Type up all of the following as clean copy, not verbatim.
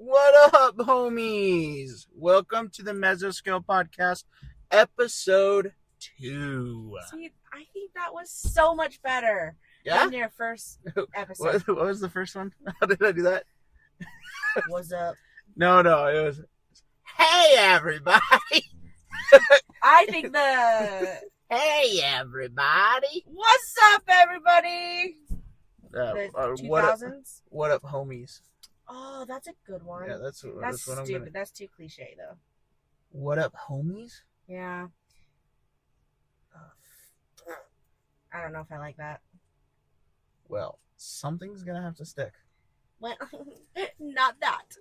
What up, homies? Welcome to the Mesoscale podcast, Ep-02. See, I think that was so much better than your first episode. What was the first one? How did I do that? What's up? No, it was, hey, everybody. I think the... Hey, everybody. What's up, everybody? The 2000s? What up, homies? Oh, that's a good one. Yeah, that's what I'm stupid. gonna... That's too cliche, though. What up, homies? Yeah. I don't know if I like that. Well, something's gonna have to stick. Well, not that.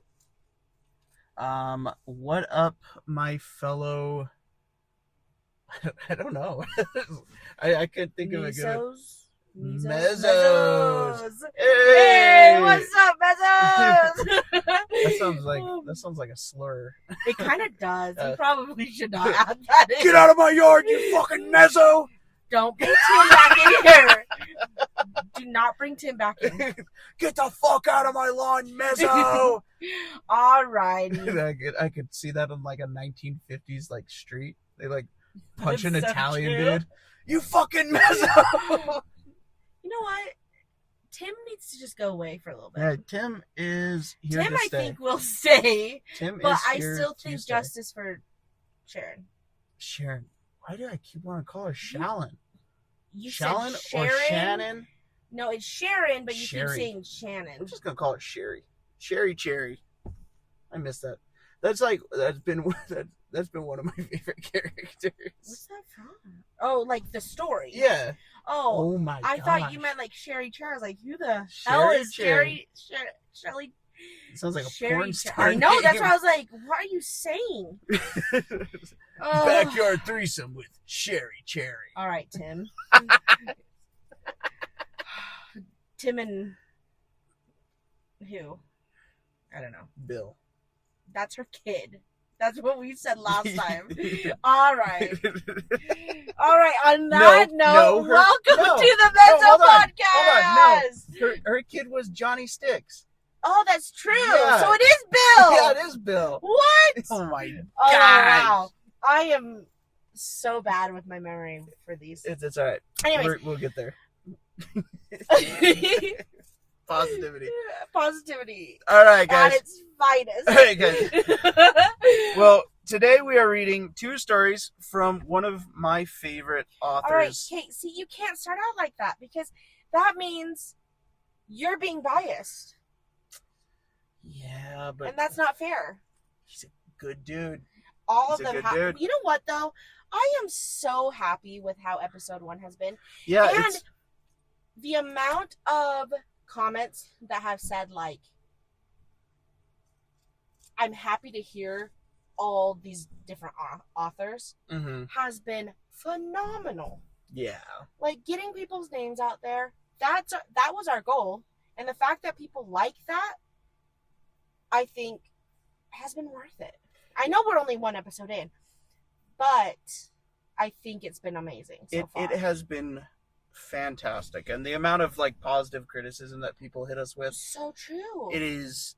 What up, my fellow... I don't know. I couldn't think of a good... Mesos. Hey, what's up, Mesos? That sounds like a slur. It kind of does. You probably should not add that in. Get out of my yard, you fucking meso! Don't bring Tim back in here. Do not bring Tim back in. Get the fuck out of my lawn, meso! Alrighty. I could see that on like a 1950s like street. They like punch an That's so Italian true. dude. You fucking meso! You know what? Tim needs to just go away for a little bit. Yeah, Tim is here Tim, to I stay. think, will stay. Tim But is I here still to think stay. justice for Sharon. Sharon. Why do I keep wanting to call her Shallon? You Shallon said Sharon? or Shannon? No, it's Sharon, but you Sherry. keep saying Shannon. I'm just gonna call it Sherry. Sherry Cherry. I miss that. That's been one of my favorite characters. What's that from? Oh, like the story. Yeah. Oh, my god. I thought you meant like Sherry Cher. I was like, who the hell is Sherry? Shelly? It sounds like a Sherry porn Cher. star. I know. name. That's what I was like. What are you saying? Oh. Backyard threesome with Sherry Cherry. All right, Tim. Tim and who? I don't know. Bill. That's her kid. That's what we said last time. All right. All right. On that note, welcome to the Meso Podcast. Hold on. No. Her kid was Johnny Sticks. Oh, that's true. Yeah. So it is Bill. Yeah, it is Bill. What? Oh my god. Oh, wow. I am so bad with my memory for these. It's all right. Anyways. We'll get there. Positivity. Positivity. All right, guys. At its finest. All right, guys. Well, today we are reading two stories from one of my favorite authors. All right, Kate. See, you can't start out like that because that means you're being biased. Yeah, but... And that's not fair. He's a good dude. All He's of them dude. You know what, though? I am so happy with how episode 1 has been. Yeah, and the amount of comments that have said, like, I'm happy to hear all these different authors has been phenomenal. Yeah. Like, getting people's names out there, that was our goal. And the fact that people like that, I think, has been worth it. I know we're only one episode in, but I think it's been amazing so far. It has been fantastic. And the amount of, like, positive criticism that people hit us with. So true. It is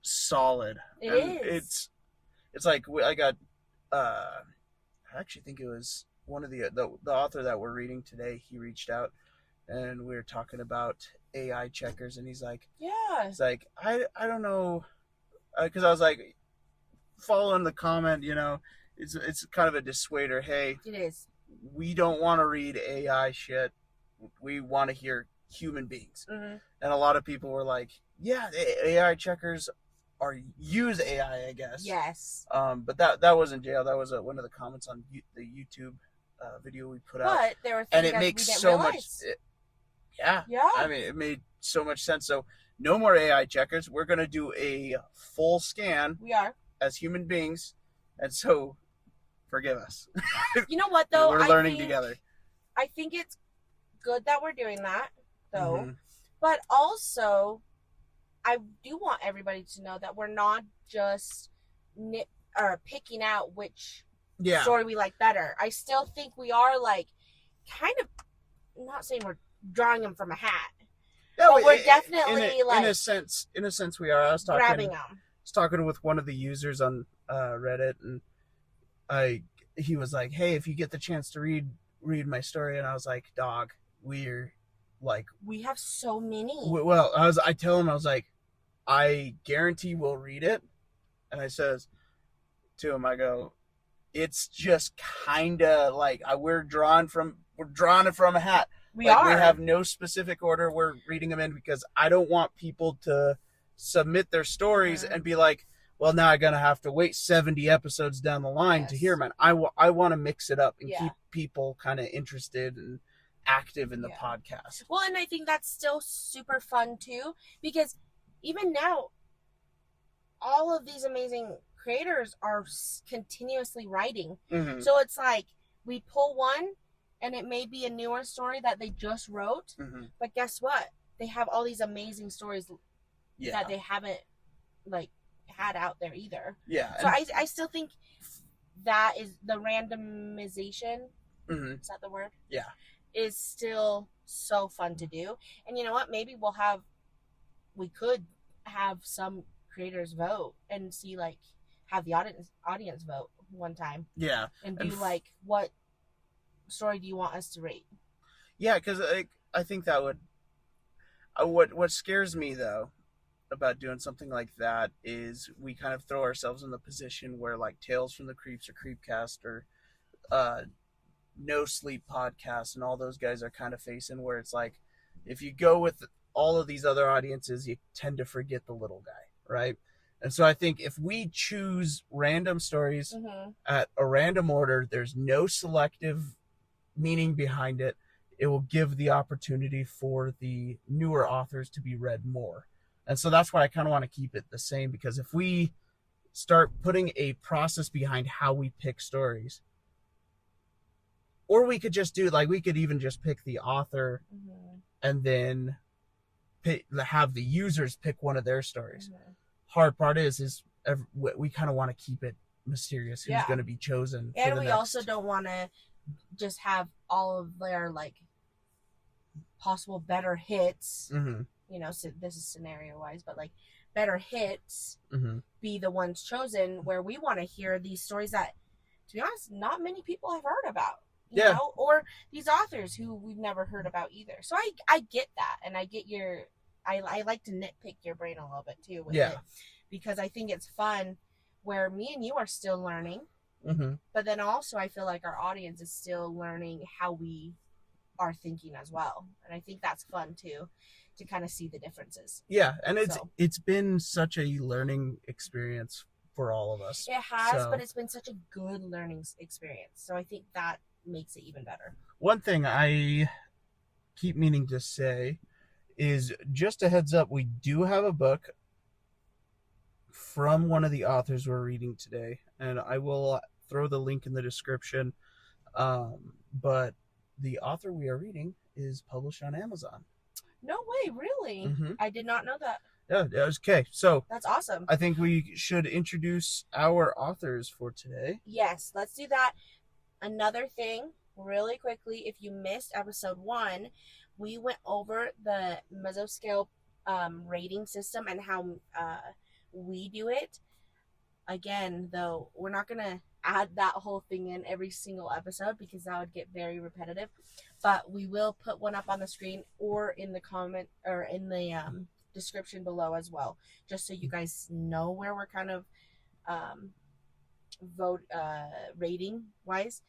solid. It is. It's like, I got, I actually think it was one of the author that we're reading today, he reached out and we were talking about AI checkers and he's like, I don't know, because I was like, following the comment, you know, it's kind of a dissuader. Hey, it is. We don't want to read AI shit. We want to hear human beings. And a lot of people were like, yeah, AI checkers use AI, I guess. Yes. But that wasn't jail. That was one of the comments on the YouTube video we put out. But there were things and it that makes we didn't so realize. much. Yeah. Yeah. I mean, it made so much sense. So no more AI checkers. We're gonna do a full scan. We are as human beings, and so forgive us. You know what though? We're learning together. I think it's good that we're doing that, though. Mm-hmm. But also, I do want everybody to know that we're not just picking out which story we like better. I still think we are like kind of, I'm not saying we're drawing them from a hat. No, but we're definitely in a sense we are. I was grabbing them. I was talking with one of the users on Reddit, and he was like, "Hey, if you get the chance to read my story," and I was like, "Dog, we're like, we have so many." Well, I tell him, I was like, "I guarantee we'll read it," and I says to him, I go, "It's just kind of like we're drawing it from a hat. We have no specific order we're reading them in, because I don't want people to submit their stories and be like, well, now I'm gonna have to wait 70 episodes down the line to hear mine. I want to mix it up and keep people kind of interested and active in the podcast. Well, and I think that's still super fun too, because even now, all of these amazing creators are continuously writing. Mm-hmm. So it's like we pull one, and it may be a newer story that they just wrote, but guess what? They have all these amazing stories that they haven't like had out there either. Yeah. So I still think that is the randomization. Is that the word? Yeah. Is still so fun to do. And you know what? Maybe we could have some creators vote and see, like, have the audience vote one time. Yeah. And do like, what story do you want us to rate? Yeah, because I think that would. What scares me though about doing something like that is we kind of throw ourselves in the position where like Tales from the Creeps or Creepcast or No Sleep Podcast and all those guys are kind of facing, where it's like if you go with all of these other audiences, you tend to forget the little guy, right? And so I think if we choose random stories at a random order, there's no selective meaning behind it. It will give the opportunity for the newer authors to be read more. And so that's why I kind of want to keep it the same, because if we start putting a process behind how we pick stories, or we could just do, like, we could even just pick the author and then have the users pick one of their stories. Hard part is we kind of want to keep it mysterious who's going to be chosen. And we also don't want to just have all of their like possible better hits. You know, so this is scenario wise, but like better hits be the ones chosen, where we want to hear these stories that, to be honest, not many people have heard about. You know? Or these authors who we've never heard about either. So I get that, and I get I like to nitpick your brain a little bit too with it, because I think it's fun where me and you are still learning, but then also I feel like our audience is still learning how we are thinking as well, and I think that's fun too, to kind of see the differences. Yeah, and it's been such a learning experience for all of us. It has, but it's been such a good learning experience, so I think that makes it even better. One thing I keep meaning to say is, just a heads up, we do have a book from one of the authors we're reading today, and I will throw the link in the description. But the author we are reading is published on Amazon. No way, really? I did not know that. Yeah, okay. So that's awesome. I think we should introduce our authors for today. Yes, let's do that. Another thing, really quickly, if you missed episode 1, we went over the Mesoscale rating system and how we do it. Again, though, we're not going to add that whole thing in every single episode, because that would get very repetitive. But we will put one up on the screen or in the comment or in the description below as well, just so you guys know where we're kind of rating wise.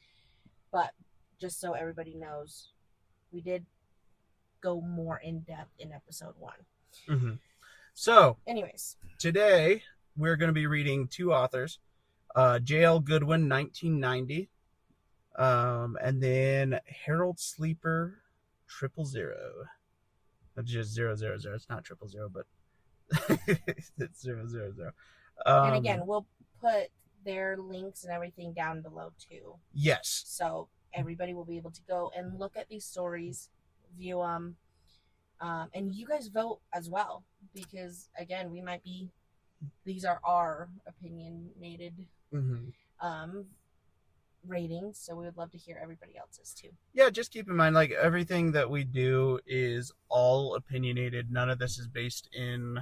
But just so everybody knows, we did go more in depth in episode 1. So anyways, today we're going to be reading two authors, J.L. Goodwin, 1990, and then Harold Sleeper, 000. That's just 000. It's not 000, but it's 000. And again, we'll put their links and everything down below too. Yes. So everybody will be able to go and look at these stories, view them, and you guys vote as well, because again, these are our opinionated ratings, so we would love to hear everybody else's too. Yeah, just keep in mind, like, everything that we do is all opinionated. None of this is based in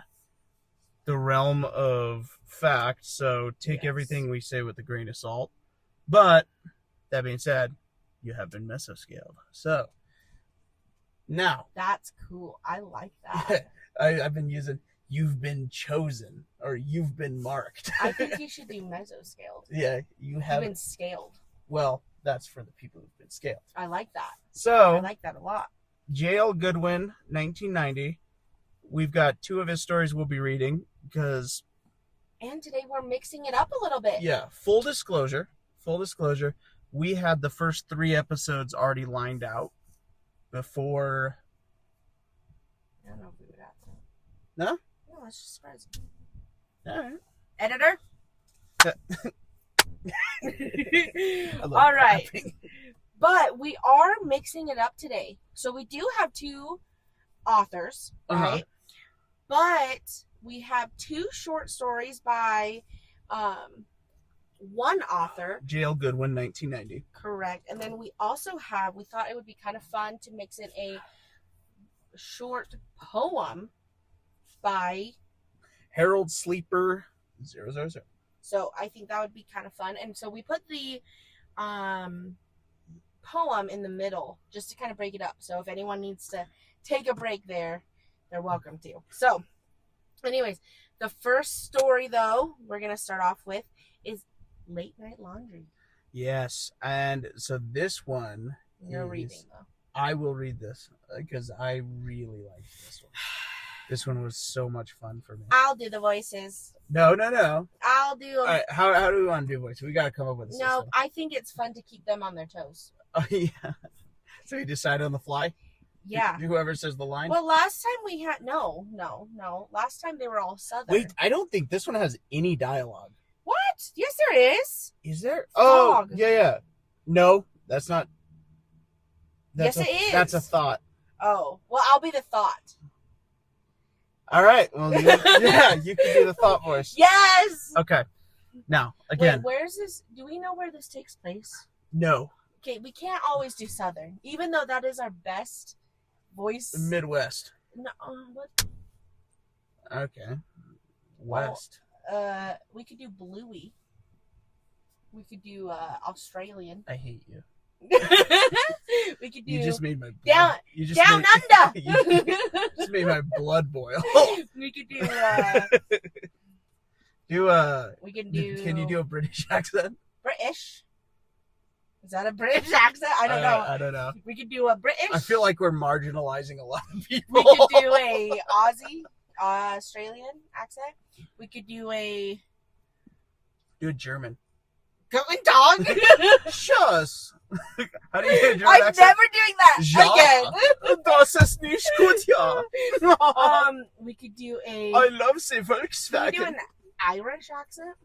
the realm of fact, so take everything we say with a grain of salt. But that being said, you have been mesoscaled. So now, that's cool. I like that. I've been using "you've been chosen" or "you've been marked." I think you should do mesoscaled. Yeah, you've been scaled. Well, that's for the people who've been scaled. I like that. So I like that a lot. J.L. Goodwin, 1990. We've got two of his stories we'll be reading because. And today we're mixing it up a little bit. Yeah, full disclosure. We had the first 3 episodes already lined out before. I don't know if we would have to. No? No, that's just surprise. All right. Editor? All right. Clapping. But we are mixing it up today. So we do have 2 authors, right? But we have 2 short stories by one author. J.L. Goodwin, 1990. Correct. And then we also we thought it would be kind of fun to mix in a short poem by Harold Sleeper, 000. So I think that would be kind of fun. And so we put the poem in the middle just to kind of break it up. So if anyone needs to take a break there, they're welcome to. So anyways, the first story, though, we're going to start off with is Late Night Laundry. Yes. And so this one. You're reading, though. I will read this because I really liked this one. This one was so much fun for me. I'll do the voices. No. I'll do them. All right, how do we want to do voices? We got to come up with a system. No, I think it's fun to keep them on their toes. Oh, yeah. So you decide on the fly? Yeah. Whoever says the line? Well, last time we had... No. Last time they were all Southern. Wait, I don't think this one has any dialogue. What? Yes, there is. Is there? Dog. Oh, yeah. No, that's not... Yes, it is. That's a thought. Oh, well, I'll be the thought. All right. Well, you can do the thought voice. Yes. Okay. Now, again. Wait, where's this? Do we know where this takes place? No. Okay, we can't always do Southern, even though that is our best voice. Midwest. No, what? Okay. West. We could do Bluey. We could do Australian. I hate you. We could do. You just made my blood. Down under. You just made my blood boil. We could do. We can do. Can you do a British accent? British. Is that a British accent? I don't know. I don't know. We could do a British. I feel like we're marginalizing a lot of people. We could do a Aussie, Australian accent. We could do a. Do a German. Going dog. Shush. How do you do a German I'm accent? never doing that again. Das ist nicht gut, ja. We could do a. I love say Volkswagen. Can we do an Irish accent?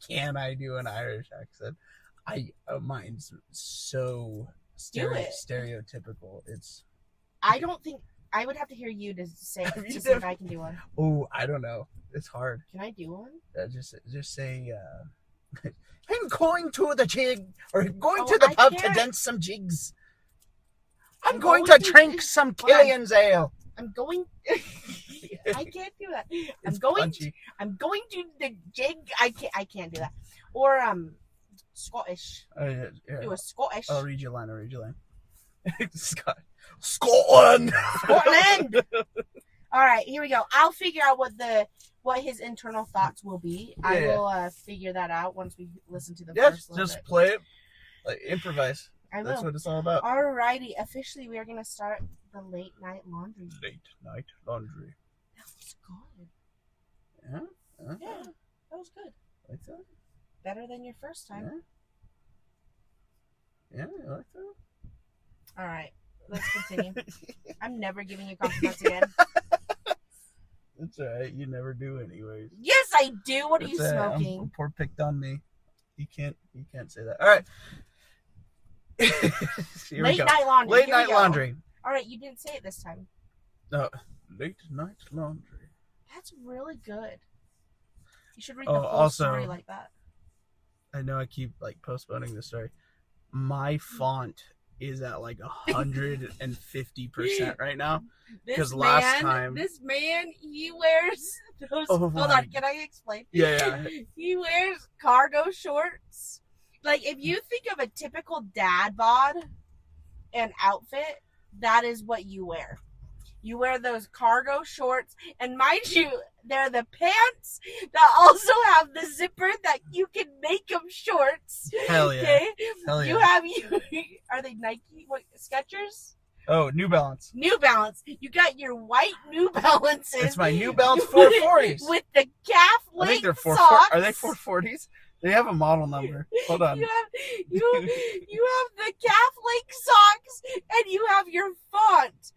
Can I do an Irish accent? Mine's so stereotypical. It's. I don't think I would have to hear you to say to see if I can do one. Oh, I don't know. It's hard. Can I do one? Just say. I'm going to the jig or going to the pub to dance some jigs. I'm going to drink some Killian's ale. I'm going. I can't do that. I'm going to the jig. I can't do that. Or Scottish. Yeah. Do a Scottish. I'll read your line. Scotland. All right, here we go. I'll figure out what his internal thoughts will be. Yeah. I will figure that out once we listen to the first little just bit. Play it. Like, improvise. I will. That's what it's all about. Alrighty, officially we are going to start the Late Night Laundry. Late Night Laundry. That was good. better than your first time. Yeah, I like that. All right, let's continue. I'm never giving you compliments again. That's all right. You never do, anyways. Yes, I do. What are you That's all right. smoking? Poor picked on me. You can't say that. All right. Late night laundry. Late night laundry. All right, you didn't say it this time. No, late night laundry. That's really good. You should read the whole story like that. I know I keep postponing the story. My font is at 150% right now. Because last time this man, he wears those. Hold on, can I explain? Yeah. He wears cargo shorts. If you think of a typical dad bod and outfit, that is what you wear. You wear those cargo shorts, and mind you, they're the pants that also have the zipper that you can make them shorts. Hell yeah. Okay? Hell yeah. Are they Nike? What, Skechers? Oh, New Balance. New Balance. You got your white New Balances. It's my New Balance 440s. With the calf length I think they're socks. Are they 440s? They have a model number. Hold on. You have the calf length socks, and you have your font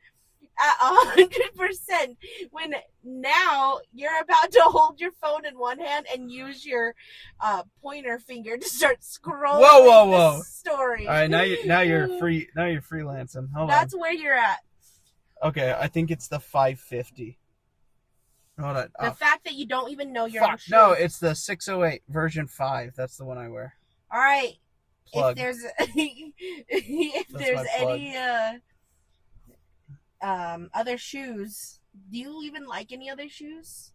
at 100%. When now you're about to hold your phone in one hand and use your pointer finger to start scrolling. Whoa! The story. All right, now you're free. Now you're freelancing. Hold on. That's where you're at. Okay, I think it's the 550. Hold on. The fact that you don't even know your own shoes. No, it's the 608 version 5. That's the one I wear. All right. Plug. If there's any other shoes, do you even like any other shoes?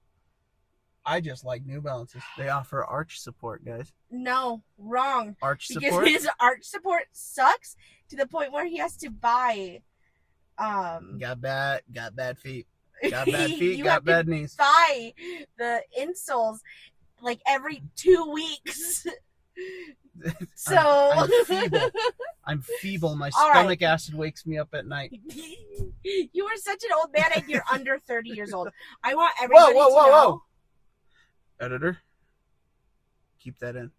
I just like New Balances. They offer arch support, guys. No, wrong. Arch support? Because his arch support sucks to the point where he has to buy got bad feet. Got bad feet, got bad knees. Buy the insoles every 2 weeks. So I'm feeble. My stomach acid wakes me up at night. You are such an old man and you're under 30 years old. I want everybody to know. Whoa. Editor, keep that in.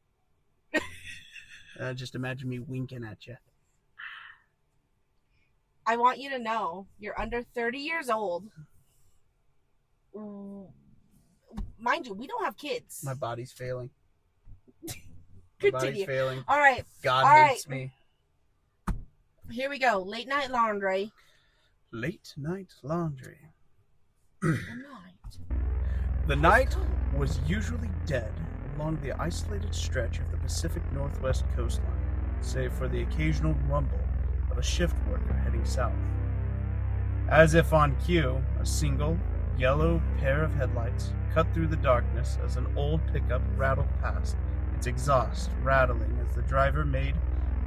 Just imagine me winking at you. I want you to know you're under 30 years old. Mind you, we don't have kids. My body's failing. Continue. Failing. All right. God hates me. Here we go. Late night laundry. Late night laundry. The night was usually dead along the isolated stretch of the Pacific Northwest coastline, save for the occasional rumble of a shift worker heading south. As if on cue, a single, yellow pair of headlights cut through the darkness as an old pickup rattled past, its exhaust rattling as the driver made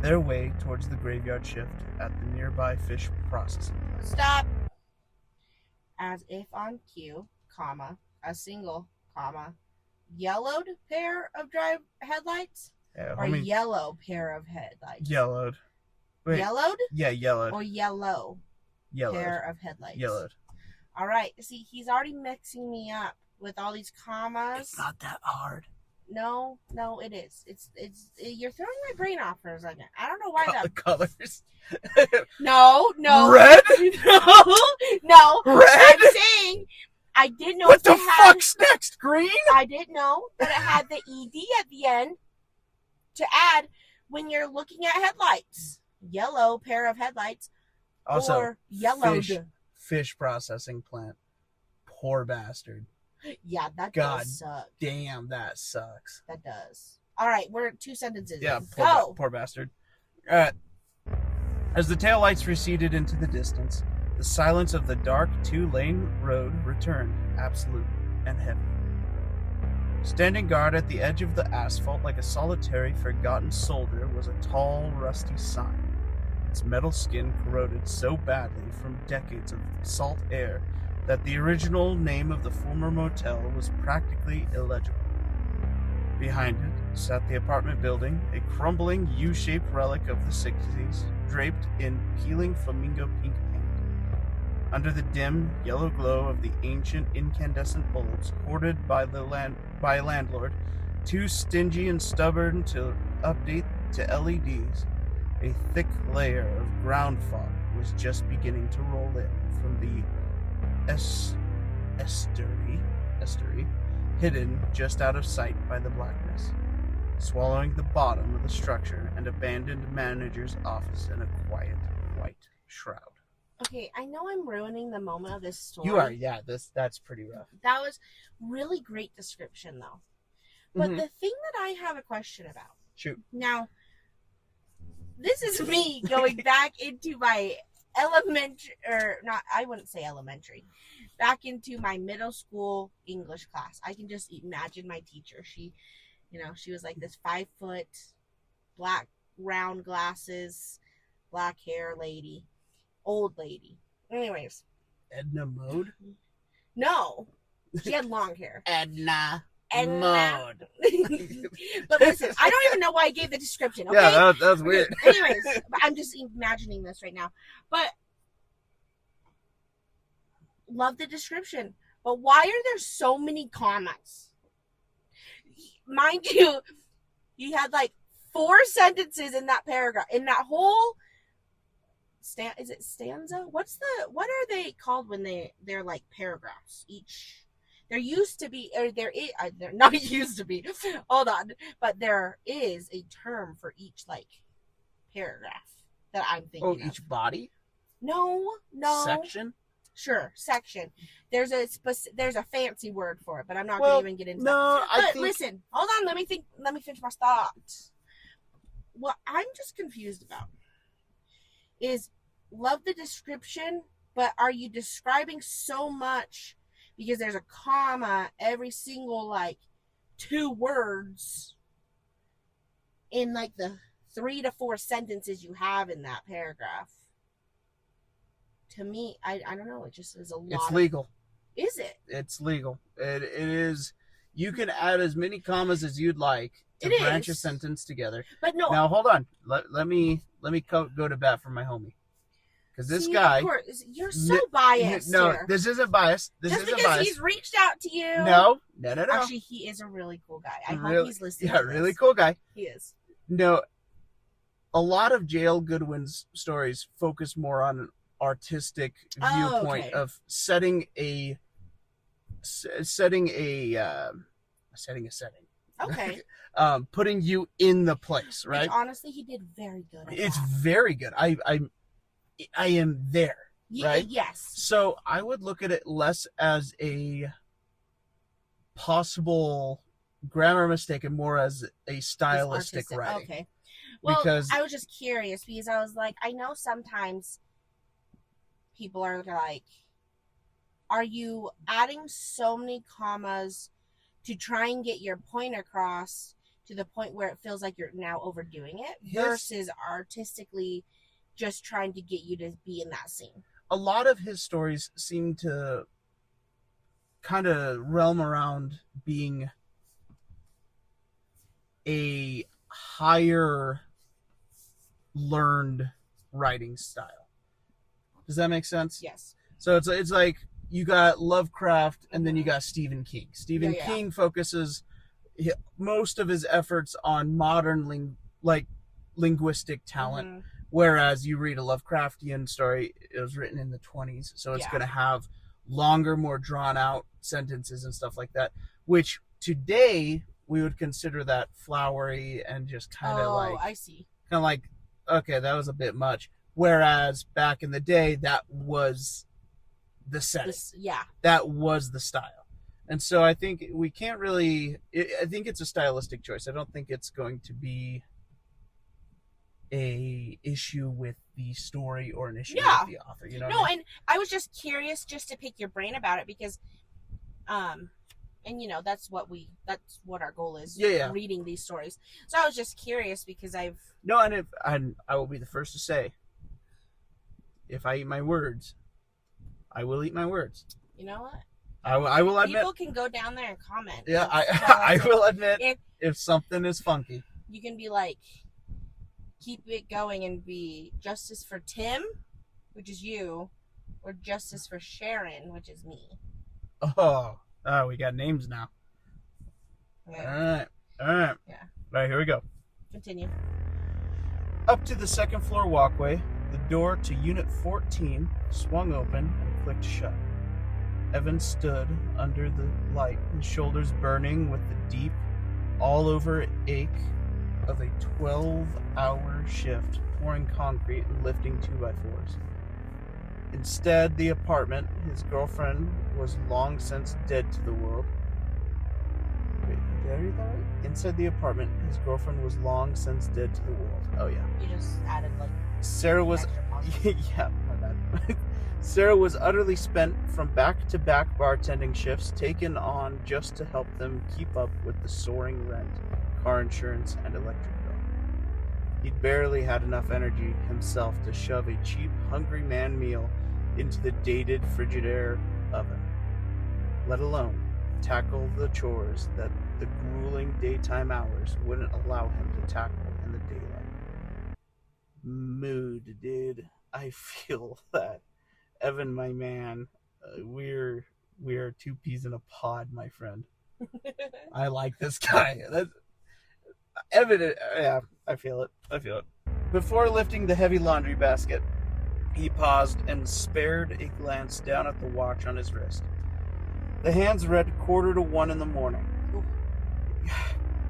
their way towards the graveyard shift at the nearby fish processing plant. Stop! As if on cue, a single, yellowed pair of headlights? Yeah, or yellow pair of headlights? Yellowed. Wait. Yellowed? Yeah, yellowed. Or yellowed pair of headlights? Yellowed. All right. See, he's already mixing me up with all these commas. It's not that hard. No, it is. It's you're throwing my brain off for a second. I don't know why that. Colors. No. Red? No. Red? I'm saying I didn't know what the fuck's next? Green? I didn't know that it had the ED at the end to add when you're looking at headlights. Yellow pair of headlights. Also, or yellowed. Fish processing plant. Poor bastard. Yeah, that God does suck. Damn, that sucks. That does. All right, we're 2 sentences. Yeah, Go. Poor bastard. All right. As the taillights receded into the distance, the silence of the dark 2-lane road returned, absolute and heavy. Standing guard at the edge of the asphalt like a solitary, forgotten soldier was a tall, rusty sign. Its metal skin corroded so badly from decades of salt air that the original name of the former motel was practically illegible. Behind it sat the apartment building, a crumbling U-shaped relic of the 60s, draped in peeling flamingo pink paint. Under the dim, yellow glow of the ancient incandescent bulbs hoarded by a landlord, Too stingy and stubborn to update to LEDs, a thick layer of ground fog was just beginning to roll in from the estuary, hidden just out of sight by the blackness, swallowing the bottom of the structure and abandoned manager's office in a quiet white shroud. Okay, I know I'm ruining the moment of this story. You are, yeah. That's pretty rough. That was really great description, though. But the thing that I have a question about. Shoot. Now, this is me going back into my elementary, or not, I wouldn't say elementary, back into my middle school English class. I can just imagine my teacher. She was like this 5 foot, black, round glasses, black hair lady, old lady. Anyways. Edna Mode? No. She had long hair. Edna Mode. But listen, I don't even know why I gave the description, okay? Yeah, that was weird. Anyways, I'm just imagining this right now. But love the description. But why are there so many commas? Mind you, he had like 4 sentences in that paragraph. In that whole is it stanza? What are they called when they're like paragraphs each? There used to be, or they're not used to be. Hold on, but there is a term for each like paragraph that I'm thinking. Oh, each body? No. Section? Sure, section. There's a fancy word for it, but I'm not going to even get into that. But listen, hold on. Let me finish my thought. What I'm just confused about is, love the description, but are you describing so much because there's a comma every single like 2 words in like the 3 to 4 sentences you have in that paragraph? To me, I don't know. It just is a lot. It's legal. Is it? It's legal. It is. You can add as many commas as you'd like to branch a sentence together. But no. Now hold on. Let me go to bat for my homie. Because this guy. Of course, you're so biased. No, here. This isn't biased. Just because he's reached out to you. No. Actually, he is a really cool guy. I hope he's listening. Yeah, really cool guy. He is. No. A lot of J.L. Goodwin's stories focus more on an artistic viewpoint of setting a setting. Okay. Putting you in the place, right? Which, honestly, he did very good at It's that. very good. I am there, right? Yes. So I would look at it less as a possible grammar mistake and more as a stylistic writing. Okay. Well, because I was just curious because I was like, I know sometimes people are like, are you adding so many commas to try and get your point across to the point where it feels like you're now overdoing it versus artistically just trying to get you to be in that scene? A lot of his stories seem to kind of realm around being a higher learned writing style. Does that make sense? Yes. So it's like you got Lovecraft and then you got Stephen King. Stephen King focuses most of his efforts on modern linguistic talent, whereas you read a Lovecraftian story, it was written in the 20s, so it's going to have longer, more drawn out sentences and stuff like that, which today we would consider that flowery and just kind of I see. Kind of like, okay, that was a bit much. Whereas back in the day, that was the setting. That was the style. And so I think we can't really... I think it's a stylistic choice. I don't think it's going to be a issue with the story or an issue with the author. You know what I mean? And I was just curious just to pick your brain about it because... and that's what our goal is. Reading these stories. So I was just curious because I will be the first to say, if I eat my words, I will eat my words. You know what? I will admit. People can go down there and comment. Yeah, I will admit if something is funky. You can be like, keep it going and be justice for Tim, which is you, or justice for Sharon, which is me. Oh, we got names now. Yeah. All All right. Yeah. All right, here we go. Continue. Up to the second floor walkway, the door to Unit 14 swung open and clicked shut. Evan stood under the light, his shoulders burning with the deep, all-over ache of a 12-hour shift, pouring concrete and lifting 2x4s. Instead, the apartment, his girlfriend was long since dead to the world. Wait, did I read that right? Inside the apartment, his girlfriend was long since dead to the world. Oh, yeah. You just added, like, Sarah was... yeah, my bad. Sarah was utterly spent from back-to-back bartending shifts taken on just to help them keep up with the soaring rent, car insurance, and electric bill. He'd barely had enough energy himself to shove a cheap Hungry Man meal into the dated Frigidaire oven, let alone tackle the chores that the grueling daytime hours wouldn't allow him to tackle in the daylight. Mood, dude. I feel that. Evan, my man, we're two peas in a pod, my friend. I like this guy. Evan, yeah, I feel it. Before lifting the heavy laundry basket, he paused and spared a glance down at the watch on his wrist. The hands read 1:45 in the morning.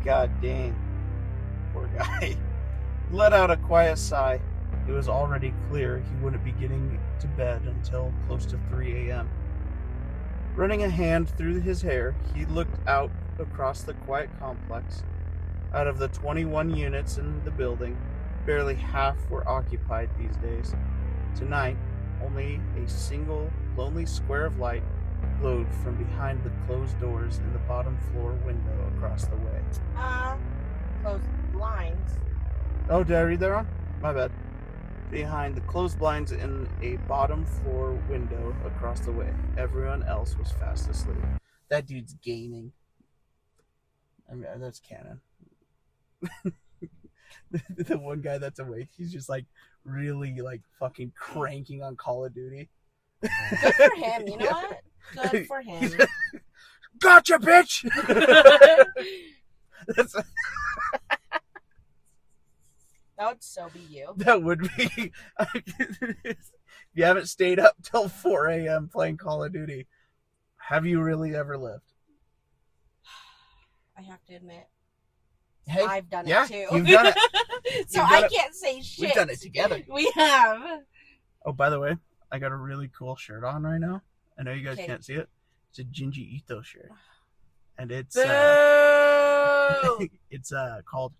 God dang. Poor guy. Let out a quiet sigh. It was already clear he wouldn't be getting to bed until close to 3 a.m. Running a hand through his hair, he looked out across the quiet complex. Out of the 21 units in the building, barely half were occupied these days. Tonight, only a single lonely square of light glowed from behind the closed doors in the bottom floor window across the way. Closed blinds. Oh, did I read that wrong? My bad. Behind the closed blinds in a bottom floor window across the way. Everyone else was fast asleep. That dude's gaming. I mean, that's canon. The one guy that's awake, he's just like really like fucking cranking on Call of Duty. Good for him, you know what? Good for him. Gotcha, bitch! That would so be you. That would be. If you haven't stayed up till 4 a.m. playing Call of Duty, have you really ever lived? I have to admit. Hey, I've done yeah, it too. You've done it. So I can't say shit. We've done it together. We have. Oh, by the way, I got a really cool shirt on right now. I know you guys Okay. can't see it. It's a Jinji Ito shirt. And it's Boo! it's called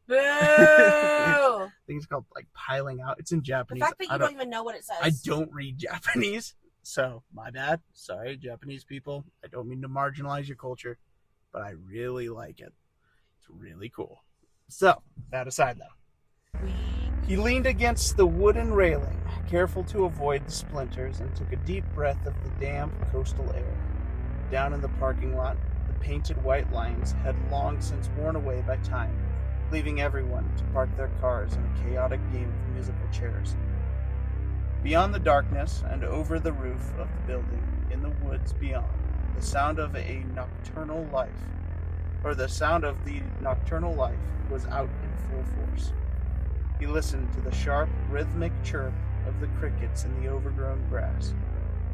Boo! I think it's called like Piling Out. It's in The Japanese. fact that you don't even know what it says. I don't read Japanese, so my bad. Sorry, Japanese people. I don't mean to marginalize your culture, but I really like it. It's really cool. So, that aside though. He leaned against the wooden railing, careful to avoid the splinters, and took a deep breath of the damp coastal air. Down in the parking lot, the painted white lines had long since worn away by time, leaving everyone to park their cars in a chaotic game of musical chairs. Beyond the darkness and over the roof of the building, in the woods beyond, the sound of the nocturnal life was out in full force. He listened to the sharp, rhythmic chirp of the crickets in the overgrown grass,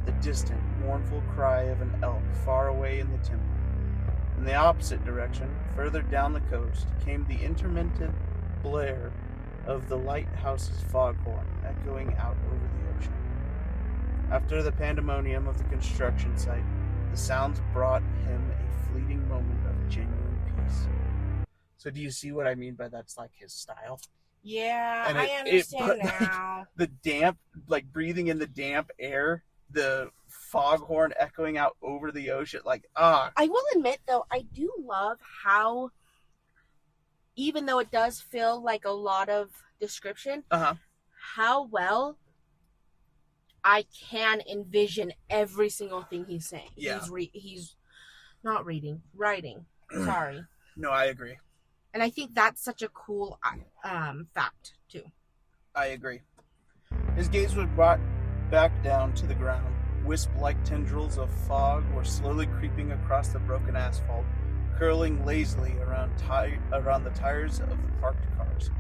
the distant, mournful cry of an elk far away in the timber. In the opposite direction, further down the coast, came the intermittent blare of the lighthouse's foghorn echoing out over the ocean. After the pandemonium of the construction site, the sounds brought him a fleeting moment of genuine peace. So do you see what I mean by that's like his style? Yeah, And I understand now. The damp, like breathing in the damp air, the foghorn echoing out over the ocean, I will admit, though, I do love how, even though it does feel like a lot of description, how well I can envision every single thing he's saying. Yeah. He's not reading, writing. Sorry. No, I agree. And I think that's such a cool fact, too. I agree. His gaze was brought back down to the ground. Wisp-like tendrils of fog were slowly creeping across the broken asphalt, curling lazily around the tires of the parked cars.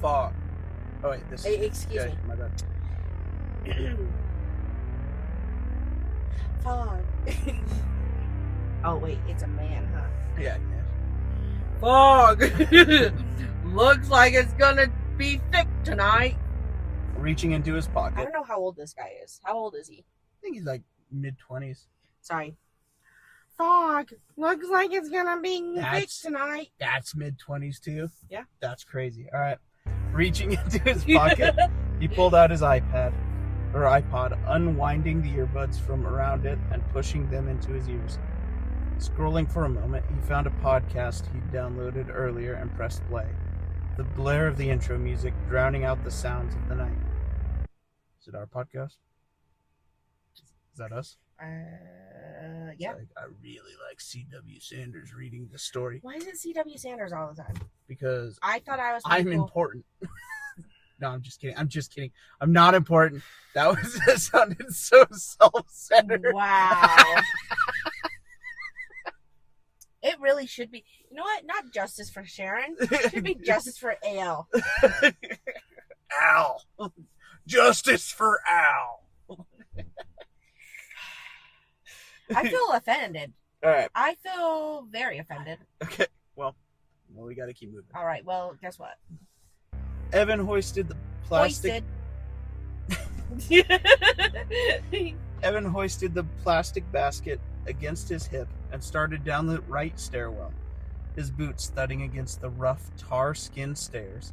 Fog. Oh wait, this is... Excuse me. My bad. Fog. Oh wait, it's a man, huh? Yeah. Fog. Looks like it's gonna be thick tonight. Reaching into his pocket. I don't know how old this guy is. How old is he? I think he's like mid-20s. Sorry. Fog. Looks like it's gonna be thick tonight. That's mid-20s too? Yeah. That's crazy. All right. Reaching into his pocket, he pulled out his iPod, unwinding the earbuds from around it and pushing them into his ears. Scrolling for a moment, he found a podcast he'd downloaded earlier and pressed play. The blare of the intro music drowning out the sounds of the night. Is it our podcast? Is that us? Yeah. I really like C.W. Sanders reading the story. Why is it C.W. Sanders all the time? Because I thought I was. I'm important. No, I'm just kidding. I'm not important. That sounded so self-centered. Wow. It really should be. You know what? Not justice for Sharon. It should be justice for Al. Al. Justice for Al. I feel offended. All right. I feel very offended. Okay. Well, we got to keep moving. All right. Well, guess what? Evan hoisted the plastic. Evan hoisted the plastic basket against his hip and started down the right stairwell, his boots thudding against the rough tar-skinned stairs.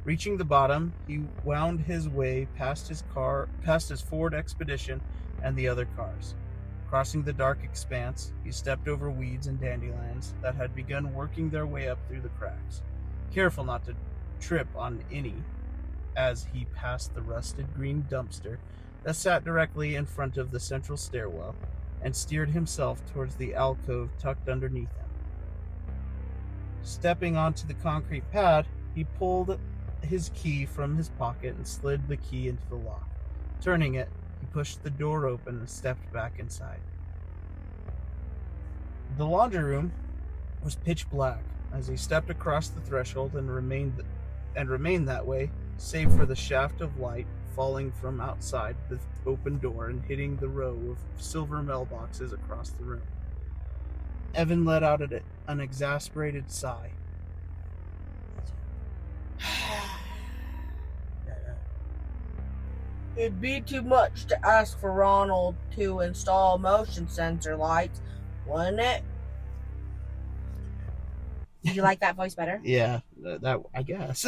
Reaching the bottom, he wound his way past his Ford Expedition and the other cars. Crossing the dark expanse, he stepped over weeds and dandelions that had begun working their way up through the cracks, careful not to trip on any as he passed the rusted green dumpster that sat directly in front of the central stairwell and steered himself towards the alcove tucked underneath him. Stepping onto the concrete pad, he pulled his key from his pocket and slid the key into the lock. Turning it, he pushed the door open and stepped back inside. The laundry room was pitch black as he stepped across the threshold and remained that way, save for the shaft of light falling from outside the open door and hitting the row of silver mailboxes across the room. Evan let out an exasperated sigh. It'd be too much to ask for Ronald to install motion sensor lights, wouldn't it? Did you like that voice better? Yeah, that I guess.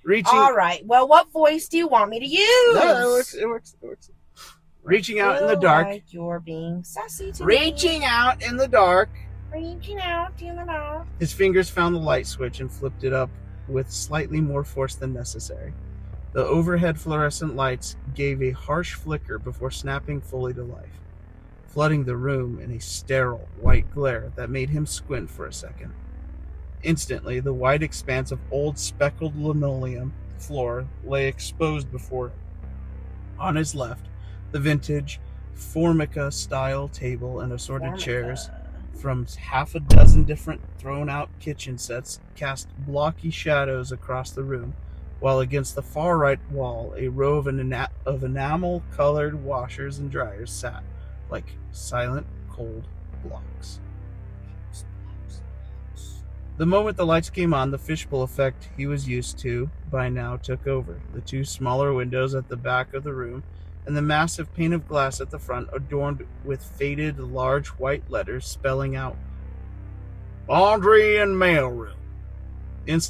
Reaching. All right. Well, what voice do you want me to use? No, it works. Reaching out in the dark. Like you're being sassy to Reaching me. out in the dark. Reaching out in the dark. His fingers found the light switch and flipped it up with slightly more force than necessary. The overhead fluorescent lights gave a harsh flicker before snapping fully to life, flooding the room in a sterile white glare that made him squint for a second. Instantly, the wide expanse of old speckled linoleum floor lay exposed before him. On his left, the vintage Formica-style table and assorted chairs from half a dozen different thrown-out kitchen sets cast blocky shadows across the room, while against the far right wall, a row of enamel-colored washers and dryers sat like silent, cold blocks. The moment the lights came on, the fishbowl effect he was used to by now took over. The two smaller windows at the back of the room and the massive pane of glass at the front adorned with faded large white letters spelling out laundry and mailroom. Who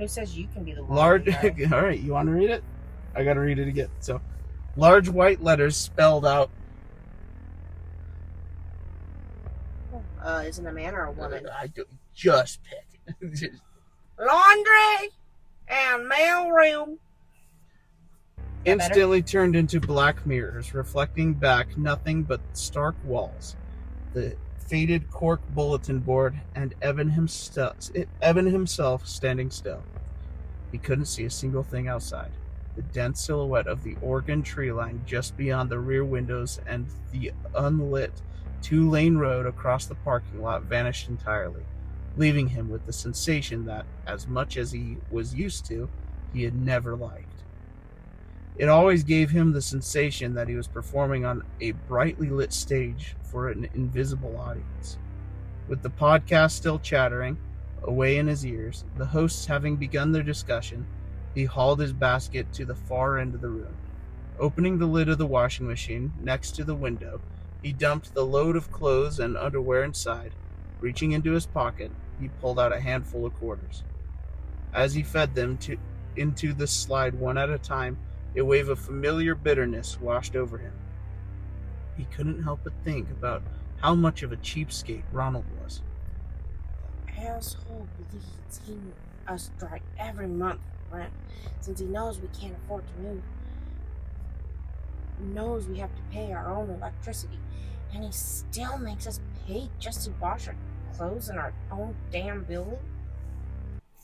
says you can be the large guy? All right, you want to read it? I got to read it again. So, large white letters spelled out. Is it a man or a woman? I do just pick. Laundry and mailroom. Instantly turned into black mirrors, reflecting back nothing but stark walls, the faded cork bulletin board, and Evan himself standing still. He couldn't see a single thing outside. the dense silhouette of the Oregon tree line just beyond the rear windows and the unlit two-lane road across the parking lot vanished entirely, leaving him with the sensation that, as much as he was used to, he had never liked. It always gave him the sensation that he was performing on a brightly lit stage for an invisible audience. With the podcast still chattering away in his ears, the hosts having begun their discussion, he hauled his basket to the far end of the room. Opening the lid of the washing machine next to the window, he dumped the load of clothes and underwear inside. Reaching into his pocket, he pulled out a handful of quarters. As he fed them into the slide one at a time, a wave of familiar bitterness washed over him. He couldn't help but think about how much of a cheapskate Ronald was. The asshole believes he us dry every month for rent, since he knows we can't afford to move. He knows we have to pay our own electricity, and he still makes us pay just to wash our clothes in our own damn building.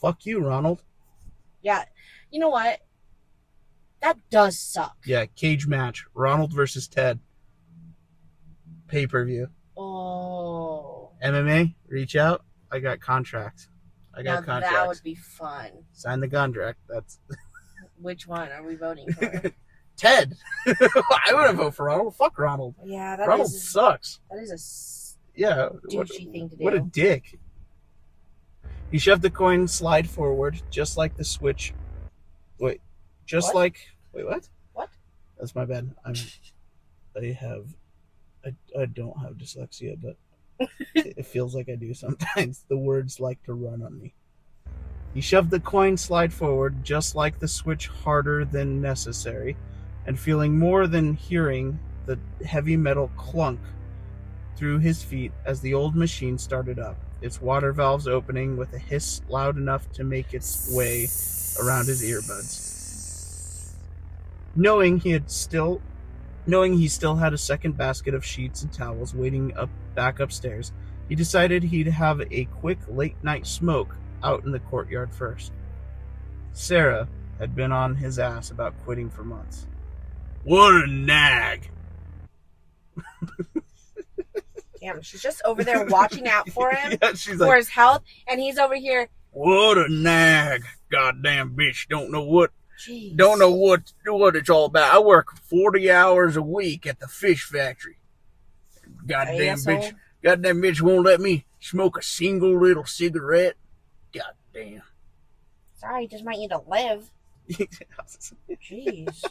Fuck you, Ronald. Yeah, you know what? That does suck. Yeah, cage match. Ronald versus Ted. Pay-per-view. Oh. MMA, reach out. I got contract. That would be fun. Sign the contract. That's. Which one are we voting for? Ted. I wouldn't vote for Ronald. Fuck Ronald. Yeah, Ronald sucks. That is Yeah. douchey thing to do. What a dick. He shoved the coin slide forward, just like the switch. Wait. Just What? like. Wait, what? What? That's my bad. I don't have dyslexia, but it feels like I do sometimes. The words like to run on me. He shoved the coin slide forward, just like the switch, harder than necessary, and feeling more than hearing the heavy metal clunk through his feet as the old machine started up, its water valves opening with a hiss loud enough to make its way around his earbuds. Knowing he still had a second basket of sheets and towels waiting back upstairs, he decided he'd have a quick late-night smoke out in the courtyard first. Sarah had been on his ass about quitting for months. What a nag! Damn, she's just over there watching out for him, Yeah, she's for like, his health, and he's over here. what a nag! Goddamn bitch, don't know what Jeez. what it's all about. I work 40 hours a week at the fish factory. Goddamn bitch won't let me smoke a single little cigarette. Goddamn. Sorry, just want you to live. Jeez.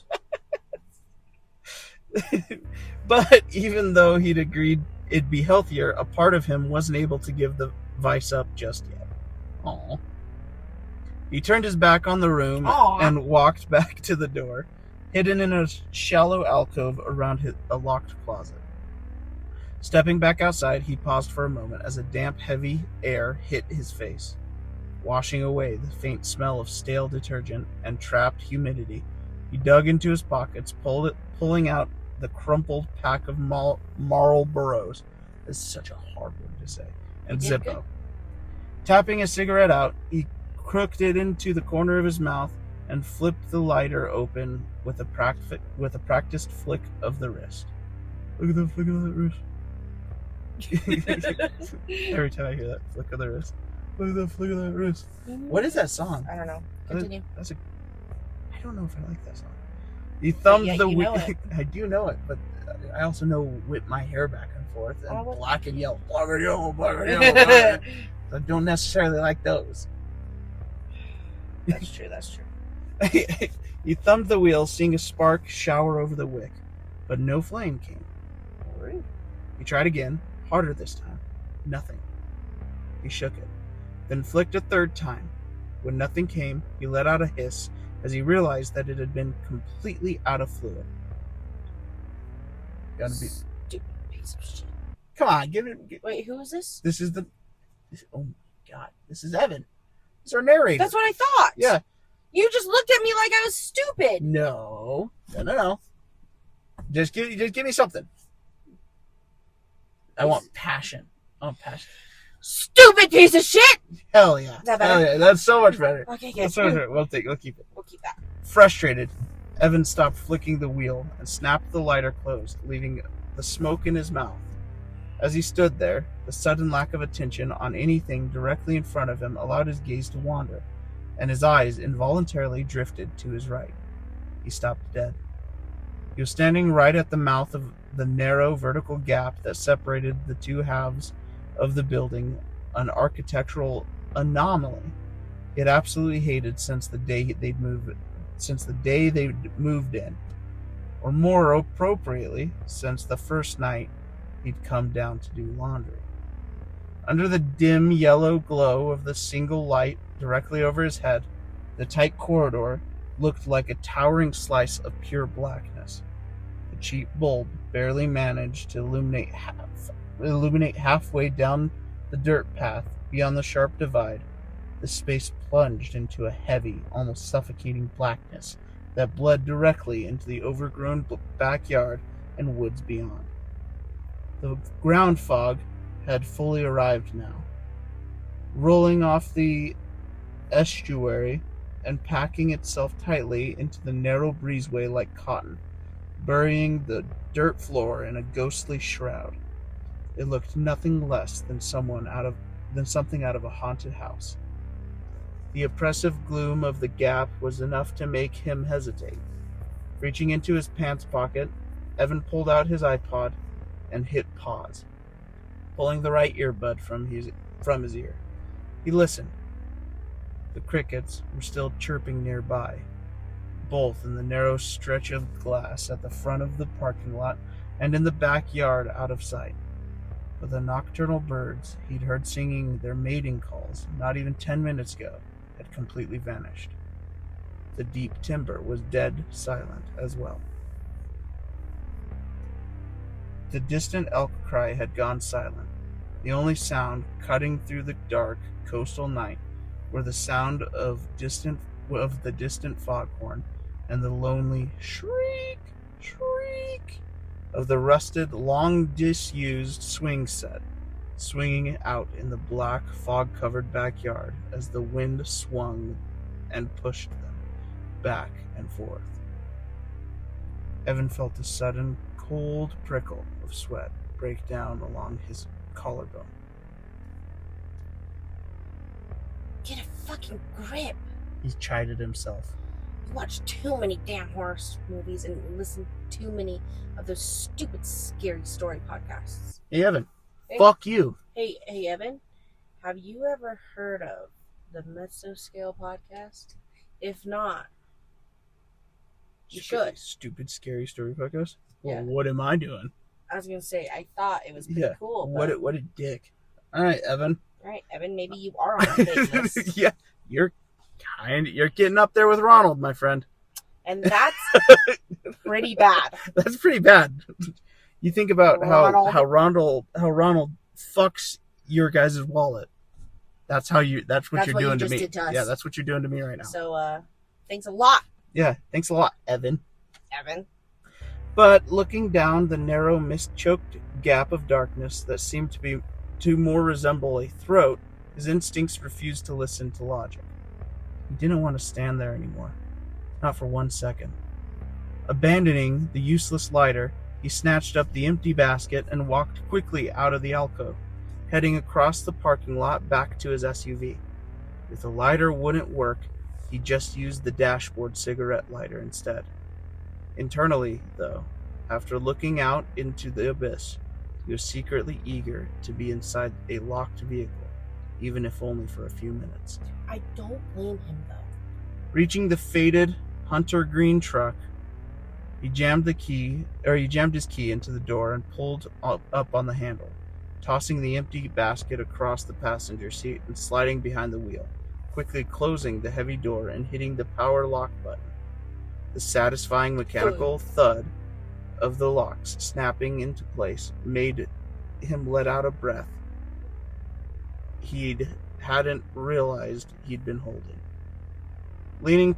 But even though he'd agreed it'd be healthier, a part of him wasn't able to give the vice up just yet. Aww. He turned his back on the room and walked back to the door, hidden in a shallow alcove around a locked closet. Stepping back outside, he paused for a moment as a damp, heavy air hit his face, washing away the faint smell of stale detergent and trapped humidity. He dug into his pockets, pulling out the crumpled pack of Marlboros. This is such a hard word to say. And Zippo. Good. Tapping a cigarette out, he crooked it into the corner of his mouth and flipped the lighter open with a practiced flick of the wrist. Look at the flick of that wrist. Every time I hear that flick of the wrist. Look at the flick of that wrist. What is that song? I don't know. Continue. I don't know if I like that song. He thumbed the know it. I do know it, but I also know whip my hair back and forth and black and yellow. Black and yellow, black and yellow. I don't necessarily like those. That's true. He thumbed the wheel, seeing a spark shower over the wick, but no flame came. Rude. He tried again, harder this time. Nothing. He shook it, then flicked a third time. When nothing came, he let out a hiss as he realized that it had been completely out of fluid. Gotta be stupid piece of shit. Come on, give it. Wait, who is this? Oh my god, this is Evan. He's our narrator. That's what I thought. Yeah. You just looked at me like I was stupid. No. Just give me something. I want passion. Stupid piece of shit. Hell yeah. Is that better? Hell yeah. That's so much better. Okay, good. That's so much better. We'll keep it. We'll keep that. Frustrated, Evan stopped flicking the wheel and snapped the lighter closed, leaving the smoke in his mouth. As he stood there, the sudden lack of attention on anything directly in front of him allowed his gaze to wander, and his eyes involuntarily drifted to his right. He stopped dead. He was standing right at the mouth of the narrow vertical gap that separated the two halves of the building, an architectural anomaly he had absolutely hated since the day they'd moved in, or more appropriately, since the first night he'd come down to do laundry. Under the dim yellow glow of the single light directly over his head, the tight corridor looked like a towering slice of pure blackness. The cheap bulb barely managed to illuminate halfway down the dirt path beyond the sharp divide. The space plunged into a heavy, almost suffocating blackness that bled directly into the overgrown backyard and woods beyond. The ground fog had fully arrived now, rolling off the estuary and packing itself tightly into the narrow breezeway like cotton, burying the dirt floor in a ghostly shroud. It looked nothing less than something out of a haunted house. The oppressive gloom of the gap was enough to make him hesitate. Reaching into his pants pocket, Evan pulled out his iPod and hit pause, pulling the right earbud from his ear. He listened. The crickets were still chirping nearby, both in the narrow stretch of glass at the front of the parking lot and in the backyard out of sight. But the nocturnal birds he'd heard singing their mating calls not even 10 minutes ago had completely vanished. The deep timber was dead silent as well. The distant elk cry had gone silent. The only sound cutting through the dark coastal night were the sound of the distant foghorn and the lonely shriek of the rusted, long disused swing set, swinging out in the black, fog-covered backyard as the wind swung and pushed them back and forth. Evan felt a sudden, cold prickle of sweat break down along his collarbone. Get a fucking grip. He chided himself. You watch too many damn horror movies and listen to too many of those stupid scary story podcasts. Hey, Evan. Hey. Fuck you. Hey, Evan. Have you ever heard of the Mesoscale podcast? If not, you should. Stupid scary story podcast? Yeah. Well, what am I doing? I was going to say, I thought it was pretty cool. But... What a dick. All right, Evan. All right, Evan, maybe you are on a hit list. Yeah, you're getting up there with Ronald, my friend. And that's pretty bad. That's pretty bad. You think about how Ronald fucks your guys' wallet. That's what you're doing to me. Did to us. Yeah, that's what you're doing to me right now. So, thanks a lot. Yeah, thanks a lot, Evan. Evan. But looking down the narrow, mist-choked gap of darkness that seemed to more resemble a throat, his instincts refused to listen to logic. He didn't want to stand there anymore. Not for 1 second. Abandoning the useless lighter, he snatched up the empty basket and walked quickly out of the alcove, heading across the parking lot back to his SUV. If the lighter wouldn't work, he just used the dashboard cigarette lighter instead. Internally, though, after looking out into the abyss, he was secretly eager to be inside a locked vehicle, even if only for a few minutes. I don't blame him, though. Reaching the faded hunter green truck, he jammed his key into the door and pulled up on the handle, tossing the empty basket across the passenger seat and sliding behind the wheel, quickly closing the heavy door and hitting the power lock button. The satisfying mechanical thud of the locks snapping into place made him let out a breath he hadn't realized he'd been holding. Leaning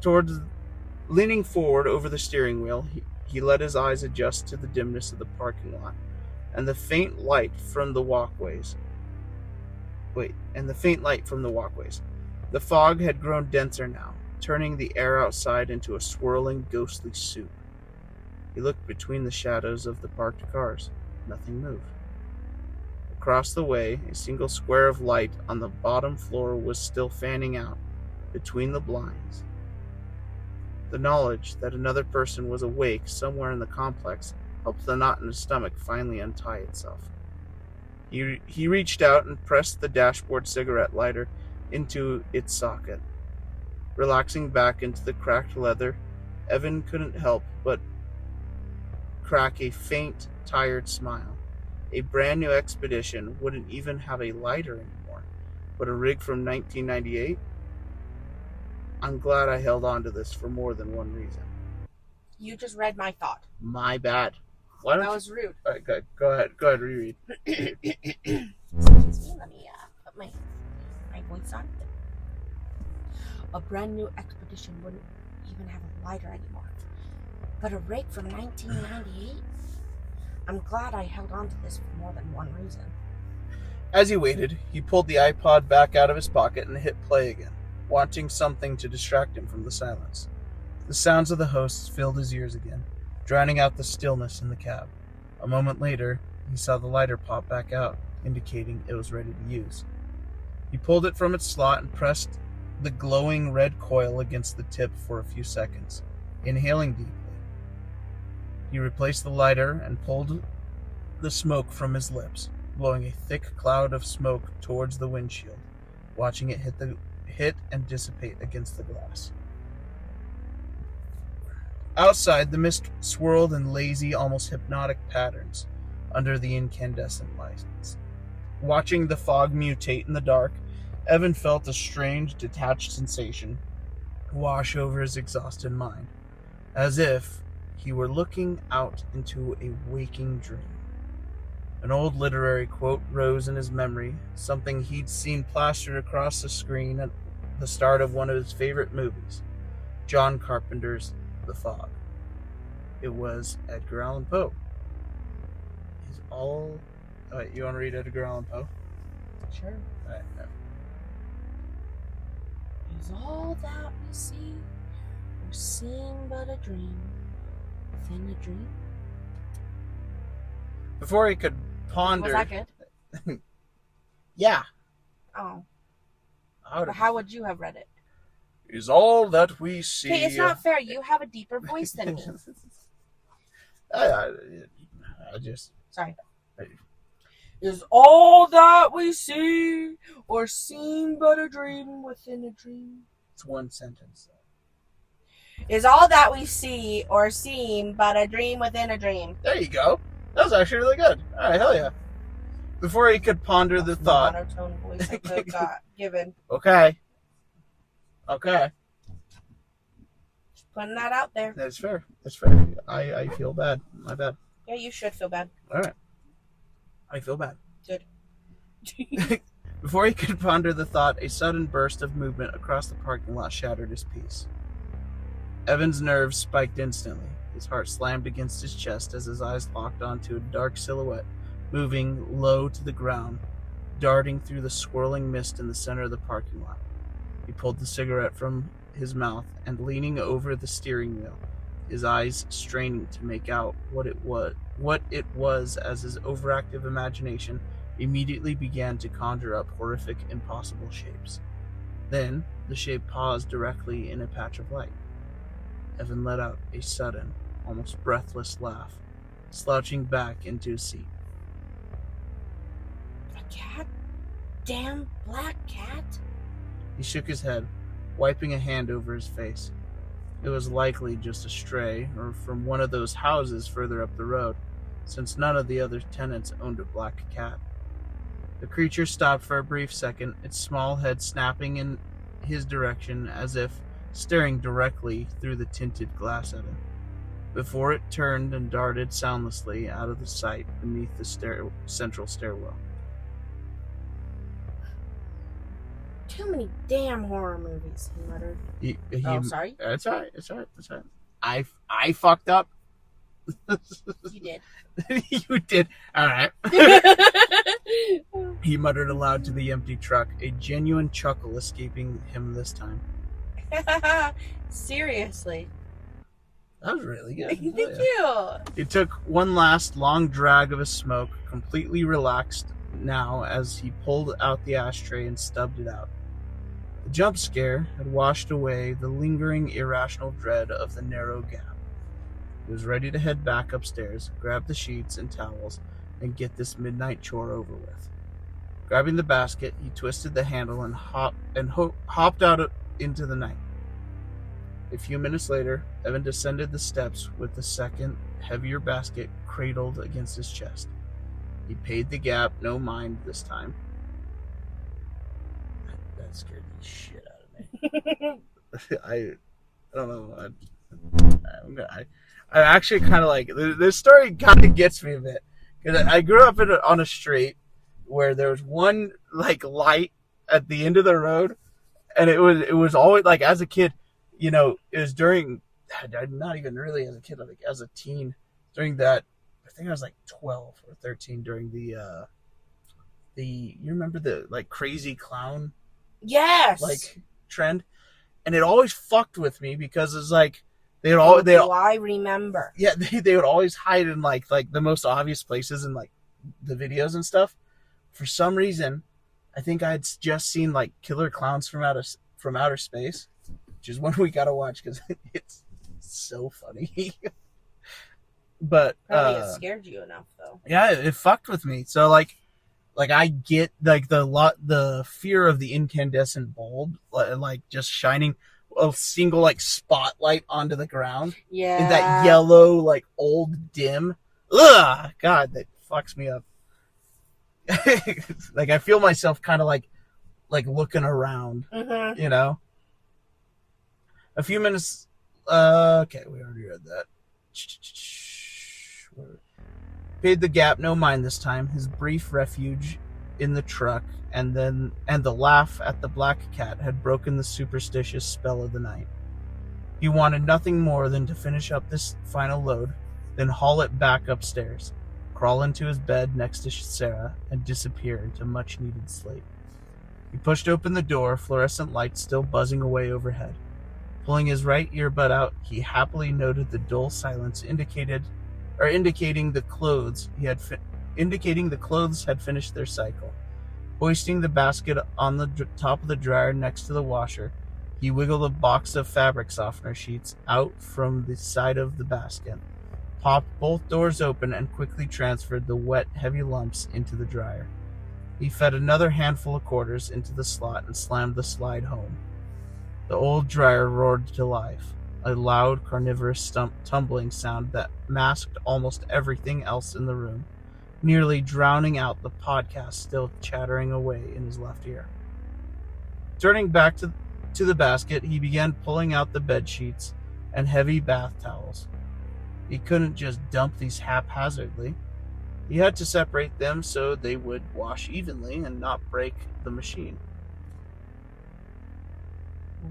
forward over the steering wheel, he let his eyes adjust to the dimness of the parking lot and the faint light from the walkways. The fog had grown denser now, turning the air outside into a swirling, ghostly soup. He looked between the shadows of the parked cars. Nothing moved. Across the way, a single square of light on the bottom floor was still fanning out between the blinds. The knowledge that another person was awake somewhere in the complex helped the knot in his stomach finally untie itself. He reached out and pressed the dashboard cigarette lighter into its socket. Relaxing back into the cracked leather, Evan couldn't help but crack a faint, tired smile. A brand new expedition wouldn't even have a lighter anymore, but a rig from 1998? I'm glad I held on to this for more than one reason. You just read my thought. My bad. Why don't That was rude. All right, good. Go ahead, reread. Excuse me, let me put my voice on. A brand new expedition wouldn't even have a lighter anymore, but a rig from 1998? I'm glad I held on to this for more than one reason. As he waited, he pulled the iPod back out of his pocket and hit play again, wanting something to distract him from the silence. The sounds of the hosts filled his ears again, drowning out the stillness in the cab. A moment later, he saw the lighter pop back out, indicating it was ready to use. He pulled it from its slot and pressed the glowing red coil against the tip for a few seconds, inhaling deeply. He replaced the lighter and pulled the smoke from his lips, blowing a thick cloud of smoke towards the windshield, watching it hit and dissipate against the glass. Outside, the mist swirled in lazy, almost hypnotic patterns under the incandescent lights. Watching the fog mutate in the dark, Evan felt a strange, detached sensation wash over his exhausted mind, as if he were looking out into a waking dream. An old literary quote rose in his memory, something he'd seen plastered across the screen at the start of one of his favorite movies, John Carpenter's The Fog. It was Edgar Allan Poe. You want to read Edgar Allan Poe? Sure. All right. Is all that we see or seeing but a dream within a dream? Before he could ponder... Was that good? Yeah. Oh. How would you have read it? Is all that we see... Okay, it's not fair. You have a deeper voice than me. I just... Sorry. Is all that we see or seem but a dream within a dream? It's one sentence. Is all that we see or seem but a dream within a dream? There you go. That was actually really good. All right, hell yeah. Before he could ponder the thought... monotone voice I could have got given. Okay. Just putting that out there. That's fair. I feel bad. My bad. Yeah, you should feel bad. All right. I feel bad. Good. Before he could ponder the thought, a sudden burst of movement across the parking lot shattered his peace. Evan's nerves spiked instantly. His heart slammed against his chest as his eyes locked onto a dark silhouette, moving low to the ground, darting through the swirling mist in the center of the parking lot. He pulled the cigarette from his mouth and, leaning over the steering wheel, his eyes straining to make out what it was as his overactive imagination immediately began to conjure up horrific, impossible shapes. Then, the shape paused directly in a patch of light. Evan let out a sudden, almost breathless laugh, slouching back into his seat. A cat? Damn black cat? He shook his head, wiping a hand over his face. It was likely just a stray, or from one of those houses further up the road, since none of the other tenants owned a black cat. The creature stopped for a brief second, its small head snapping in his direction as if staring directly through the tinted glass at him, before it turned and darted soundlessly out of the sight beneath the central stairwell. Too many damn horror movies, he muttered. Sorry? That's all right. I fucked up. You did. You did. All right. He muttered aloud to the empty truck, a genuine chuckle escaping him this time. Seriously. That was really good. Thank you. He took one last long drag of his smoke, completely relaxed now as he pulled out the ashtray and stubbed it out. The jump scare had washed away the lingering irrational dread of the narrow gap. He was ready to head back upstairs, grab the sheets and towels, and get this midnight chore over with. Grabbing the basket, he twisted the handle and hopped out into the night. A few minutes later, Evan descended the steps with the second, heavier basket cradled against his chest. He paid the gap, no mind this time. That scared the shit out of me. I don't know. I actually kind of like this story. Kind of gets me a bit because I grew up on a street where there was one like light at the end of the road, and it was always like as a kid, you know, it was during not even really as a kid, like as a teen during that. I think I was like 12 or 13 during the you remember the like crazy clown like trend, and it always fucked with me because it's like I remember. Yeah, they would always hide in like the most obvious places in like the videos and stuff. For some reason, I think I'd just seen like Killer Clowns from Outer Space, which is one we gotta watch because it's so funny. But probably it scared you enough though. Yeah, it fucked with me. So like I get like the fear of the incandescent bulb, like just shining a single like spotlight onto the ground. Yeah. In that yellow like old dim. Ugh, God, that fucks me up. Like I feel myself kind of like looking around, you know. A few minutes. Okay, we already read that. Paid the gap, no mind this time. His brief refuge in the truck, and the laugh at the black cat had broken the superstitious spell of the night. He wanted nothing more than to finish up this final load, then haul it back upstairs, crawl into his bed next to Sarah, and disappear into much-needed sleep. He pushed open the door, fluorescent lights still buzzing away overhead. Pulling his right earbud out, he happily noted the dull silence indicating the clothes had finished their cycle. Hoisting the basket on the top of the dryer next to the washer, he wiggled a box of fabric softener sheets out from the side of the basket, popped both doors open, and quickly transferred the wet, heavy lumps into the dryer. He fed another handful of quarters into the slot and slammed the slide home. The old dryer roared to life, a loud, carnivorous tumbling sound that masked almost everything else in the room, nearly drowning out the podcast still chattering away in his left ear. Turning back to the basket, he began pulling out the bed sheets and heavy bath towels. He couldn't just dump these haphazardly. He had to separate them so they would wash evenly and not break the machine.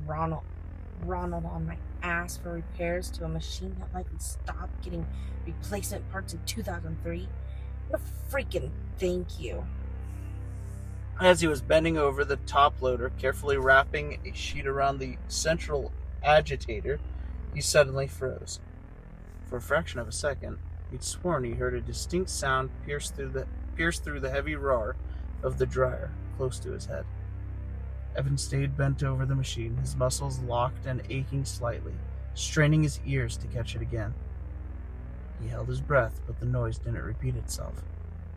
Ronald on my ass for repairs to a machine that likely stopped getting replacement parts in 2003. What a freaking thank you. As he was bending over the top loader, carefully wrapping a sheet around the central agitator, he suddenly froze. For a fraction of a second, he'd sworn he heard a distinct sound pierce through the heavy roar of the dryer close to his head. Evan stayed bent over the machine, his muscles locked and aching slightly, straining his ears to catch it again. He held his breath, but the noise didn't repeat itself.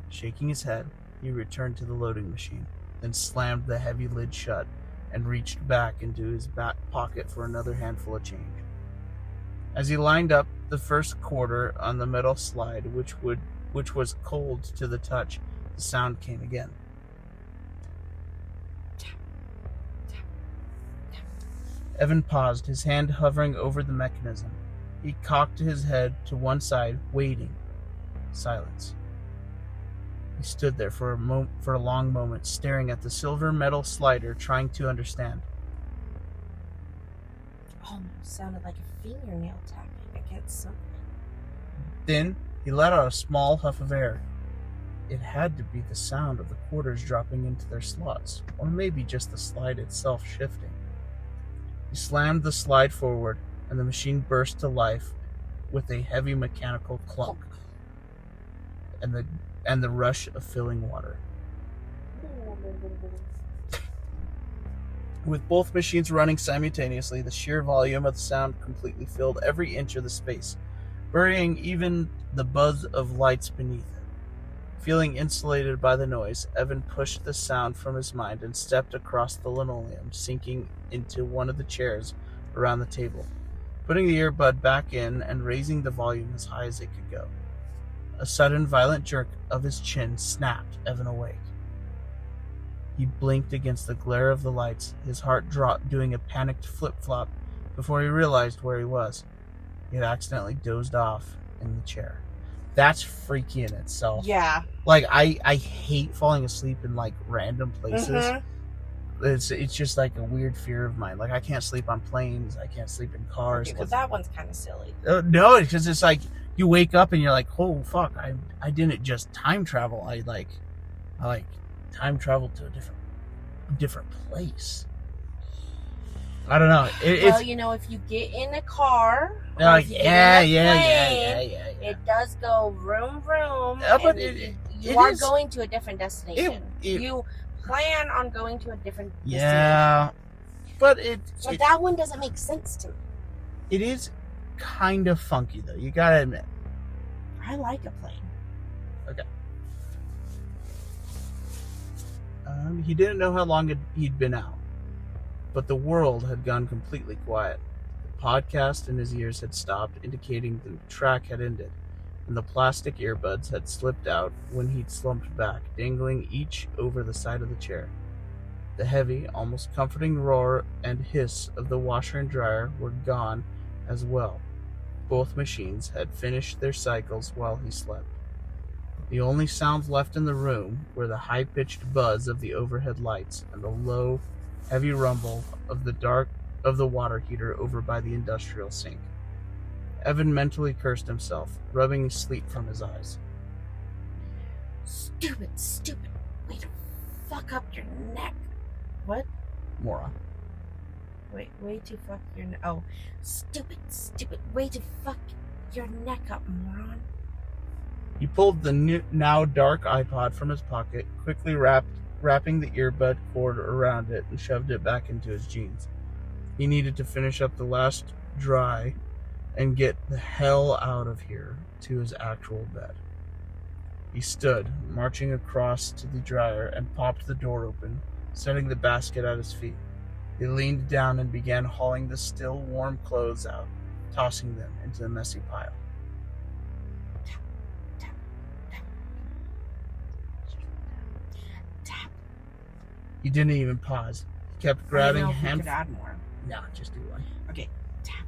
Shaking his head, he returned to the loading machine, then slammed the heavy lid shut and reached back into his back pocket for another handful of change. As he lined up the first quarter on the metal slide, which was cold to the touch, the sound came again. Evan paused, his hand hovering over the mechanism. He cocked his head to one side, waiting. Silence. He stood there for a long moment, staring at the silver metal slider, trying to understand. Almost sounded like a fingernail tapping against something. Then he let out a small huff of air. It had to be the sound of the quarters dropping into their slots, or maybe just the slide itself shifting. He slammed the slide forward, and the machine burst to life with a heavy mechanical clunk and the rush of filling water. With both machines running simultaneously, the sheer volume of the sound completely filled every inch of the space, burying even the buzz of lights beneath it. Feeling insulated by the noise, Evan pushed the sound from his mind and stepped across the linoleum, sinking into one of the chairs around the table, putting the earbud back in and raising the volume as high as it could go. A sudden, violent jerk of his chin snapped Evan awake. He blinked against the glare of the lights, his heart dropped, doing a panicked flip-flop before he realized where he was. He had accidentally dozed off in the chair. That's freaky in itself. Yeah. Like, I hate falling asleep in, like, random places. Mm-hmm. It's just, like, a weird fear of mine. Like, I can't sleep on planes. I can't sleep in cars. Okay, well, that one's kind of silly. No, because it's like, you wake up and you're like, oh, fuck, I didn't just time travel. I time travel to a different place. I don't know. Well, you know, if you get in a car, yeah, it does go vroom vroom. Yeah, but you are going to a different destination. You plan on going to a different destination. Yeah, but that one doesn't make sense to me. It is kind of funky, though. You gotta admit. I like a plane. Okay. He didn't know how long he'd been out, but the world had gone completely quiet. The podcast in his ears had stopped, indicating the track had ended, and the plastic earbuds had slipped out when he'd slumped back, dangling each over the side of the chair. The heavy, almost comforting roar and hiss of the washer and dryer were gone as well. Both machines had finished their cycles while he slept. The only sounds left in the room were the high-pitched buzz of the overhead lights and the low, heavy rumble of the water heater over by the industrial sink. Evan mentally cursed himself, rubbing sleep from his eyes. Stupid way to fuck up your neck. What? Moron. Way to fuck your neck. Oh, stupid way to fuck your neck up, moron. He pulled the now dark iPod from his pocket, quickly wrapping the earbud cord around it and shoved it back into his jeans. He needed to finish up the last dry and get the hell out of here to his actual bed. He stood, marching across to the dryer, and popped the door open, setting the basket at his feet. He leaned down and began hauling the still warm clothes out, tossing them into the messy pile. He didn't even pause. He kept grabbing could add more. No, just do one. Okay. Tap.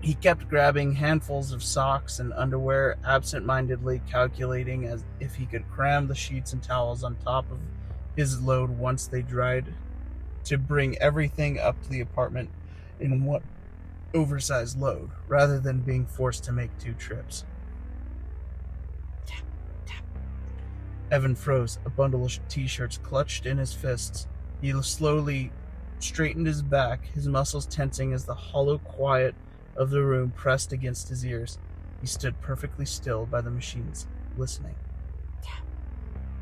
He kept grabbing handfuls of socks and underwear, absent-mindedly calculating as if he could cram the sheets and towels on top of his load once they dried, to bring everything up to the apartment in one oversized load, rather than being forced to make 2 trips. Tap, tap. Evan froze, a bundle of t-shirts clutched in his fists. He slowly straightened his back, his muscles tensing as the hollow quiet of the room pressed against his ears. He stood perfectly still by the machines, listening.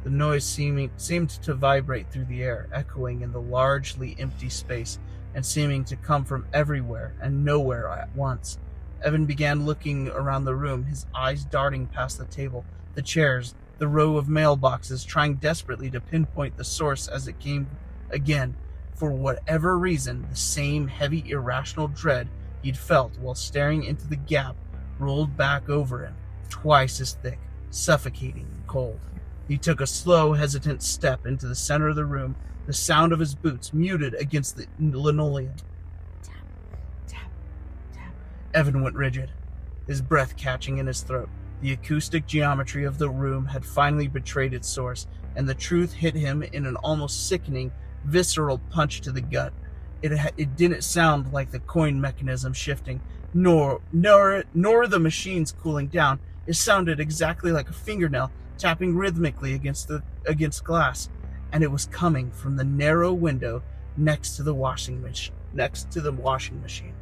The noise seemed to vibrate through the air, echoing in the largely empty space, and seeming to come from everywhere and nowhere at once. Evan began looking around the room, his eyes darting past the table, the chairs, the row of mailboxes, trying desperately to pinpoint the source as it came again. For whatever reason, the same heavy, irrational dread he'd felt while staring into the gap rolled back over him, twice as thick, suffocating and cold. He took a slow, hesitant step into the center of the room, the sound of his boots muted against the linoleum. Tap, tap, tap. Evan went rigid, his breath catching in his throat. The acoustic geometry of the room had finally betrayed its source, and the truth hit him in an almost sickening, visceral punch to the gut. It didn't sound like the coin mechanism shifting, nor the machines cooling down. It sounded exactly like a fingernail tapping rhythmically against glass, and it was coming from the narrow window next to the washing next to the washing machine.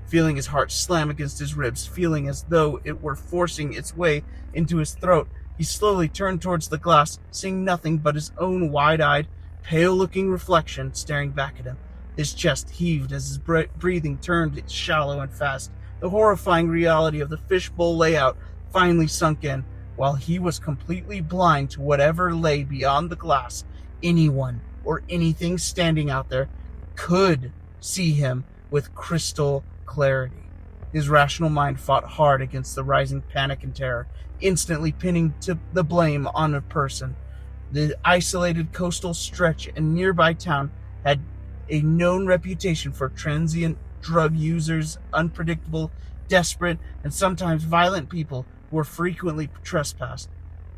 Feeling his heart slam against his ribs, feeling as though it were forcing its way into his throat, he slowly turned towards the glass, seeing nothing but his own wide-eyed, pale-looking reflection staring back at him. His chest heaved as his breathing turned shallow and fast. The horrifying reality of the fishbowl layout finally sunk in, while he was completely blind to whatever lay beyond the glass. Anyone or anything standing out there could see him with crystal clarity. His rational mind fought hard against the rising panic and terror, instantly pinning the blame on a person. The isolated coastal stretch and nearby town had a known reputation for transient drug users, unpredictable, desperate, and sometimes violent people who were frequently trespassed,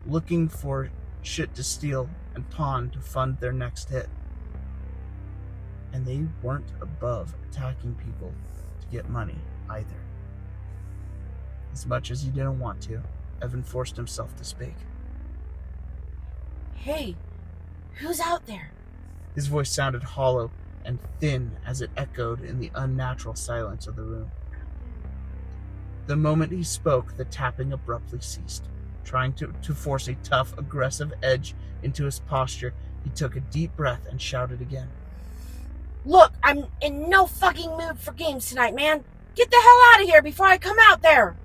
looking for shit to steal and pawn to fund their next hit. And they weren't above attacking people to get money either. As much as he didn't want to, Evan forced himself to speak. Hey, who's out there? His voice sounded hollow and thin as it echoed in the unnatural silence of the room. The moment he spoke, the tapping abruptly ceased. Trying to force a tough, aggressive edge into his posture, he took a deep breath and shouted again. Look, I'm in no fucking mood for games tonight, man. Get the hell out of here before I come out there.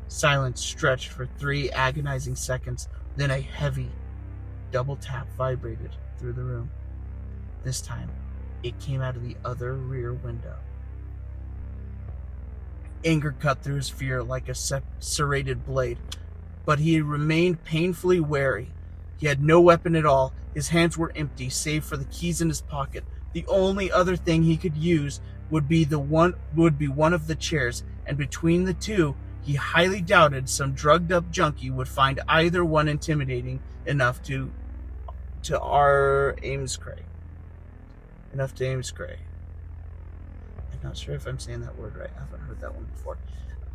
Silence stretched for 3 agonizing seconds, then a heavy double tap vibrated through the room. This time, it came out of the other rear window. Anger cut through his fear like a serrated blade, but he remained painfully wary. He had no weapon at all. His hands were empty, save for the keys in his pocket. The only other thing he could use would be one of the chairs, and between the two, he highly doubted some drugged-up junkie would find either one intimidating enough to aim scray. I'm not sure if I'm saying that word right. I haven't heard that one before.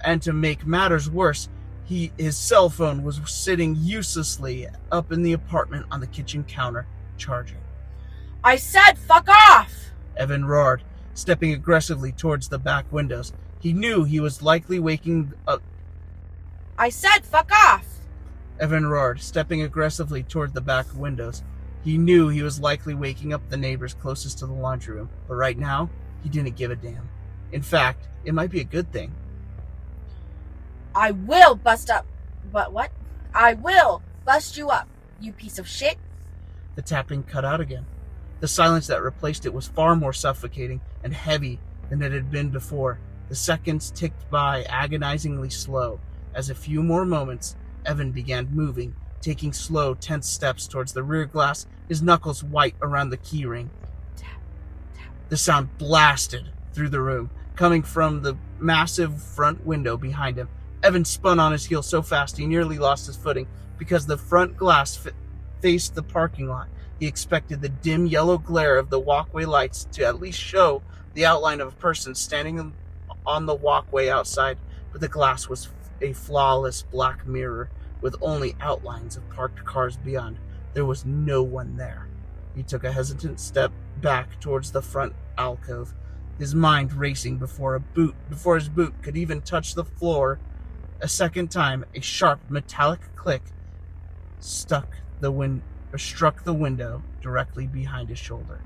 And to make matters worse, his cell phone was sitting uselessly up in the apartment on the kitchen counter, charging. I said fuck off! Evan roared, stepping aggressively towards the back windows. He knew he was likely waking up. I said fuck off! Evan roared, stepping aggressively toward the back windows. He knew he was likely waking up the neighbors closest to the laundry room, but right now, he didn't give a damn. In fact, it might be a good thing. I will bust you up, you piece of shit. The tapping cut out again. The silence that replaced it was far more suffocating and heavy than it had been before. The seconds ticked by agonizingly slow. As a few more moments, Evan began moving, taking slow, tense steps towards the rear glass, his knuckles white around the key ring. Tap, tap. The sound blasted through the room, coming from the massive front window behind him. Evan spun on his heel so fast he nearly lost his footing. Because the front glass faced the parking lot, he expected the dim yellow glare of the walkway lights to at least show the outline of a person standing on the walkway outside, but the glass was a flawless black mirror with only outlines of parked cars beyond. There was no one there. He took a hesitant step back towards the front alcove, his mind racing before his boot could even touch the floor. A second time, a sharp metallic click struck the window directly behind his shoulder.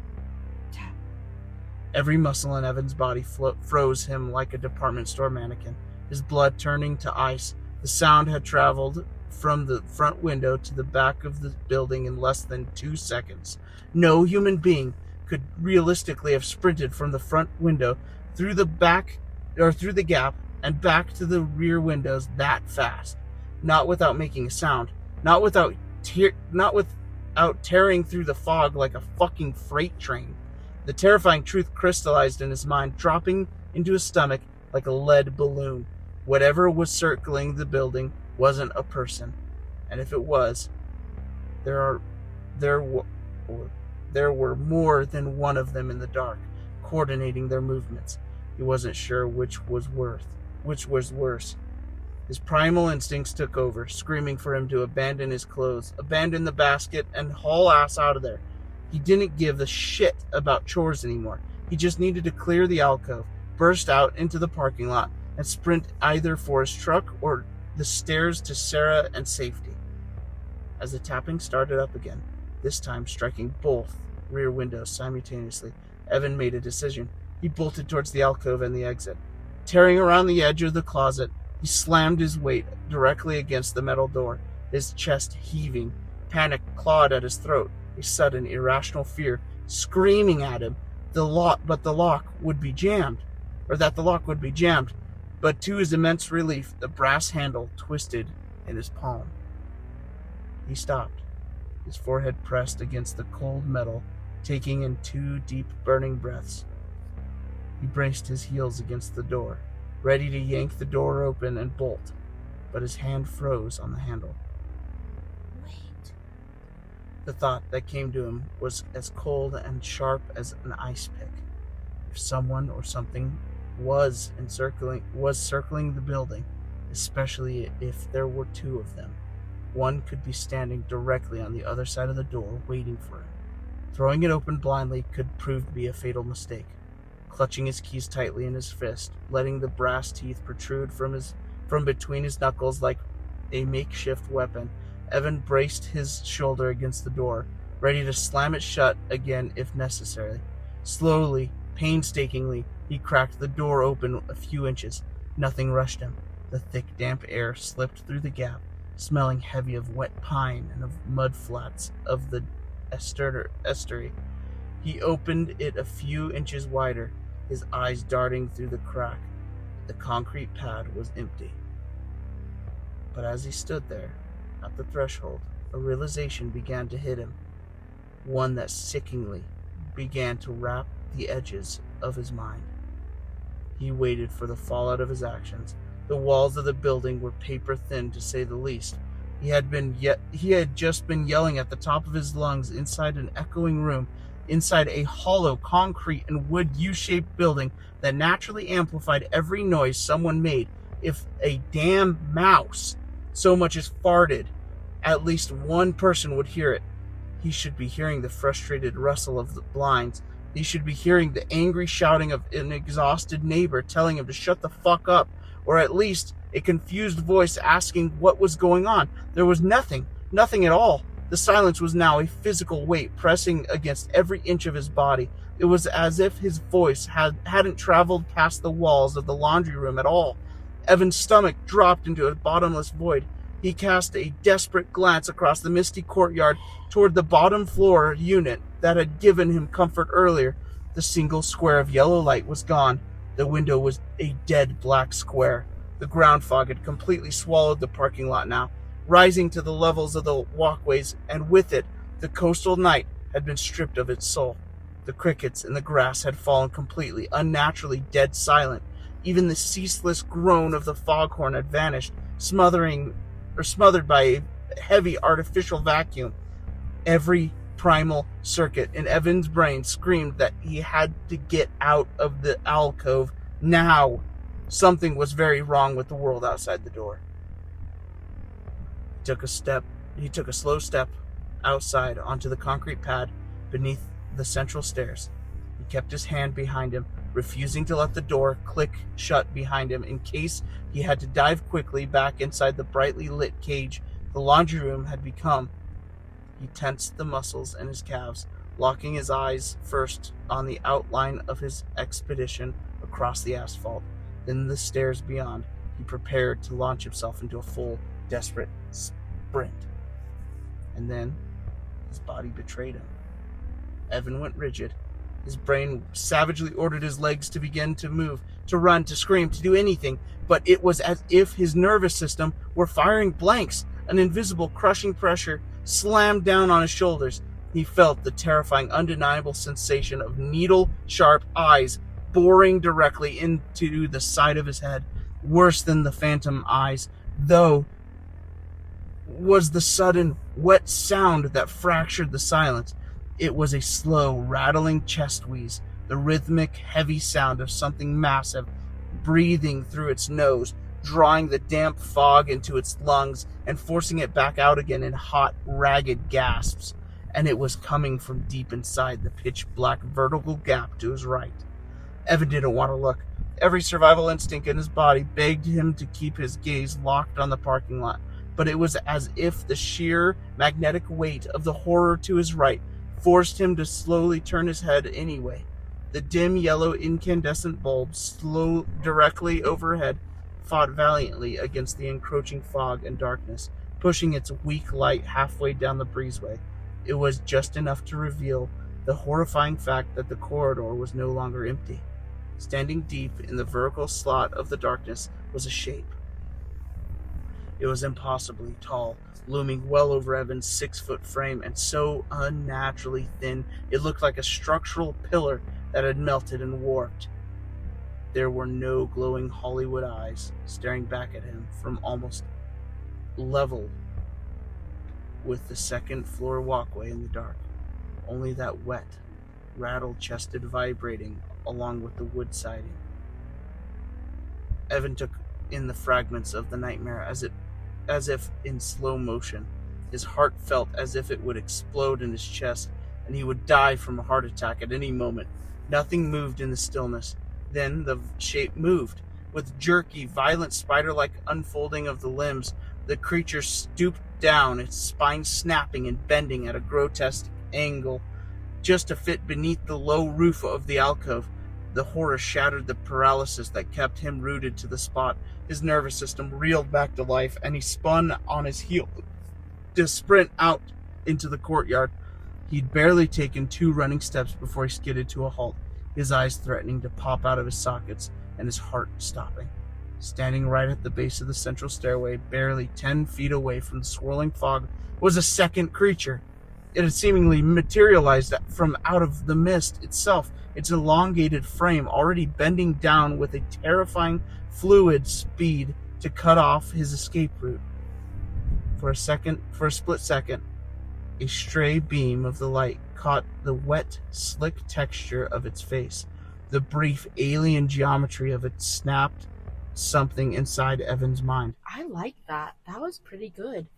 Every muscle in Evan's body froze him like a department store mannequin, his blood turning to ice. The sound had traveled from the front window to the back of the building in less than 2 seconds. No human being could realistically have sprinted from the front window through the gap and back to the rear windows that fast, not without making a sound, not without tearing through the fog like a fucking freight train. The terrifying truth crystallized in his mind, dropping into his stomach like a lead balloon. Whatever was circling the building wasn't a person, and if it was, there were more than one of them in the dark, coordinating their movements. He wasn't sure which was worse. His primal instincts took over, screaming for him to abandon his clothes, abandon the basket, and haul ass out of there. He didn't give a shit about chores anymore. He just needed to clear the alcove, burst out into the parking lot, and sprint either for his truck or the stairs to Sarah and safety. As the tapping started up again, this time striking both rear windows simultaneously, Evan made a decision. He bolted towards the alcove and the exit. Tearing around the edge of the closet, he slammed his weight directly against the metal door, his chest heaving. Panic clawed at his throat, a sudden irrational fear screaming at him the lock would be jammed. But to his immense relief, the brass handle twisted in his palm. He stopped, his forehead pressed against the cold metal, taking in 2 deep, burning breaths. He braced his heels against the door, ready to yank the door open and bolt, but his hand froze on the handle. Wait. The thought that came to him was as cold and sharp as an ice pick. If someone or something was circling the building, especially if there were 2 of them, one could be standing directly on the other side of the door waiting for him. Throwing it open blindly could prove to be a fatal mistake. Clutching his keys tightly in his fist, letting the brass teeth protrude from between his knuckles like a makeshift weapon, Evan braced his shoulder against the door, ready to slam it shut again if necessary. Slowly, painstakingly, he cracked the door open a few inches. Nothing rushed him. The thick, damp air slipped through the gap, smelling heavy of wet pine and of mud flats of the estuary. He opened it a few inches wider, his eyes darting through the crack. The concrete pad was empty. But as he stood there, at the threshold, a realization began to hit him, one that sickeningly began to wrap the edges of his mind. He waited for the fallout of his actions. The walls of the building were paper-thin, to say the least. He had just been yelling at the top of his lungs inside an echoing room, inside a hollow concrete and wood U-shaped building that naturally amplified every noise someone made. If a damn mouse so much as farted, at least one person would hear it. He should be hearing the frustrated rustle of the blinds. He should be hearing the angry shouting of an exhausted neighbor telling him to shut the fuck up, or at least a confused voice asking what was going on. There was nothing at all. The silence was now a physical weight pressing against every inch of his body. It was as if his voice hadn't traveled past the walls of the laundry room at all. Evan's stomach dropped into a bottomless void. He cast a desperate glance across the misty courtyard toward the bottom floor unit that had given him comfort earlier. The single square of yellow light was gone. The window was a dead black square. The ground fog had completely swallowed the parking lot now, rising to the levels of the walkways, and with it, the coastal night had been stripped of its soul. The crickets in the grass had fallen completely, unnaturally dead silent. Even the ceaseless groan of the foghorn had vanished, smothered by a heavy artificial vacuum. Every primal circuit in Evan's brain screamed that he had to get out of the alcove now. Something was very wrong with the world outside the door. He took a slow step outside onto the concrete pad beneath the central stairs. He kept his hand behind him, refusing to let the door click shut behind him in case he had to dive quickly back inside the brightly lit cage the laundry room had become. He tensed the muscles in his calves, locking his eyes first on the outline of his expedition across the asphalt, then the stairs beyond. He prepared to launch himself into a full, desperate sprint. And then his body betrayed him. Evan went rigid. His brain savagely ordered his legs to begin to move, to run, to scream, to do anything, but it was as if his nervous system were firing blanks. An invisible, crushing pressure slammed down on his shoulders. He felt the terrifying, undeniable sensation of needle-sharp eyes boring directly into the side of his head. Worse than the phantom eyes, though, was the sudden, wet sound that fractured the silence. It was a slow, rattling chest wheeze, the rhythmic, heavy sound of something massive breathing through its nose, drawing the damp fog into its lungs and forcing it back out again in hot, ragged gasps. and it was coming from deep inside the pitch-black vertical gap to his right. Evan didn't want to look. Every survival instinct in his body begged him to keep his gaze locked on the parking lot, but it was as if the sheer magnetic weight of the horror to his right forced him to slowly turn his head anyway. The dim yellow incandescent bulb, slow directly overhead, fought valiantly against the encroaching fog and darkness, pushing its weak light halfway down the breezeway. It was just enough to reveal the horrifying fact that the corridor was no longer empty. Standing deep in the vertical slot of the darkness was a shape. It was impossibly tall, looming well over Evan's 6-foot frame, and so unnaturally thin it looked like a structural pillar that had melted and warped. There were no glowing Hollywood eyes staring back at him from almost level with the second-floor walkway in the dark. Only that wet, rattle-chested vibrating along with the wood siding. Evan took in the fragments of the nightmare as if in slow motion. His heart felt as if it would explode in his chest, and he would die from a heart attack at any moment. Nothing moved in the stillness. Then the shape moved. With jerky, violent, spider-like unfolding of the limbs, the creature stooped down, its spine snapping and bending at a grotesque angle, just to fit beneath the low roof of the alcove. The horror shattered the paralysis that kept him rooted to the spot. His nervous system reeled back to life, and he spun on his heel to sprint out into the courtyard. He'd barely taken 2 running steps before he skidded to a halt, his eyes threatening to pop out of his sockets and his heart stopping. Standing right at the base of the central stairway, barely 10 feet away from the swirling fog, was a second creature. It had seemingly materialized from out of the mist itself, its elongated frame already bending down with a terrifying fluid speed to cut off his escape route. For a split second, a stray beam of the light caught the wet, slick texture of its face. The brief alien geometry of it snapped something inside Evan's mind. I like that. That was pretty good.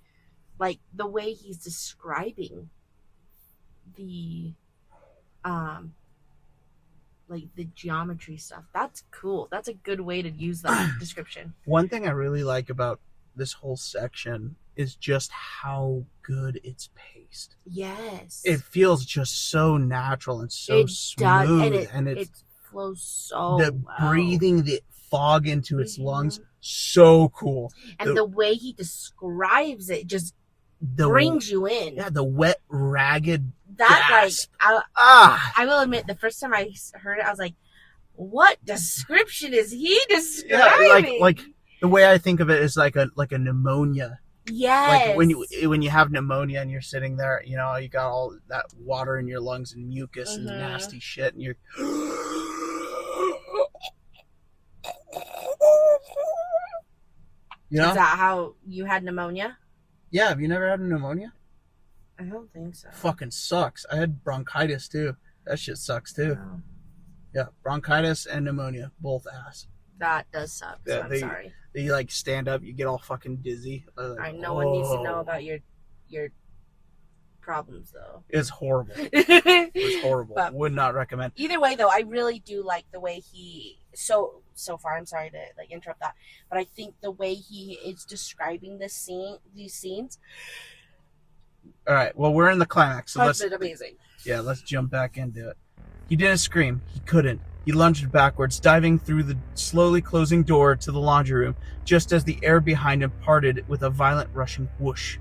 Like the way he's describing the like the geometry stuff. That's cool. That's a good way to use that description. One thing I really like about this whole section is just how good it's paced. Yes. It feels just so natural and so smooth. And it flows so well. Breathing the fog into its lungs, so cool. And the way he describes it just brings you in. Yeah, the wet, ragged gasp. I will admit, the first time I heard it, I was like, what description is he describing? Yeah, like the way I think of it is like a pneumonia. Yes. Like when you have pneumonia and you're sitting there, you know, you got all that water in your lungs and mucus and nasty shit, and you're you know? Is that how you had pneumonia? Yeah, have you never had pneumonia? I don't think so. Fucking sucks. I had bronchitis too. That shit sucks too. Oh. Yeah, bronchitis and pneumonia, both ass. That does suck. So I'm sorry. You like stand up, you get all fucking dizzy. Like, no one needs to know about your problems though. It's horrible. It's horrible. But would not recommend. Either way though, I really do like the way he so far. I'm sorry to like interrupt that, but I think the way he is describing these scenes. All right. Well, we're in the climax, so let's amazing. Yeah, let's jump back into it. He didn't scream. He couldn't. He lunged backwards, diving through the slowly closing door to the laundry room, just as the air behind him parted with a violent rushing whoosh.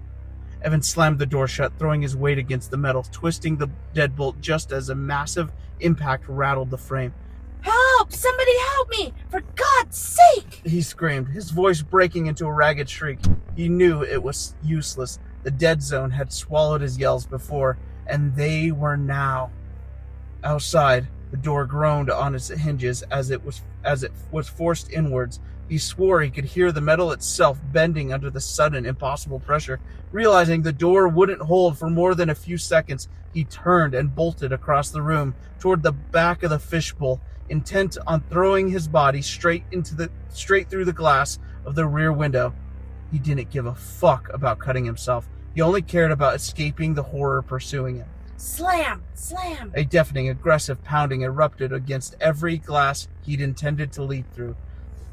Evan slammed the door shut, throwing his weight against the metal, twisting the deadbolt just as a massive impact rattled the frame. Help! Somebody help me! For God's sake! He screamed, his voice breaking into a ragged shriek. He knew it was useless. The dead zone had swallowed his yells before, and they were now. Outside, the door groaned on its hinges as it was forced inwards. He swore he could hear the metal itself bending under the sudden, impossible pressure. Realizing the door wouldn't hold for more than a few seconds, he turned and bolted across the room toward the back of the fishbowl, intent on throwing his body straight through the glass of the rear window. He didn't give a fuck about cutting himself. He only cared about escaping the horror pursuing him. Slam! Slam! A deafening, aggressive pounding erupted against every glass he'd intended to leap through,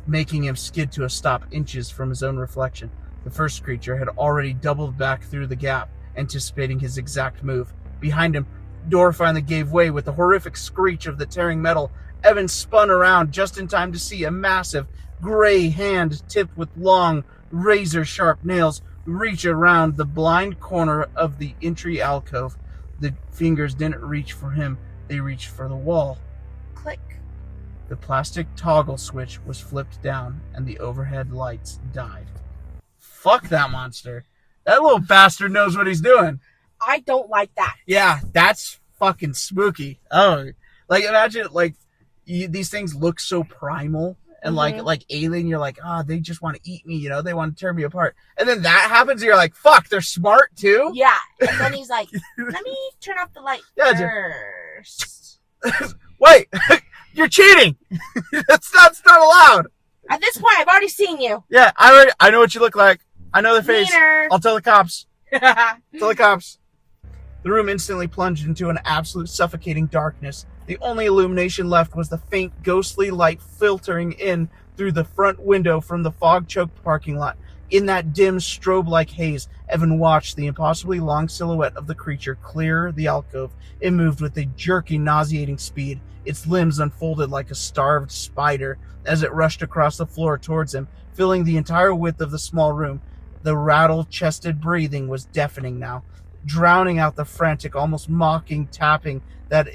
making him skid to a stop inches from his own reflection. The first creature had already doubled back through the gap, anticipating his exact move. Behind him, door finally gave way with the horrific screech of the tearing metal. Evan spun around just in time to see a massive, gray hand tipped with long, razor-sharp nails reach around the blind corner of the entry alcove. The fingers didn't reach for him, they reached for the wall. Click. The plastic toggle switch was flipped down, and the overhead lights died. Fuck that monster. That little bastard knows what he's doing. I don't like that. Yeah, that's fucking spooky. Oh, like imagine these things look so primal and like alien. You're like, they just want to eat me. You know, they want to tear me apart. And then that happens. And you're like, fuck, they're smart too. Yeah. And then he's like, let me turn off the light first. Wait, you're cheating. That's not allowed. At this point, I've already seen you. Yeah, I know what you look like. I know the face. Meaner. I'll tell the cops. Tell the cops. The room instantly plunged into an absolute suffocating darkness. The only illumination left was the faint, ghostly light filtering in through the front window from the fog-choked parking lot. In that dim, strobe-like haze, Evan watched the impossibly long silhouette of the creature clear the alcove. It moved with a jerky, nauseating speed. Its limbs unfolded like a starved spider as it rushed across the floor towards him, filling the entire width of the small room. The rattle-chested breathing was deafening now, drowning out the frantic, almost mocking tapping that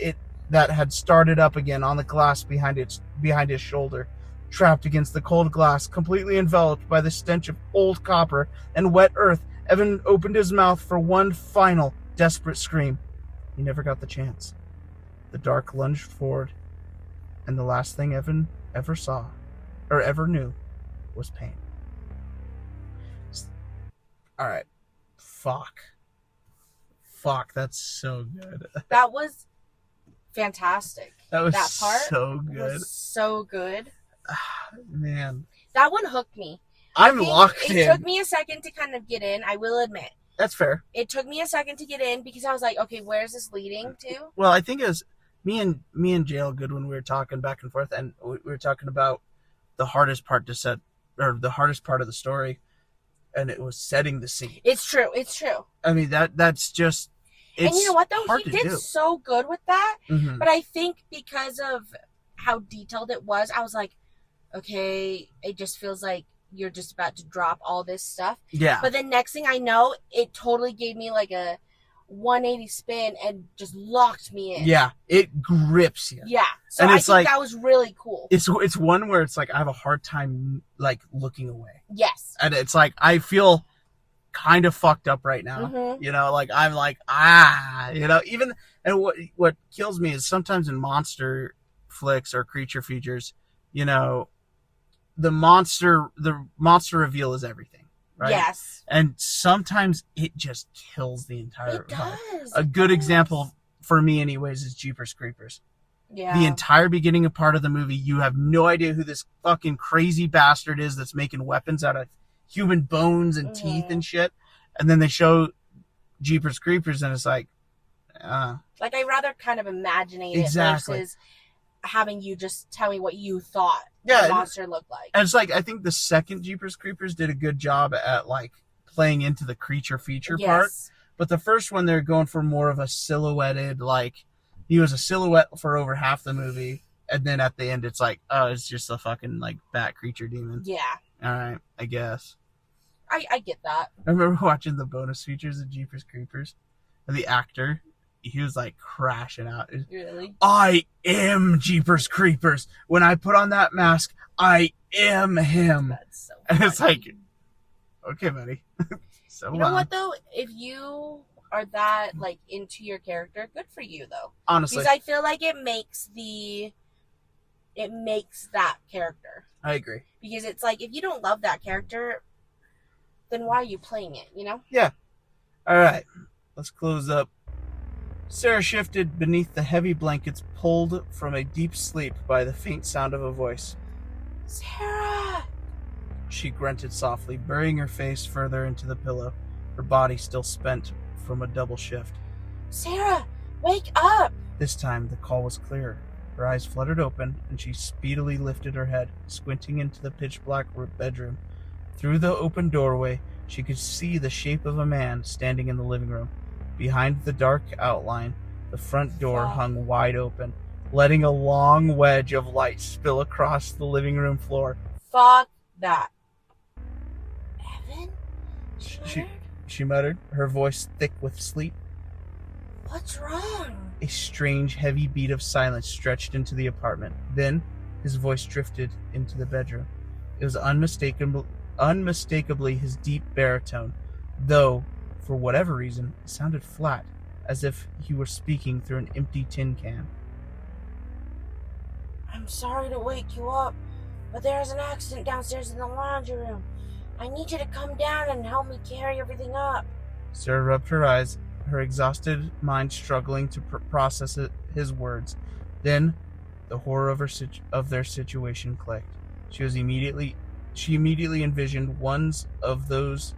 had started up again on the glass behind his shoulder. Trapped against the cold glass, completely enveloped by the stench of old copper and wet earth, Evan opened his mouth for one final, desperate scream. He never got the chance. The dark lunged forward, and the last thing Evan ever saw, or ever knew, was pain. Alright. Fuck, that's so good. That was fantastic. That part so good. Was so good. Man. That one hooked me. I'm locked in. It took me a second to kind of get in, I will admit. That's fair. It took me a second to get in because I was like, okay, where's this leading to? Well, I think it was me and JL Goodwin, we were talking back and forth, and we were talking about the hardest part to set, or the hardest part of the story, and it was setting the scene. It's true. I mean, that's just, it's and you know what, though? hard He to did do. so good with that, Mm-hmm. but I think because of how detailed it was, I was like, okay, it just feels like you're just about to drop all this stuff. Yeah. But the next thing I know, it totally gave me like a 180 spin and just locked me in. Yeah, it grips you. Yeah. So And I it's think like, that was really cool. It's one where it's like I have a hard time like looking away. Yes. And it's like I feel kind of fucked up right now. Mm-hmm. You know, like I'm like you know, even, and what kills me is sometimes in monster flicks or creature features, you know, the monster reveal is everything, right? Yes. And sometimes it just kills the entire It does. A good example for me anyways is Jeepers Creepers. Yeah. The entire beginning of part of the movie, you have no idea who this fucking crazy bastard is that's making weapons out of human bones and teeth and shit. And then they show Jeepers Creepers and it's like, like I rather kind of imagine it exactly. versus having you just tell me what you thought Yeah, the monster looked like. And it's like, I think the second Jeepers Creepers did a good job at like playing into the creature feature part. But the first one, they're going for more of a silhouetted, like, he was a silhouette for over half the movie. And then at the end, it's like, oh, it's just a fucking, like, bat creature demon. Yeah. All right, I guess. I get that. I remember watching the bonus features of Jeepers Creepers. And the actor, he was, like, crashing out. Really? I am Jeepers Creepers. When I put on that mask, I am him. That's so funny. And it's like, okay, buddy. So you know what, though? If you are that, like, into your character, good for you, though. Honestly. Because I feel like it makes that character. I agree. Because it's like, if you don't love that character, then why are you playing it, you know? Yeah. All right. Let's close up. Sarah shifted beneath the heavy blankets, pulled from a deep sleep by the faint sound of a voice. Sarah! She grunted softly, burying her face further into the pillow. her body still spent from a double shift. Sarah, wake up! This time the call was clearer. Her eyes fluttered open, and she speedily lifted her head, squinting into the pitch-black bedroom. Through the open doorway, she could see the shape of a man standing in the living room. Behind the dark outline, the front door hung wide open, letting a long wedge of light spill across the living room floor. Fuck that. Evan? She muttered, her voice thick with sleep. What's wrong? A strange, heavy beat of silence stretched into the apartment. Then, his voice drifted into the bedroom. It was unmistakably his deep baritone, though, for whatever reason, it sounded flat, as if he were speaking through an empty tin can. I'm sorry to wake you up, but there is an accident downstairs in the laundry room. I need you to come down and help me carry everything up. Sarah rubbed her eyes, her exhausted mind struggling to process his words. Then, the horror of their situation clicked. She immediately envisioned one of those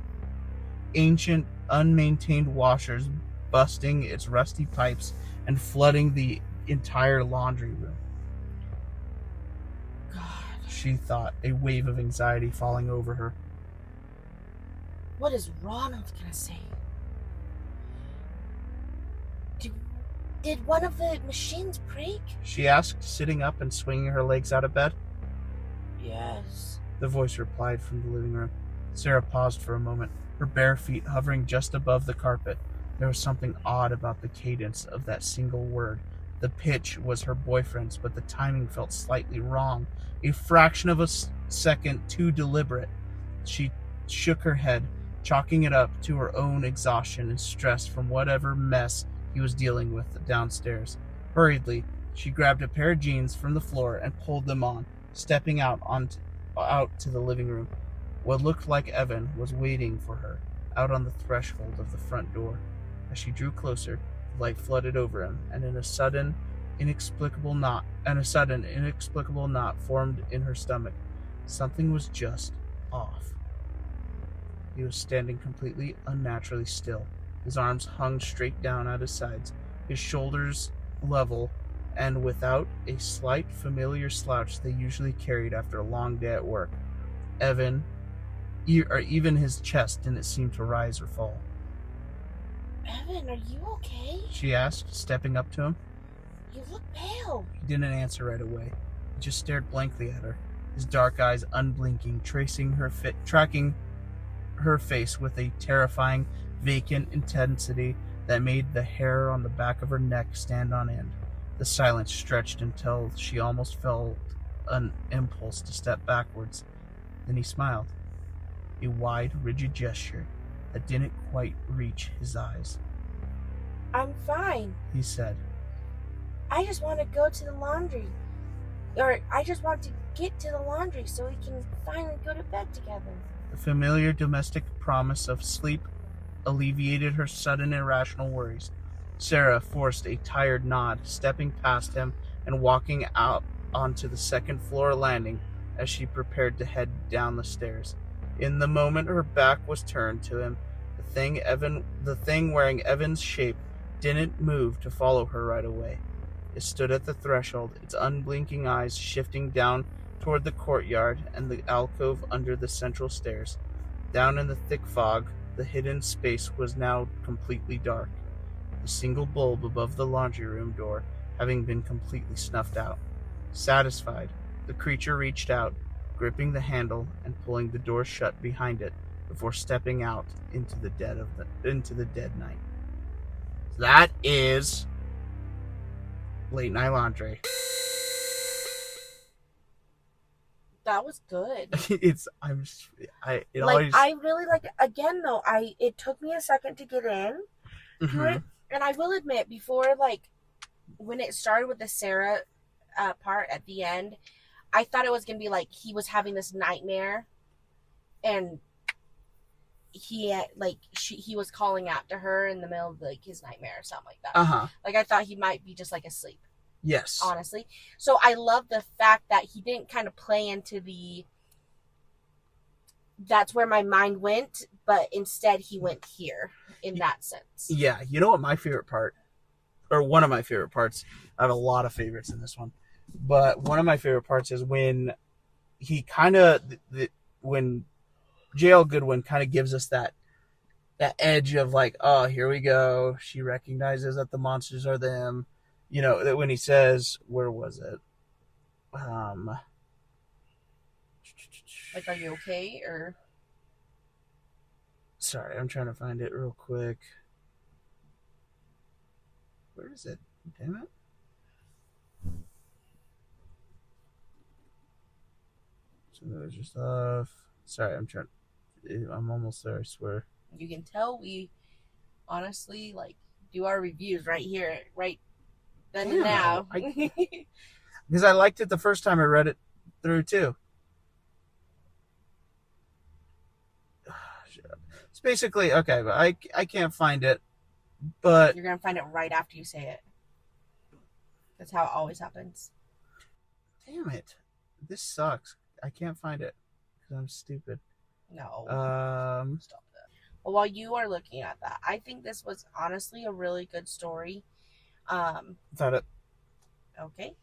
ancient, unmaintained washers busting its rusty pipes and flooding the entire laundry room. God, she thought, a wave of anxiety falling over her. What is Ronald gonna say? Did one of the machines break? She asked, sitting up and swinging her legs out of bed. Yes, the voice replied from the living room. Sarah paused for a moment, her bare feet hovering just above the carpet. There was something odd about the cadence of that single word. The pitch was her boyfriend's, but the timing felt slightly wrong, a fraction of a second too deliberate. She shook her head, chalking it up to her own exhaustion and stress from whatever mess he was dealing with downstairs. Hurriedly, she grabbed a pair of jeans from the floor and pulled them on, stepping out to the living room. What looked like Evan was waiting for her out on the threshold of the front door. As she drew closer, the light flooded over him, and a sudden inexplicable knot formed in her stomach. Something was just off. He was standing completely unnaturally still. His arms hung straight down at his sides, his shoulders level, and without a slight familiar slouch they usually carried after a long day at work. Even his chest didn't seem to rise or fall. Evan, are you okay? She asked, stepping up to him. You look pale. He didn't answer right away. He just stared blankly at her, his dark eyes unblinking, tracking her face with a terrifying, vacant intensity that made the hair on the back of her neck stand on end. The silence stretched until she almost felt an impulse to step backwards. Then he smiled, a wide, rigid gesture that didn't quite reach his eyes. I'm fine, he said. I just want to go to the laundry. Or I just want to get to the laundry so we can finally go to bed together. The familiar domestic promise of sleep alleviated her sudden irrational worries. Sarah forced a tired nod, stepping past him and walking out onto the second-floor landing as she prepared to head down the stairs. In the moment her back was turned to him, the thing wearing Evan's shape didn't move to follow her right away. It stood at the threshold, its unblinking eyes shifting down toward the courtyard and the alcove under the central stairs. Down in the thick fog, the hidden space was now completely dark, the single bulb above the laundry room door having been completely snuffed out. Satisfied, the creature reached out, gripping the handle and pulling the door shut behind it before stepping out into the dead night. That is Late Night Laundry. That was good. I really liked it. Again, though, it took me a second to get in to it, and I will admit, before, when it started with the Sarah part at the end, I thought it was gonna be he was having this nightmare, and he was calling out to her in the middle of his nightmare or something like that. I thought he might be just asleep. Yes. Honestly. So I love the fact that he didn't kind of play into the that's where my mind went, but instead he went here in that sense. Yeah, you know what my favorite part, or one of my favorite parts, I have a lot of favorites in this one, but one of my favorite parts is when he kind of, when J.L. Goodwin kind of gives us that edge of like, oh, here we go. She recognizes that the monsters are them. You know, that when he says, where was it? Like, are you okay? Or sorry, I'm trying to find it real quick. Where is it? Damn it. So there's your stuff. Sorry, I'm almost there, I swear. You can tell we honestly like do our reviews right here, right then and now. Because I liked it the first time I read it through too. It's basically okay, but I can't find it. But you're gonna find it right after you say it. That's how it always happens. Damn it! This sucks. I can't find it because I'm stupid. No. Stop that. Well, while you are looking at that, I think this was honestly a really good story. Thought it. Okay.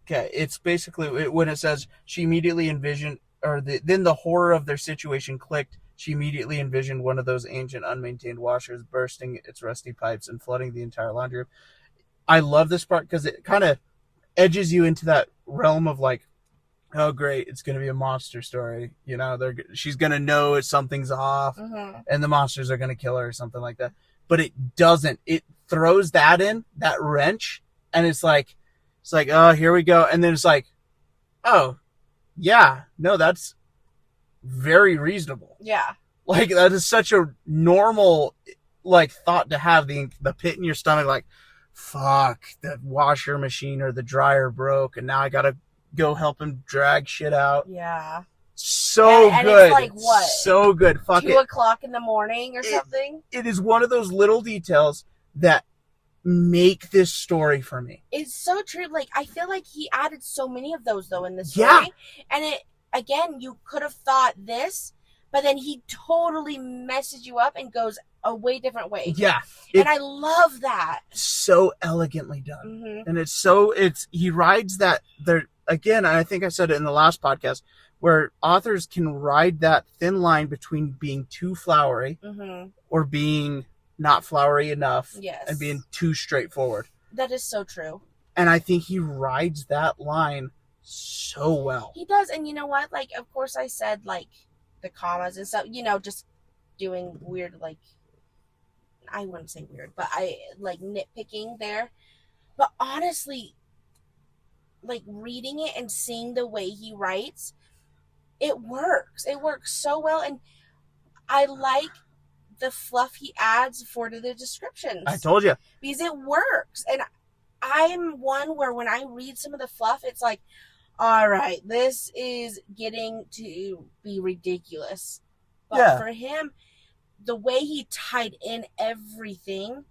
Okay, it's basically when it says she immediately envisioned, or then the horror of their situation clicked. She immediately envisioned one of those ancient, unmaintained washers bursting its rusty pipes and flooding the entire laundry room. I love this part because it kind of edges you into that realm of like, oh great, it's going to be a monster story. You know, she's going to know something's off, and the monsters are going to kill her or something like that. But it doesn't. It throws that in, that wrench, and it's like, oh, here we go. And then it's like, oh, yeah, no, that's very reasonable. Yeah. Like, that is such a normal, like, thought to have, the pit in your stomach, like, fuck, the washer machine or the dryer broke, and now I gotta go help him drag shit out. Yeah. So and good. It's like, what? So good. Fuck 2 o'clock in the morning or something? It is one of those little details that make this story for me. It's so true. Like, I feel like he added so many of those, though, in the story. Yeah. And it, again, you could have thought this, but then he totally messes you up and goes a way different way. Yeah. And I love that. So elegantly done. And he rides that there again, I think I said it in the last podcast, where authors can ride that thin line between being too flowery or being not flowery enough, and being too straightforward. That is so true. And I think he rides that line so well. He does. And you know what? Like, of course I said, like, the commas and stuff, you know, just doing weird, like, I wouldn't say weird, but I, like, nitpicking there. But honestly, like, reading it and seeing the way he writes, it works. It works so well. And I like the fluff he adds for the descriptions. I told you. Because it works. And I'm one where when I read some of the fluff, it's like, all right, this is getting to be ridiculous. But for him, the way he tied in everything,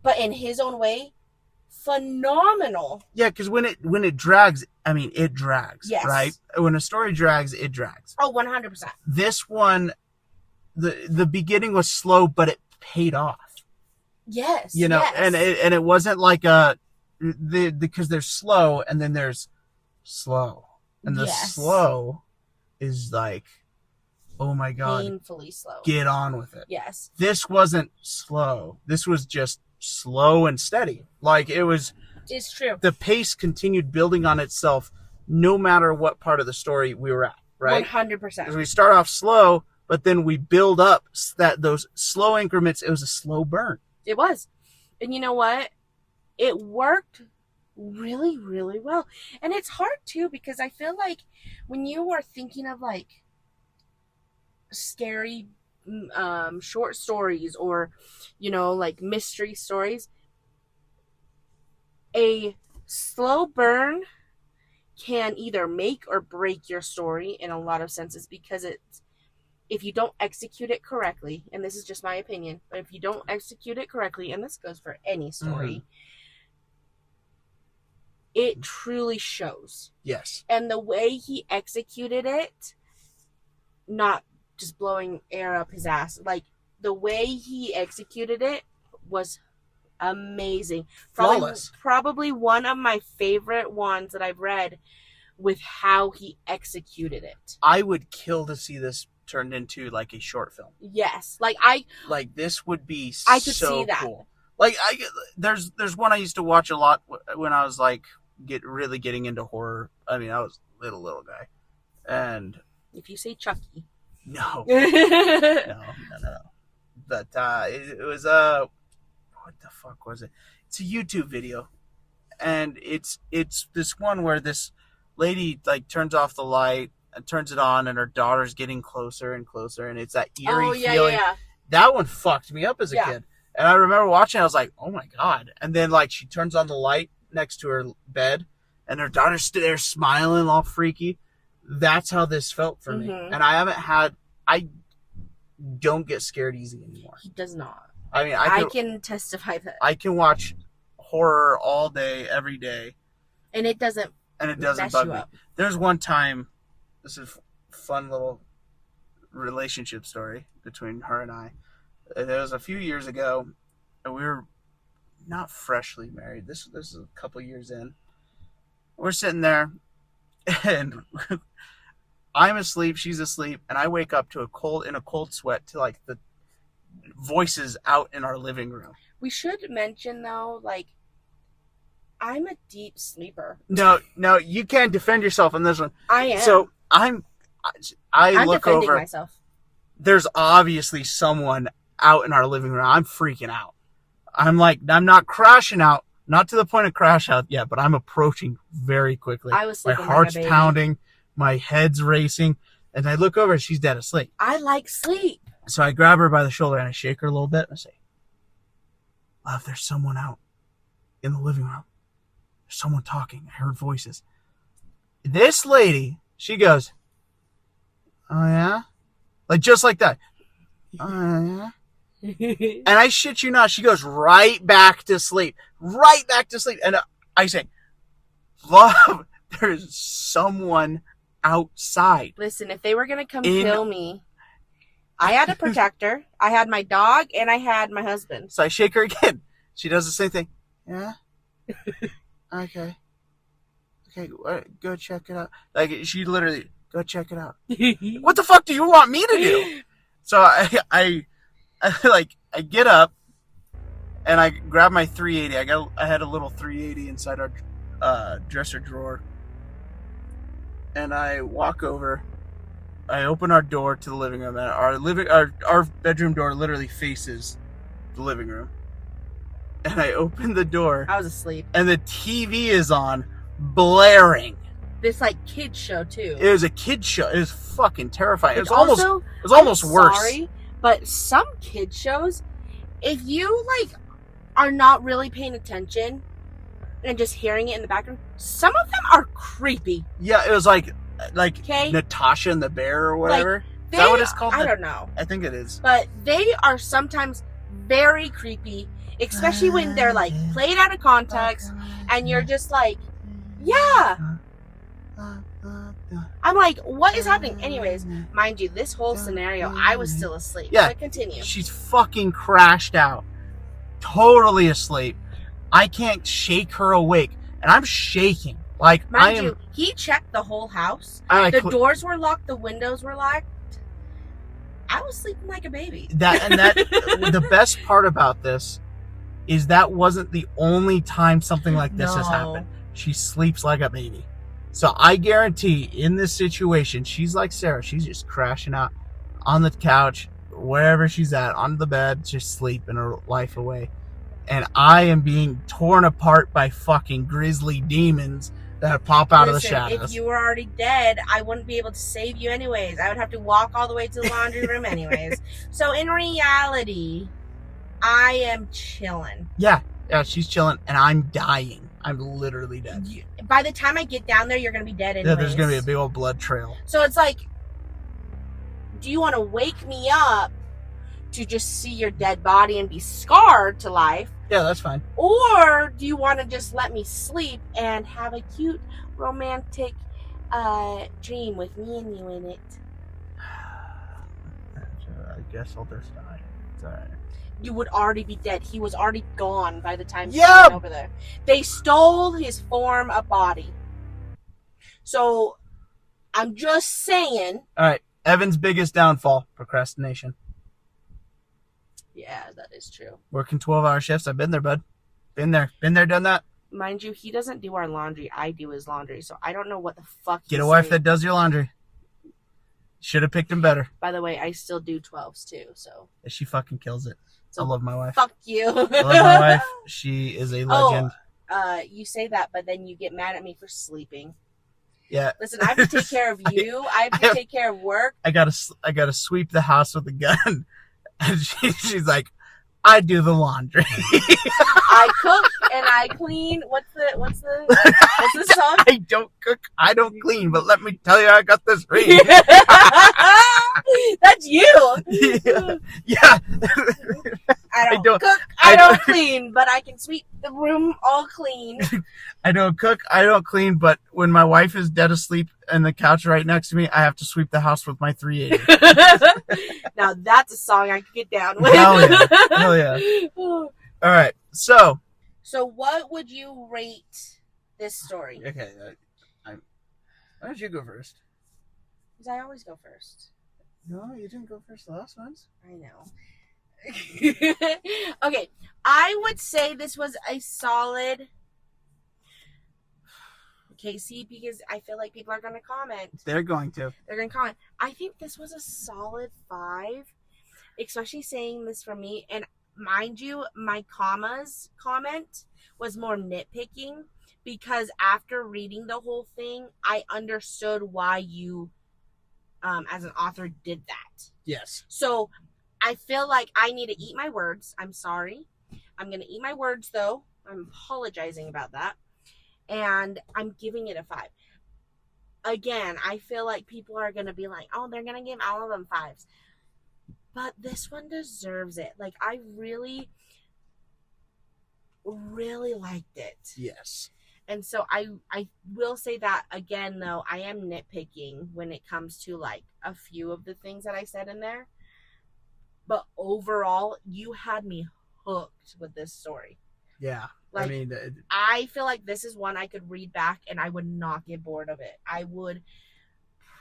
but in his own way, phenomenal. Yeah, because when it drags, I mean, it drags. Yes. Right? When a story drags, it drags. Oh, 100%. This one, the beginning was slow, but it paid off. Yes. You know, yes. and it wasn't like because there's slow and then there's slow. And the slow is like, oh my God. Painfully slow. Get on with it. Yes. This wasn't slow. This was just slow and steady. Like, it was. It's true. The pace continued building on itself no matter what part of the story we were at, right? 100%. We start off slow, but then we build up those slow increments. It was a slow burn. It was. And you know what? It worked really, really well. And it's hard, too, because I feel like when you are thinking of, like, scary short stories or, you know, like mystery stories, a slow burn can either make or break your story in a lot of senses, because if you don't execute it correctly, and this is just my opinion, but if you don't execute it correctly, and this goes for any story, it truly shows. Yes. And the way he executed it, not just blowing air up his ass. Like, the way he executed it was amazing. Flawless. Probably one of my favorite ones that I've read with how he executed it. I would kill to see this turned into like a short film. Yes. Like this would be I could so see that. cool. Like there's one I used to watch a lot when I was like really getting into horror. I mean, I was little guy. And if you say Chucky. No. No. But it was what the fuck was it? It's a YouTube video. And it's this one where this lady like turns off the light and turns it on, and her daughter's getting closer and closer, and it's that eerie feeling. Yeah. That one fucked me up as a kid. And I remember watching it, I was like, oh my God. And then like she turns on the light next to her bed, and her daughter's there smiling all freaky. That's how this felt for me. And I don't get scared easy anymore. He does not. I mean, I can testify that. I can watch horror all day, every day. And it doesn't bug me. There's one time, this is a fun little relationship story between her and I. It was a few years ago, and we were not freshly married. This is a couple years in. We're sitting there, and I'm asleep, she's asleep, and I wake up to a cold sweat to like the voices out in our living room. We should mention though, like, I'm a deep sleeper. No, you can't defend yourself on this one. I am. So I'm look over. Myself. There's obviously someone out in our living room. I'm freaking out. I'm not crashing out, not to the point of crash out yet, but I'm approaching very quickly. I was sleeping. My heart's pounding, my head's racing, and I look over and she's dead asleep. I like sleep. So I grab her by the shoulder and I shake her a little bit and I say, "Love, there's someone out in the living room. There's someone talking. I heard voices." This lady, she goes, "Oh yeah?" Like just like that. "Oh yeah?" And I shit you not, she goes right back to sleep. Right back to sleep. And I say, "Love, there's someone outside." Listen, if they were going to come kill me, I had a protector. I had my dog, and I had my husband. So I shake her again. She does the same thing. "Yeah? Okay. Okay, go check it out." Like, she literally, "Go check it out." What the fuck do you want me to do? So I get up and I grab my 380. I had a little 380 inside our dresser drawer. And I walk over. I open our door to the living room, and our bedroom door literally faces the living room. And I open the door. I was asleep. And the TV is on, blaring. This like kid show too. It was a kid show. It was fucking terrifying. It was almost worse. Sorry, but some kid shows, if you like are not really paying attention and just hearing it in the background, some of them are creepy. Yeah, it was like Natasha and the Bear or whatever. Is that what it's called? I don't know. I think it is. But they are sometimes very creepy, especially when they're like played out of context and you're just like, yeah. I'm like, what is happening? Anyways, mind you, this whole scenario, I was still asleep. Yeah. But continue. She's fucking crashed out. Totally asleep. I can't shake her awake. And I'm shaking. Like, mind you, he checked the whole house. The doors were locked. The windows were locked. I was sleeping like a baby. The best part about this is that wasn't the only time something like this has happened. She sleeps like a baby. So I guarantee in this situation, she's like Sarah. She's just crashing out on the couch, wherever she's at, on the bed, just sleeping her life away. And I am being torn apart by fucking grisly demons that pop out of the shadows. If you were already dead, I wouldn't be able to save you anyways. I would have to walk all the way to the laundry room anyways. So in reality, I am chilling. Yeah, she's chilling, and I'm dying. I'm literally dead. By the time I get down there, you're going to be dead anyways. Yeah, there's going to be a big old blood trail. So it's like, do you want to wake me up to just see your dead body and be scarred to life? Yeah, that's fine. Or do you want to just let me sleep and have a cute, romantic dream with me and you in it? guess I'll just die. It's alright. You would already be dead. He was already gone by the time Yep. he went over there. They stole his form of body. So, I'm just saying. Alright, Evan's biggest downfall, procrastination. Yeah, that is true. Working 12-hour shifts, I've been there, bud. Been there, done that. Mind you, he doesn't do our laundry. I do his laundry, so I don't know what the fuck he's Get a wife saying. that does your laundry. Should have picked him better. By the way, I still do 12s too, so. She fucking kills it. So I love my wife. Fuck you. I love my wife. She is a legend. You say that, but then you get mad at me for sleeping. Yeah. Listen, I have to take care of you. I have to take care of work. I gotta sweep the house with a gun. And she's like, I do the laundry. I cook and I clean. What's the song? I don't cook, I don't clean, but let me tell you, I got this ring. That's you. Yeah. I don't cook, I don't clean, but I can sweep the room all clean. I don't cook, I don't clean, but when my wife is dead asleep on the couch right next to me, I have to sweep the house with my 380. Now that's a song I could get down with. Hell yeah. All right, so what would you rate this story? Okay, why don't you go first? Because I always go first. No, you didn't go first the last ones. I know. Okay, I would say this was a solid Casey, because I feel like people are going to comment. They're going to comment. I think this was a solid 5, especially saying this for me. And mind you, my commas comment was more nitpicking, because after reading the whole thing, I understood why you, as an author, did that. Yes. So I feel like I need to eat my words. I'm sorry. I'm going to eat my words, though. I'm apologizing about that. And I'm giving it a 5. Again, I feel like people are going to be like, oh, they're going to give all of them 5s. But this one deserves it. Like, I really, really liked it. Yes. And so I will say that, again, though, I am nitpicking when it comes to, like, a few of the things that I said in there. But overall, you had me hooked with this story. Yeah. Like, I mean, I feel like this is one I could read back and I would not get bored of it. I would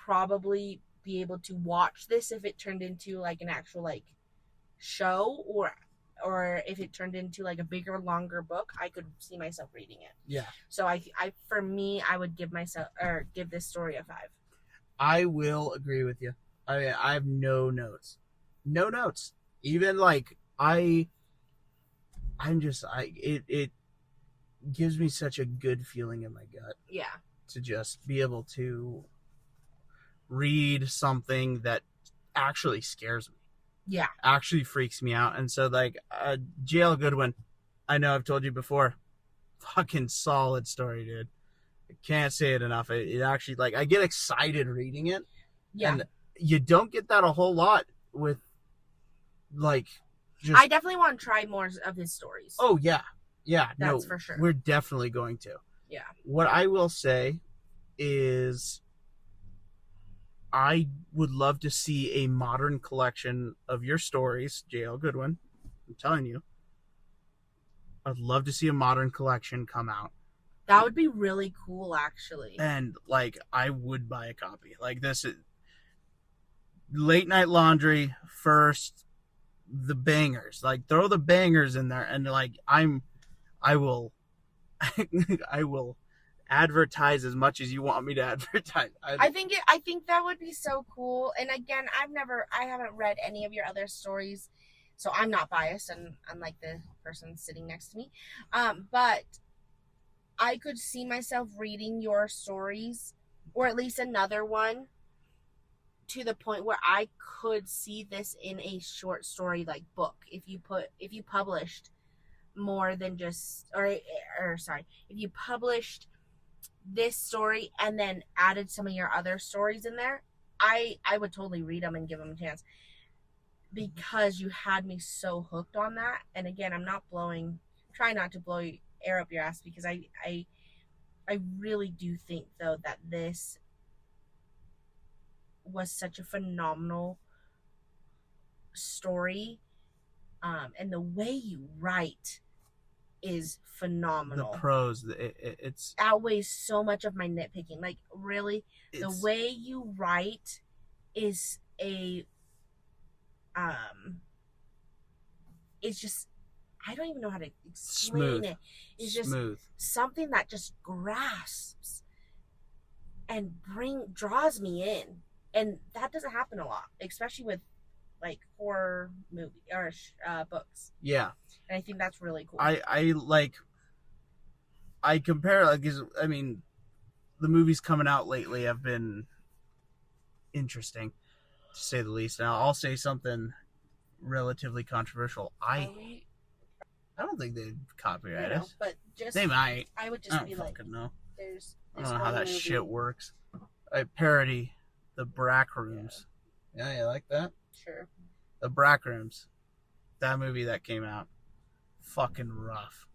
probably be able to watch this if it turned into like an actual like show, or if it turned into like a bigger, longer book. I could see myself reading it. Yeah. So I for me, I would give this story a 5. I will agree with you. I have no notes. No notes. Even like it gives me such a good feeling in my gut. Yeah. To just be able to read something that actually scares me. Yeah. Actually freaks me out. And so like J.L. Goodwin, I know I've told you before, fucking solid story, dude. I can't say it enough. It actually, like, I get excited reading it. Yeah. And you don't get that a whole lot with, like, just... I definitely want to try more of his stories. Oh, yeah. Yeah. That's for sure. We're definitely going to. Yeah. What I will say is I would love to see a modern collection of your stories, J.L. Goodwin. I'm telling you. I'd love to see a modern collection come out. That would be really cool, actually. And, like, I would buy a copy. Like, this is Late Night Laundry first, the bangers. Like, throw the bangers in there, and, like, I will I will advertise as much as you want me to advertise. I think that would be so cool. And again, I haven't read any of your other stories, so I'm not biased, and unlike the person sitting next to me. But I could see myself reading your stories, or at least another one, to the point where I could see this in a short story like book. If you published more than just, if you published this story and then added some of your other stories in there, I would totally read them and give them a chance, because you had me so hooked on that. And again, try not to blow air up your ass, because I really do think, though, that this was such a phenomenal story, and the way you write is phenomenal. The prose, it's outweighs so much of my nitpicking. Like, really, the way you write is it's just, I don't even know how to explain it. It's just something that just grasps and draws me in, and that doesn't happen a lot, especially with like horror movie or books. Yeah, and I think that's really cool. I compare, like, I mean, the movies coming out lately have been interesting, to say the least. Now, I'll say something relatively controversial. I don't think they'd copyright us. But just they might. I would just be like, know. There's I don't know how that shit works. I parody the Brack Rooms. Yeah, you like that? Sure. The Brack Rooms. That movie that came out. Fucking rough.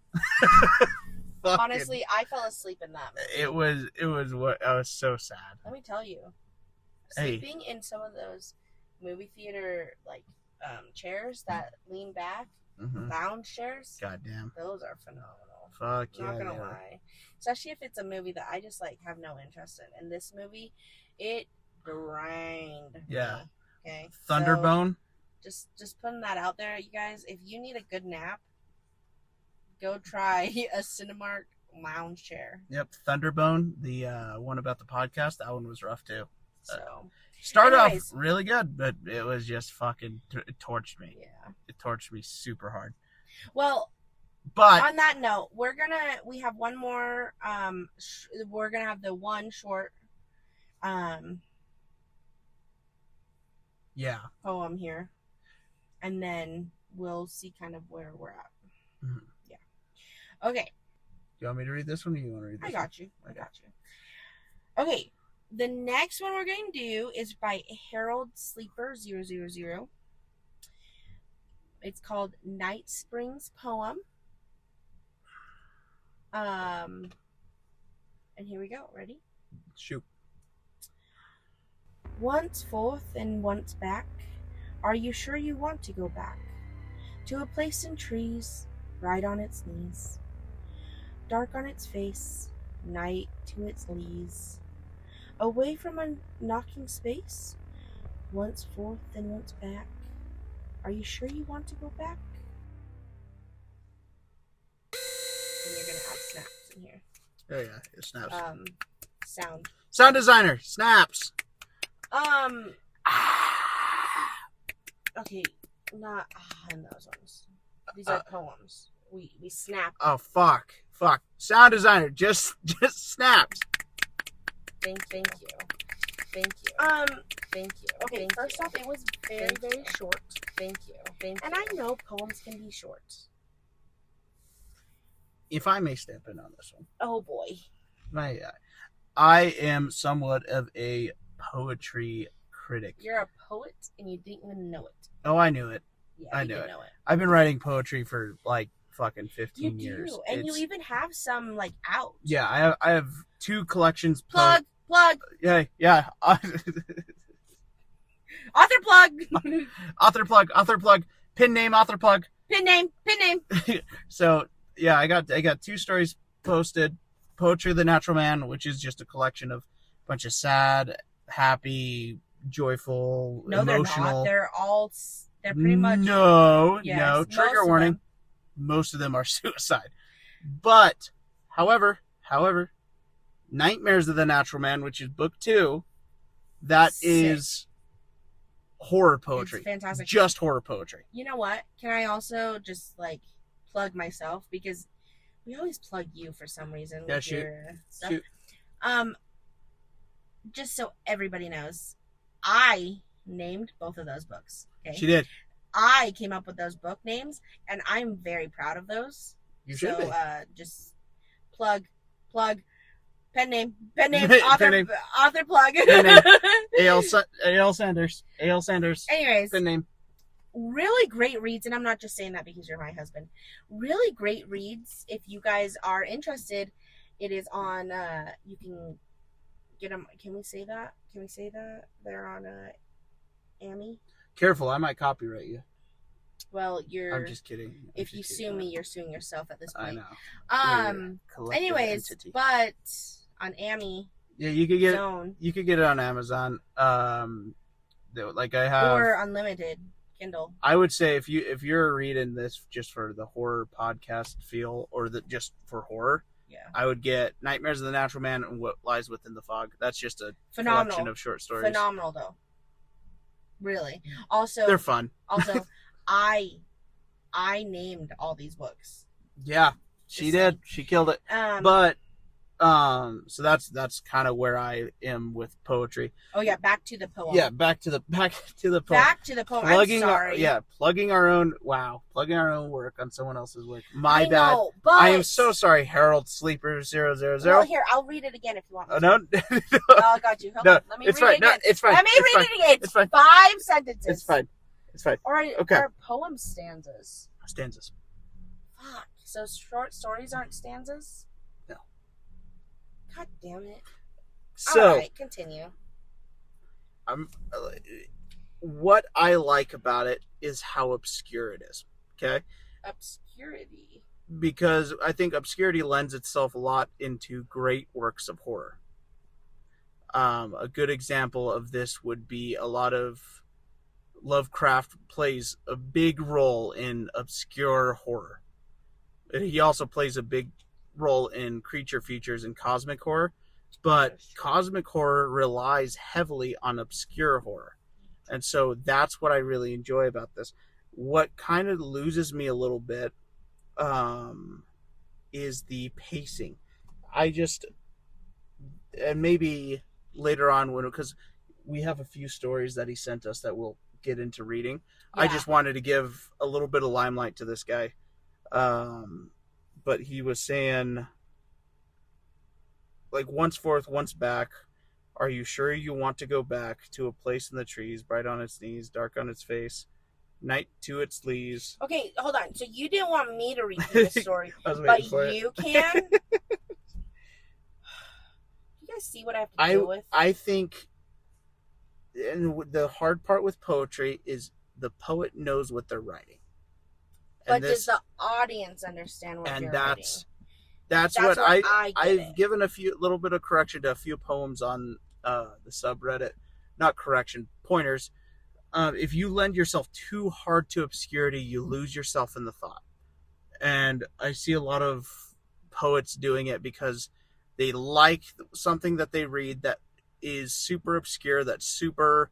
Honestly, I fell asleep in that movie. It was what I was so sad. Let me tell you. Sleeping in some of those movie theater like chairs that lean back, lounge chairs. Goddamn. Those are phenomenal. Fuck yeah. Not gonna lie. Especially if it's a movie that I just like have no interest in. And this movie, it grind. Yeah. Okay. Thunderbone. So just putting that out there, you guys. If you need a good nap, go try a Cinemark lounge chair. Yep, Thunderbone, the one about the podcast, that one was rough too. So started off really good, but it was just fucking it torched me. Yeah, it torched me super hard. Well, but on that note, we have one more. We're gonna have the one short, poem here, and then we'll see kind of where we're at. Mm-hmm. Yeah. Okay. You want me to read this one, or you want to read this one? I got you. Okay. The next one we're going to do is by Harold Sleeper 000. It's called Night Springs Poem. And here we go. Ready? Shoot. Once forth and once back, are you sure you want to go back? To a place in trees, right on its knees, dark on its face, night to its lees, away from a knocking space, once forth and once back, are you sure you want to go back? And you're gonna add snaps in here. Oh yeah, it snaps. Sound designer, snaps. Okay, not in those ones. These are poems. We snap. Oh fuck. Sound designer, just snaps. Thank you. Thank you. Okay, first off, it was very short. Thank you. And I know poems can be short. If I may step in on this one. Oh boy. I am somewhat of a poetry critic. You're a poet and you didn't even know it. Oh, I knew it. Yeah, I knew it. I've been writing poetry for like fucking 15 years. You do, and you even have some like out. Yeah, I have 2 collections. Plug. Yeah. Author plug. Author plug. Pin name. Author plug. Pin name. So yeah, I got 2 stories posted. Poetry of the Natural Man, which is just a collection of a bunch of sad, happy, joyful, emotional. They're not. They're pretty much. No. Trigger warning. Most of them are suicide. But, however, Nightmares of the Natural Man, which is book 2, that is horror poetry. It's fantastic. Just horror poetry. You know what? Can I also just like plug myself, because we always plug you for some reason with your stuff. Shoot. Just so everybody knows, I named both of those books. Okay? She did. I came up with those book names, and I'm very proud of those. You should be. Just plug, pen name, author plug. Pen name. A.L. Sanders. Anyways. Pen name. Really great reads, and I'm not just saying that because you're my husband. Really great reads. If you guys are interested, it is on, you can get them. Can we say that? They're on Amy? Careful, I might copyright you. Well, I'm just kidding. If you sue me, you're suing yourself at this point. I know. Anyways, entity. But on Amy. Yeah, you could get it on Amazon. Like I have, or unlimited Kindle. I would say if you're reading this just for the horror podcast feel, or just for horror, I would get Nightmares of the Natural Man and What Lies Within the Fog. That's just a collection of short stories. Phenomenal though. Really. Also, they're fun. Also, I named all these books. Yeah, she did. She killed it. But so that's kind of where I am with poetry. Oh yeah, back to the poem. Yeah, back to the poem. Back to the poem. Plugging I'm sorry. Plugging our own work on someone else's work. My bad. Know, but I am so sorry, Harold Sleeper 000. Well, here, I'll read it again if you want me to. No. Oh, I got you. Hold on. Let me read it again. No, it's fine. Let me read it again. It's fine. 5 sentences. It's fine. Or poem stanzas. Stanzas. Fuck. So short stories aren't stanzas? No. God damn it. So, all right, continue. What I like about it is how obscure it is. Okay? Obscurity. Because I think obscurity lends itself a lot into great works of horror. A good example of this would be a lot of Lovecraft plays a big role in obscure horror. He also plays a big role in creature features and cosmic horror, but cosmic horror relies heavily on obscure horror. And so that's what I really enjoy about this. What kind of loses me a little bit is the pacing. And maybe later on, because we have a few stories that he sent us that we'll get into reading. Yeah. I just wanted to give a little bit of limelight to this guy. But he was saying, like, once forth, once back, are you sure you want to go back to a place in the trees, bright on its knees, dark on its face, night to its leaves? Okay, hold on. So you didn't want me to read this story, but you can? You guys see what I have to deal with? I think, and the hard part with poetry is the poet knows what they're writing. But does the audience understand what you're writing? That's what I've given a little bit of correction to a few poems on the subreddit. Not correction, pointers. If you lend yourself too hard to obscurity, you lose yourself in the thought. And I see a lot of poets doing it because they like something that they read that is super obscure, that's super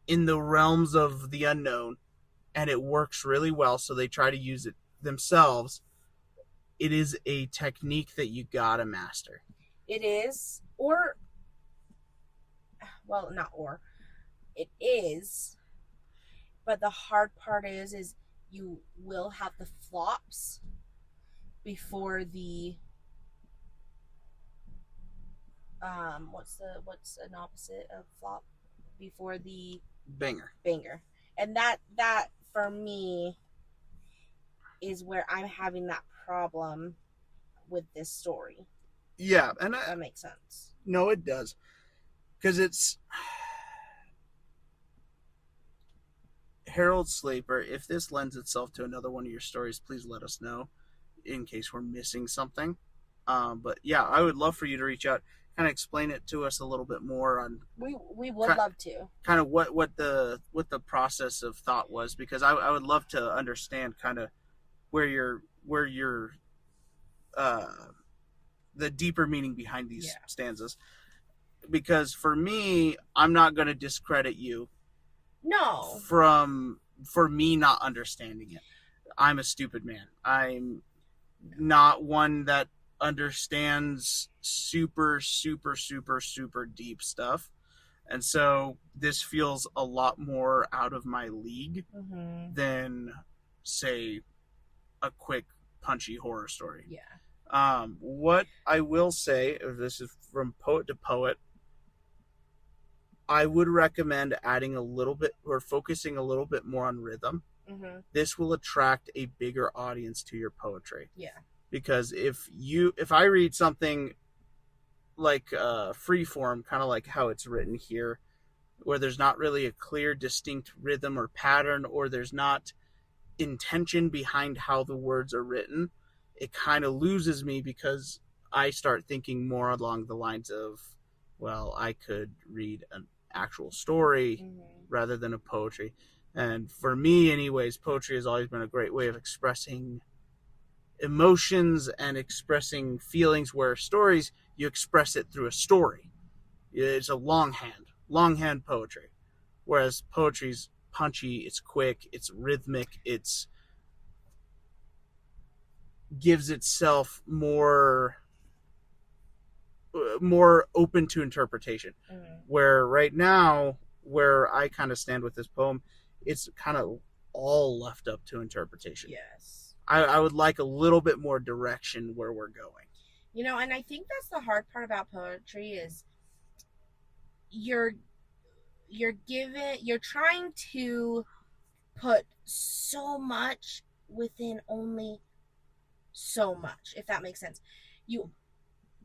in the realms of the unknown, and it works really well, so they try to use it themselves. It is a technique that you gotta master. It is. It is. But the hard part is you will have the flops before the what's an opposite of flop? Before the banger. And that for me is where I'm having that problem with this story. Yeah, and that makes sense. No, it does. Because it's Harold Sleeper. If this lends itself to another one of your stories, please let us know in case we're missing something. But yeah, I would love for you to reach out, kind of explain it to us a little bit more on. We would love to. Kind of what the process of thought was, because I would love to understand kind of where your the deeper meaning behind these stanzas. Because for me, I'm not going to discredit you. No. For me not understanding it. I'm a stupid man. I'm not one that understands super, super, super, super deep stuff. And so this feels a lot more out of my league than, say, a quick, punchy horror story. Yeah. What I will say, this is from poet to poet, I would recommend adding a little bit or focusing a little bit more on rhythm. This will attract a bigger audience to your poetry. Yeah. Because if I read something like free form, kind of like how it's written here, where there's not really a clear, distinct rhythm or pattern, or there's not intention behind how the words are written, it kind of loses me because I start thinking more along the lines of, well, I could read an actual story rather than a poetry. And for me, anyways, poetry has always been a great way of expressing emotions and expressing feelings, where stories, you express it through a story. It's a longhand poetry. Whereas poetry's punchy, it's quick, it's rhythmic, it's gives itself more open to interpretation. Where right now, where I kind of stand with this poem, it's kind of all left up to interpretation. Yes. I would like a little bit more direction where we're going. You know, and I think that's the hard part about poetry is you're trying to put so much within only so much, if that makes sense. You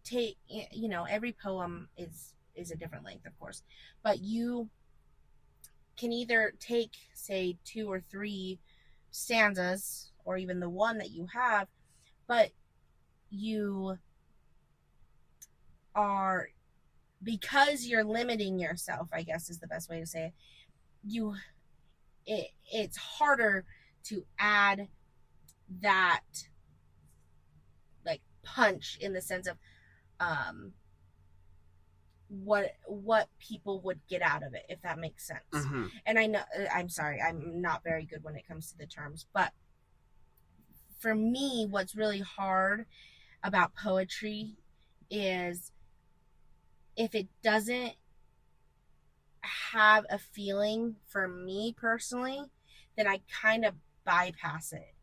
take, you know, every poem is a different length, of course, but you can either take, say, 2 or 3 stanzas, or even the one that you have, but you are, because you're limiting yourself, I guess is the best way to say it, it's harder to add that like punch in the sense of what people would get out of it, if that makes sense. And I know, I'm sorry, I'm not very good when it comes to the terms, but for me, what's really hard about poetry is if it doesn't have a feeling for me personally, then I kind of bypass it.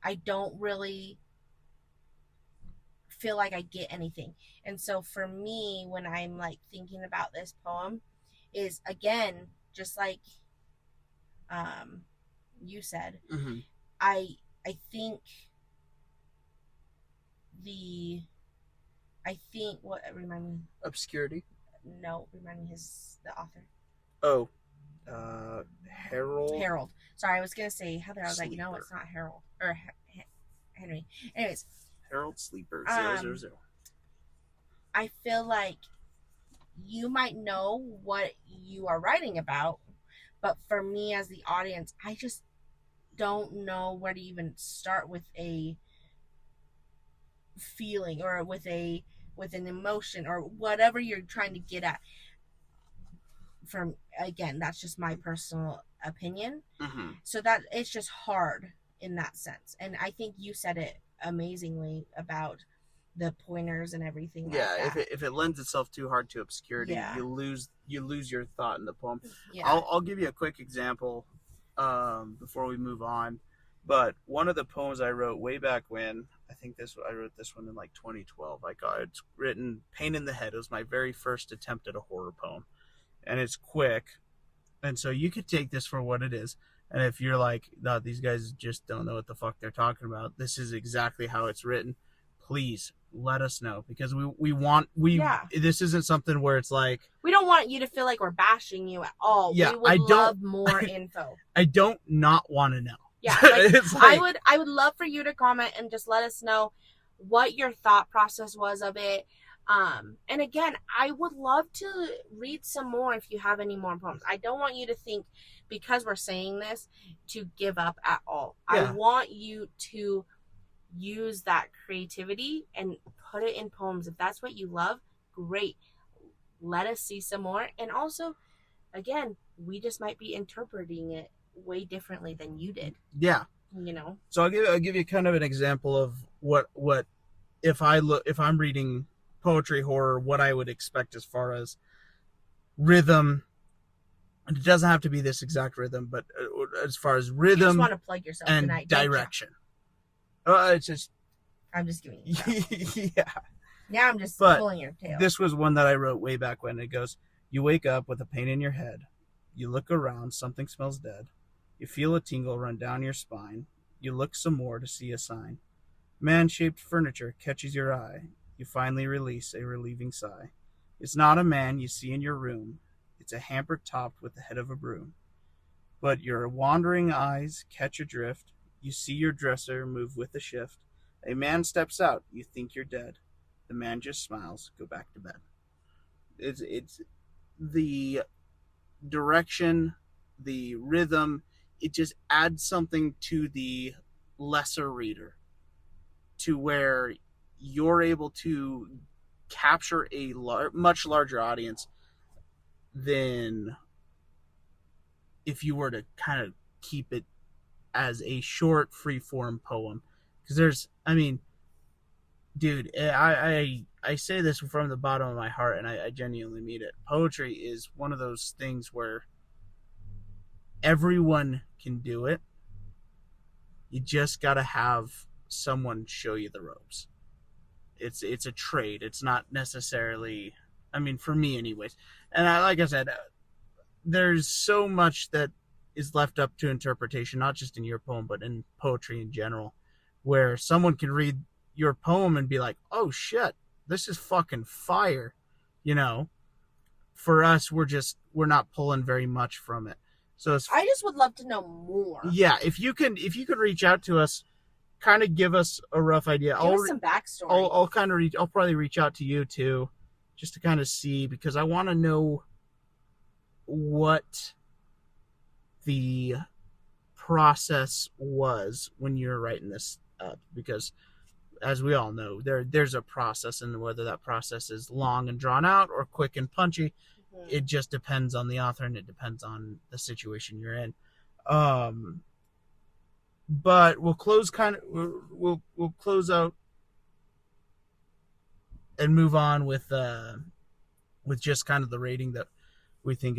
I don't really feel like I get anything. And so for me, when I'm like thinking about this poem, is again, just like you said, I think what, remind me, obscurity. No, remind me the author. Oh, Harold. Sorry, I was gonna say Heather. I was like, no, it's not Harold or Henry. Anyways, Harold Sleeper 000. I feel like you might know what you are writing about, but for me as the audience, I just don't know where to even start with a feeling or with an emotion or whatever you're trying to get at. From, again, that's just my personal opinion. So that it's just hard in that sense. And I think you said it amazingly about the pointers and everything. Yeah, like that. If it lends itself too hard to obscurity, Yeah. you lose your thought in the poem. Yeah. I'll give you a quick example before we move on. But one of the poems I wrote way back when, I wrote this one in like 2012. It's written Pain in the Head. It was my very first attempt at a horror poem. And it's quick. And so you could take this for what it is. And if you're like, no, these guys just don't know what the fuck they're talking about, this is exactly how it's written, please let us know, because this isn't something where it's like, we don't want you to feel like we're bashing you at all. Yeah, we would love more info. I don't not want to know. Yeah, like, I would love for you to comment and just let us know what your thought process was of it. And again, I would love to read some more if you have any more poems. I don't want you to think, because we're saying this, to give up at all. Yeah. I want you to use that creativity and put it in poems. If that's what you love, great. Let us see some more. And also, again, we just might be interpreting it way differently than you did. Yeah. You know? So I'll give you kind of an example of what if I'm reading poetry horror, what I would expect as far as rhythm. And it doesn't have to be this exact rhythm, but as far as rhythm, you just want to plug yourself and tonight, direction. It's just, I'm just giving you yeah. Now I'm just pulling your tail. This was one that I wrote way back when. It goes, you wake up with a pain in your head. You look around, something smells dead. You feel a tingle run down your spine. You look some more to see a sign. Man-shaped furniture catches your eye. You finally release a relieving sigh. It's not a man you see in your room. It's a hamper topped with the head of a broom. But your wandering eyes catch a drift. You see your dresser move with a shift. A man steps out. You think you're dead. The man just smiles. Go back to bed. It's the direction, the rhythm. It just adds something to the lesser reader, to where you're able to capture a much larger audience than if you were to kind of keep it as a short free form poem. Because there's, I mean, dude, I say this from the bottom of my heart, and I genuinely mean it. Poetry is one of those things where everyone can do it. You just gotta have someone show you the ropes. It's a trade. It's not necessarily, I mean, for me anyways. And like I said, there's so much that is left up to interpretation, not just in your poem, but in poetry in general, where someone can read your poem and be like, oh shit, this is fucking fire. You know, for us, we're not pulling very much from it. So I just would love to know more. Yeah, if you could reach out to us, kind of give us a rough idea. Give us some backstory. I'll probably reach out to you too, just to kind of see, because I want to know what the process was when you're writing this up, because as we all know, there's a process, and whether that process is long and drawn out or quick and punchy, it just depends on the author, and it depends on the situation you're in. But we'll close out and move on with just kind of the rating that we think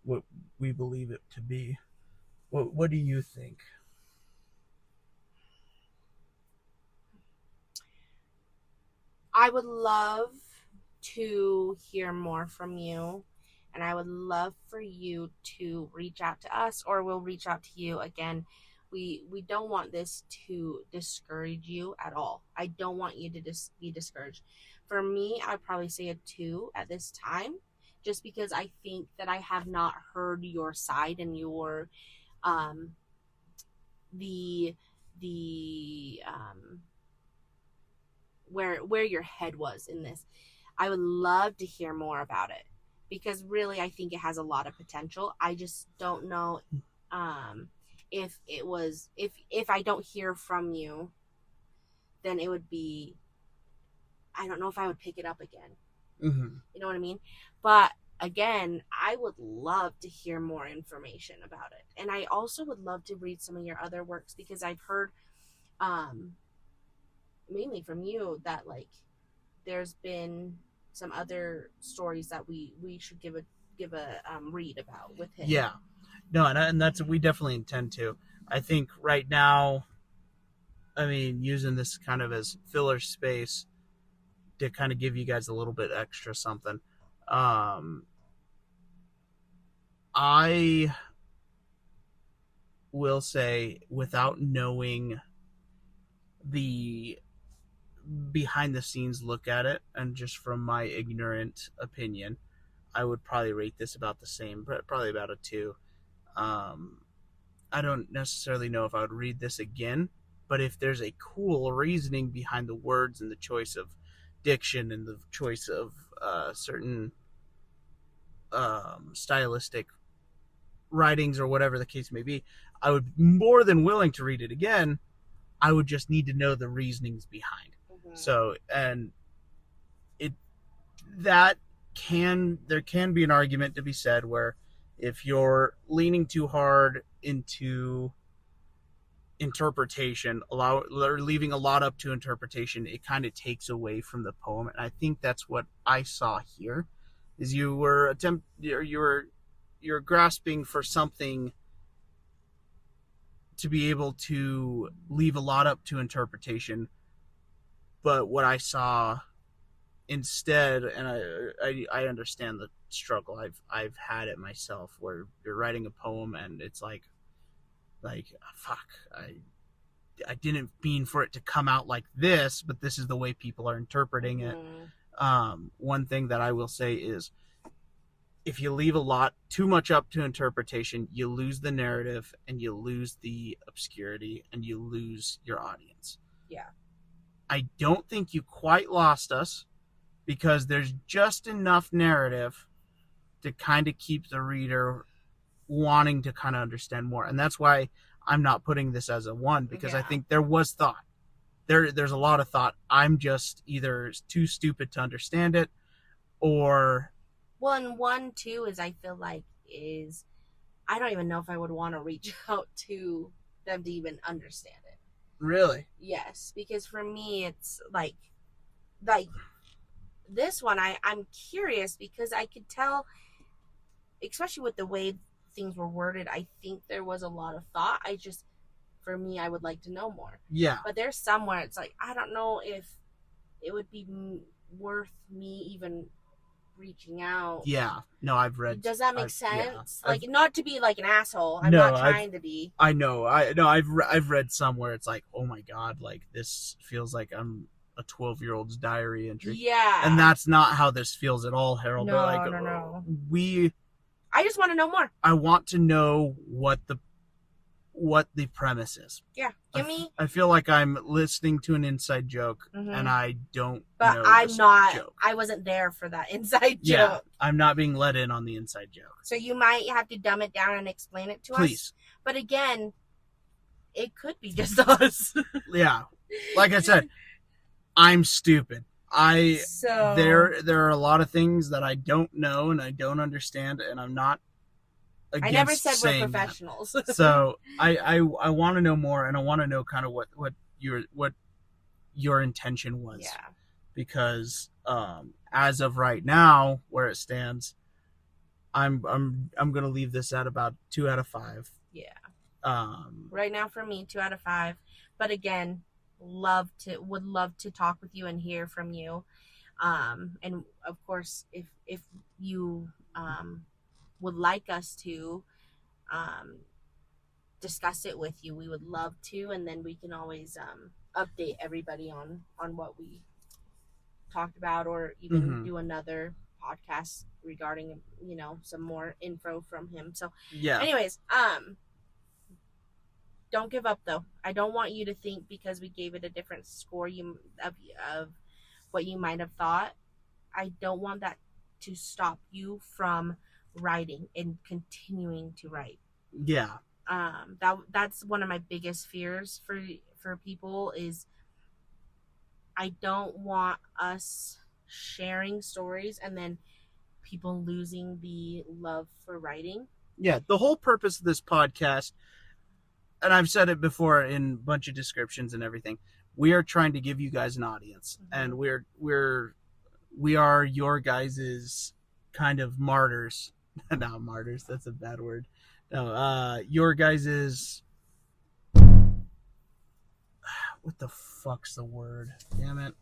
what we believe it to be. What do you think? I would love to hear more from you, and I would love for you to reach out to us, or we'll reach out to you again. We don't want this to discourage you at all. I don't want you to be discouraged. For me, I'd probably say a 2 at this time, just because I think that I have not heard your side and your where your head was in this. I would love to hear more about it, because really I think it has a lot of potential. I just don't know if I don't hear from you, then it would be, I don't know if I would pick it up again. Mm-hmm. You know what I mean? But again, I would love to hear more information about it. And I also would love to read some of your other works, because I've heard mainly from you that like there's been some other stories that we should give a read about with him. Yeah. No, and that's, we definitely intend to. I think right now, I mean, using this kind of as filler space to kind of give you guys a little bit extra something. I will say, without knowing the behind the scenes look at it, and just from my ignorant opinion, I would probably rate this about the same, probably about a 2. I don't necessarily know if I would read this again, but if there's a cool reasoning behind the words and the choice of diction and the choice of certain stylistic writings or whatever the case may be, I would be more than willing to read it again. I would just need to know the reasonings behind. Mm-hmm. So, and there can be an argument to be said where if you're leaning too hard into interpretation, leaving a lot up to interpretation, it kind of takes away from the poem. And I think that's what I saw here, is you're grasping for something to be able to leave a lot up to interpretation. But what I saw instead, and I understand the struggle, I've had it myself, where you're writing a poem and it's like fuck, I didn't mean for it to come out like this, but this is the way people are interpreting it. One thing that I will say is if you leave too much up to interpretation, you lose the narrative and you lose the obscurity and you lose your audience. Yeah. I don't think you quite lost us because there's just enough narrative to kind of keep the reader wanting to kind of understand more. And that's why I'm not putting this as a 1, because I think there was thought. There's a lot of thought. I'm just either too stupid to understand it, or... Well, and 1, too, is I feel like I don't even know if I would want to reach out to them to even understand it. Really? Yes, because for me, it's like this one, I'm curious because I could tell, especially with the way things were worded, I think there was a lot of thought. For me, I would like to know more. Yeah. But there's somewhere it's like, I don't know if it would be worth me even reaching out. Yeah. No, I've read. Does that make sense? Yeah, like, not to be like an asshole. I'm not trying to be. I know. I've read somewhere it's like, oh my God, like this feels like I'm a 12-year-old's diary entry. Yeah. And that's not how this feels at all, Harold. No, but like, no. I just want to know more. I want to know what the premise is. Yeah. I feel like I'm listening to an inside joke, and I don't but know I'm not joke. I wasn't there for that inside joke. Yeah, I'm not being let in on the inside joke. So you might have to dumb it down and explain it to us. Please. But again, it could be just us. Yeah. Like I said, I'm stupid. There are a lot of things that I don't know and I don't understand, and I'm not against I never said we're saying professionals. that. So I want to know more, and I want to know kind of what your intention was. Yeah. Because as of right now, where it stands, I'm gonna leave this at about 2 out of 5. Yeah. Right now for me, 2 out of 5. But again, would love to talk with you and hear from you. And of course, if you would like us to discuss it with you, we would love to, and then we can always update everybody on what we talked about, or even do another podcast regarding some more info from him. So yeah. Anyways, don't give up though. I don't want you to think because we gave it a different score of what you might have thought. I don't want that to stop you from writing and continuing to write. Yeah. That's one of my biggest fears for people is I don't want us sharing stories and then people losing the love for writing. Yeah, the whole purpose of this podcast, and I've said it before in a bunch of descriptions and everything, we are trying to give you guys an audience, and we are your guys's kind of martyrs. Not martyrs, that's a bad word. No, your guys's... What the fuck's the word? Damn it.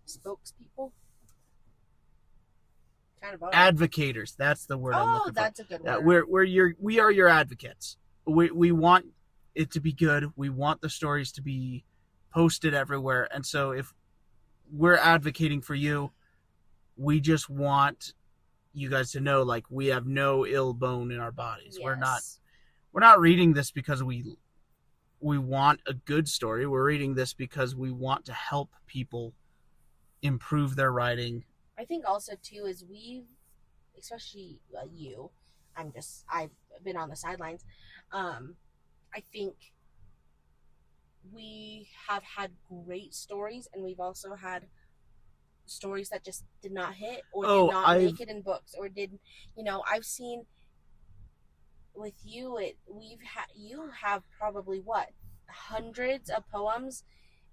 Spokespeople? Kind of advocators. That's the word I'm looking for. That's a good word. We are your advocates. We want it to be good. We want the stories to be posted everywhere. And so if we're advocating for you, we just want you guys to know, like, we have no ill bone in our bodies. Yes. We're not reading this because we want a good story. We're reading this because we want to help people improve their writing. I think also too is especially you, I've been on the sidelines. I think we have had great stories, and we've also had stories that just did not hit or did not make it in books, or I've seen with you you have probably hundreds of poems,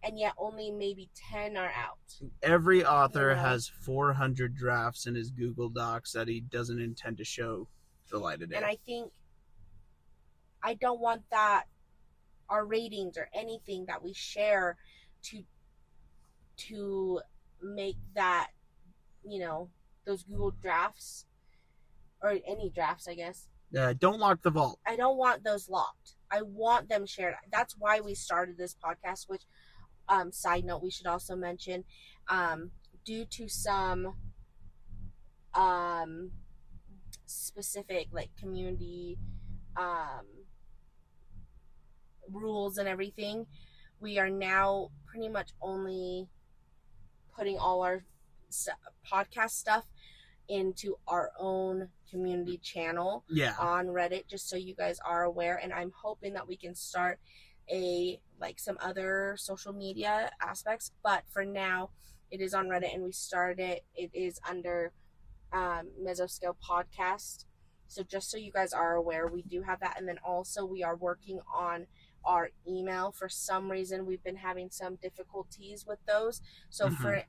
and yet only maybe 10 are out. Every author has 400 drafts in his Google Docs that he doesn't intend to show the light of day. And I think I don't want that our ratings or anything that we share to make that those Google drafts or any drafts, I guess. Yeah, don't lock the vault. I don't want those locked. I want them shared. That's why we started this podcast, which side note, we should also mention, due to some specific like community rules and everything, we are now pretty much only putting all our podcast stuff into our own community channel on Reddit, just so you guys are aware. And I'm hoping that we can start some other social media aspects, but for now it is on Reddit, and we started it is under Mesoscale podcast. So just so you guys are aware, we do have that. And then also we are working on our email. For some reason we've been having some difficulties with those, so for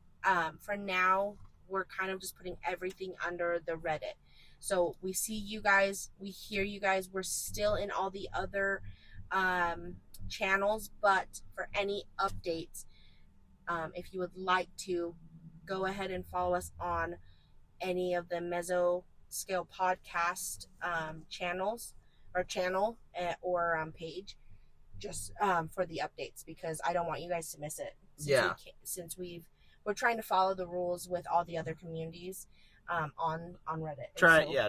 now we're kind of just putting everything under the Reddit. So we see you guys, we hear you guys, we're still in all the other channels, but for any updates, if you would like to go ahead and follow us on any of the Mesoscale podcast channels or channel or page, just for the updates, because I don't want you guys to miss it. Since we're trying to follow the rules with all the other communities on Reddit.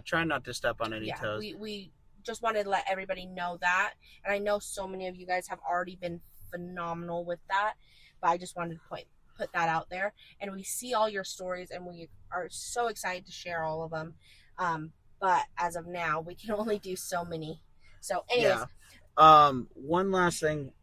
Try not to step on any toes. We just wanted to let everybody know that, and I know so many of you guys have already been phenomenal with that, but I just wanted to put that out there. And we see all your stories, and we are so excited to share all of them, but as of now we can only do so many. So anyways, one last thing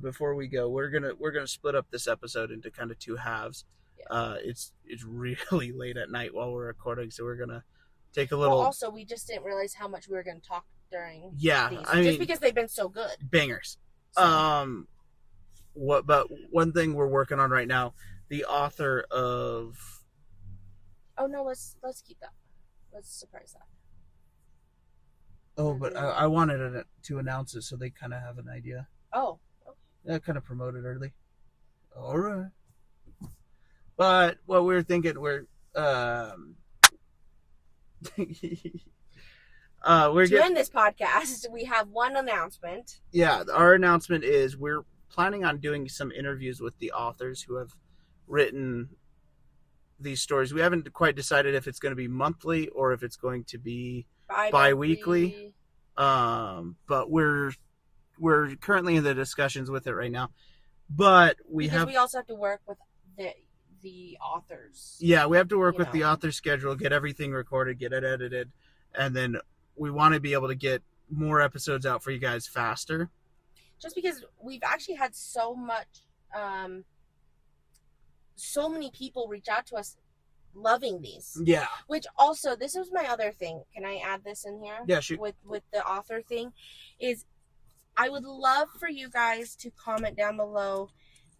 before we go, we're gonna split up this episode into kind of two halves. It's really late at night while we're recording, so we're gonna take a little. Well, also, we just didn't realize how much we were gonna talk during. These. I mean, because they've been so good. Bangers. So. But one thing we're working on right now, the author of. Oh no! Let's keep that. Let's surprise that. Oh, but I wanted to announce it so they kind of have an idea. Oh. Okay. Yeah, kind of promote it early. All right. But what we're thinking, we're doing this podcast. We have one announcement. Yeah, our announcement is we're planning on doing some interviews with the authors who have written these stories. We haven't quite decided if it's going to be monthly or if it's going to be bi-weekly. But we're currently in the discussions with it right now. But we also have to work with the authors. Yeah, we have to work with the author schedule, get everything recorded, get it edited, and then we want to be able to get more episodes out for you guys faster. Just because we've actually had so many people reach out to us loving these. Yeah. Which also, this was my other thing. Can I add this in here? Yeah, shoot. With the author thing, is I would love for you guys to comment down below.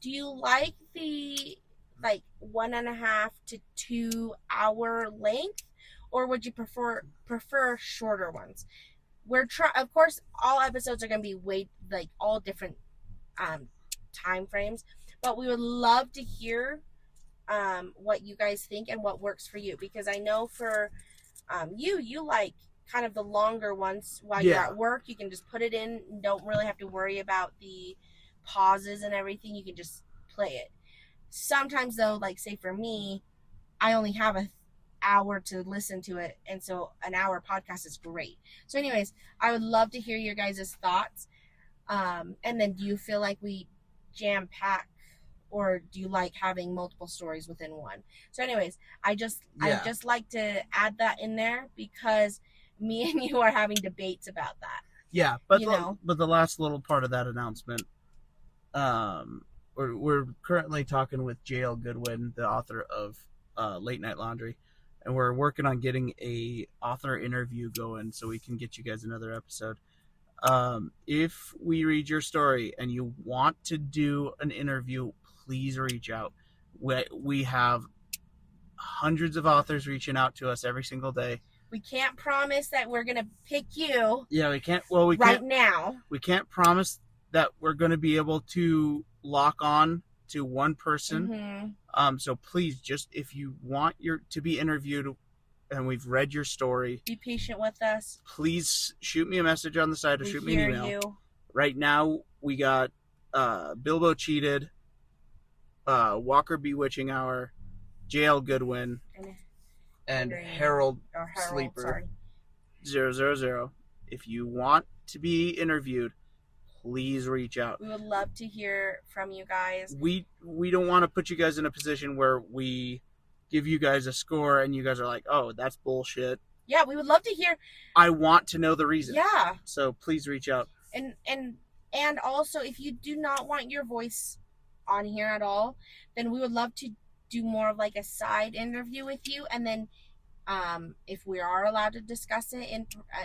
Do you like the 1.5 to 2 hour length, or would you prefer shorter ones? Of course, all episodes are going to be all different time frames, but we would love to hear what you guys think and what works for you, because I know for you like kind of the longer ones while you're at work. You can just put it in, don't really have to worry about the pauses and everything. You can just play it. Sometimes though, say for me, I only have an hour to listen to it, and so an hour podcast is great. So anyways, I would love to hear your guys' thoughts, and then do you feel like we jam pack, or do you like having multiple stories within one? So anyways, I just like to add that in there, because me and you are having debates about that. Yeah, but the last little part of that announcement, we're currently talking with Goodwin, the author of Late Night Laundry, and we're working on getting a author interview going so we can get you guys another episode. If we read your story and you want to do an interview, please reach out. We have hundreds of authors reaching out to us every single day. We can't promise that we're going to pick you. Yeah, we can't. Well, now. We can't promise that we're going to be able to lock on to one person. Mm-hmm. So please, just if you want to be interviewed and we've read your story, be patient with us. Please shoot me a message on the side or shoot me an email. You. Right now, we got Bilbo Cheated, Walker Bewitching Hour, JL Goodwin, and Harold Sleeper. Sorry. 000. If you want to be interviewed, please reach out. We would love to hear from you guys. We don't want to put you guys in a position where we give you guys a score and you guys are like, oh, that's bullshit. Yeah, we would love to hear. I want to know the reason. Yeah. So please reach out. And also, if you do not want your voice on here at all, then we would love to do more of like a side interview with you, and then if we are allowed to discuss it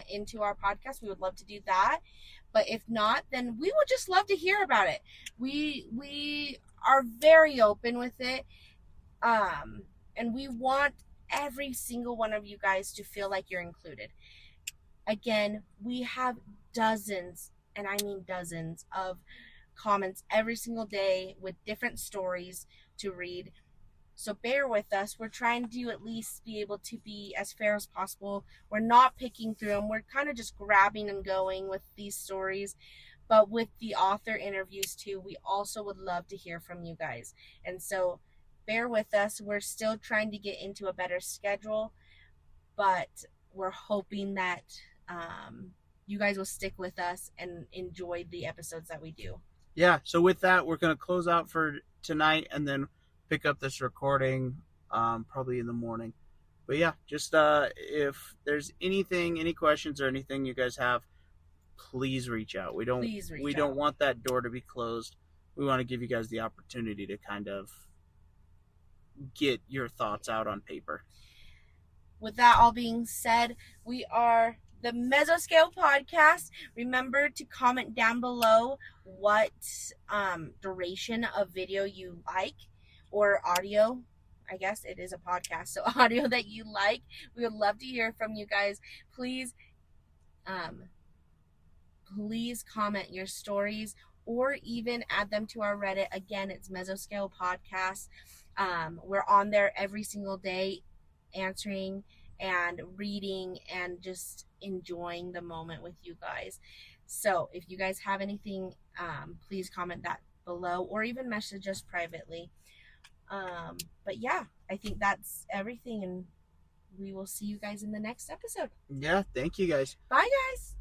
into our podcast, we would love to do that. But if not, then we would just love to hear about it. We are very open with it, and we want every single one of you guys to feel like you're included. Again, we have dozens, and I mean dozens, of comments every single day with different stories to read. So bear with us. We're trying to at least be able to be as fair as possible. We're not picking through them. We're kind of just grabbing and going with these stories. But with the author interviews too, we also would love to hear from you guys. And so bear with us. We're still trying to get into a better schedule, but we're hoping that you guys will stick with us and enjoy the episodes that we do. Yeah, so with that, we're going to close out for tonight and then pick up this recording probably in the morning. But yeah, just if there's anything, any questions or anything you guys have, please reach out. We don't want that door to be closed. We want to give you guys the opportunity to kind of get your thoughts out on paper. With that all being said, we are the Mesoscale podcast. Remember to comment down below what duration of video you like, or audio. I guess it is a podcast, so audio that you like. We would love to hear from you guys. Please comment your stories or even add them to our Reddit. Again, it's Mesoscale Podcast. We're on there every single day, answering and reading and just enjoying the moment with you guys. So if you guys have anything, please comment that below or even message us privately. But yeah, I think that's everything, and we will see you guys in the next episode. Yeah, thank you guys. Bye guys.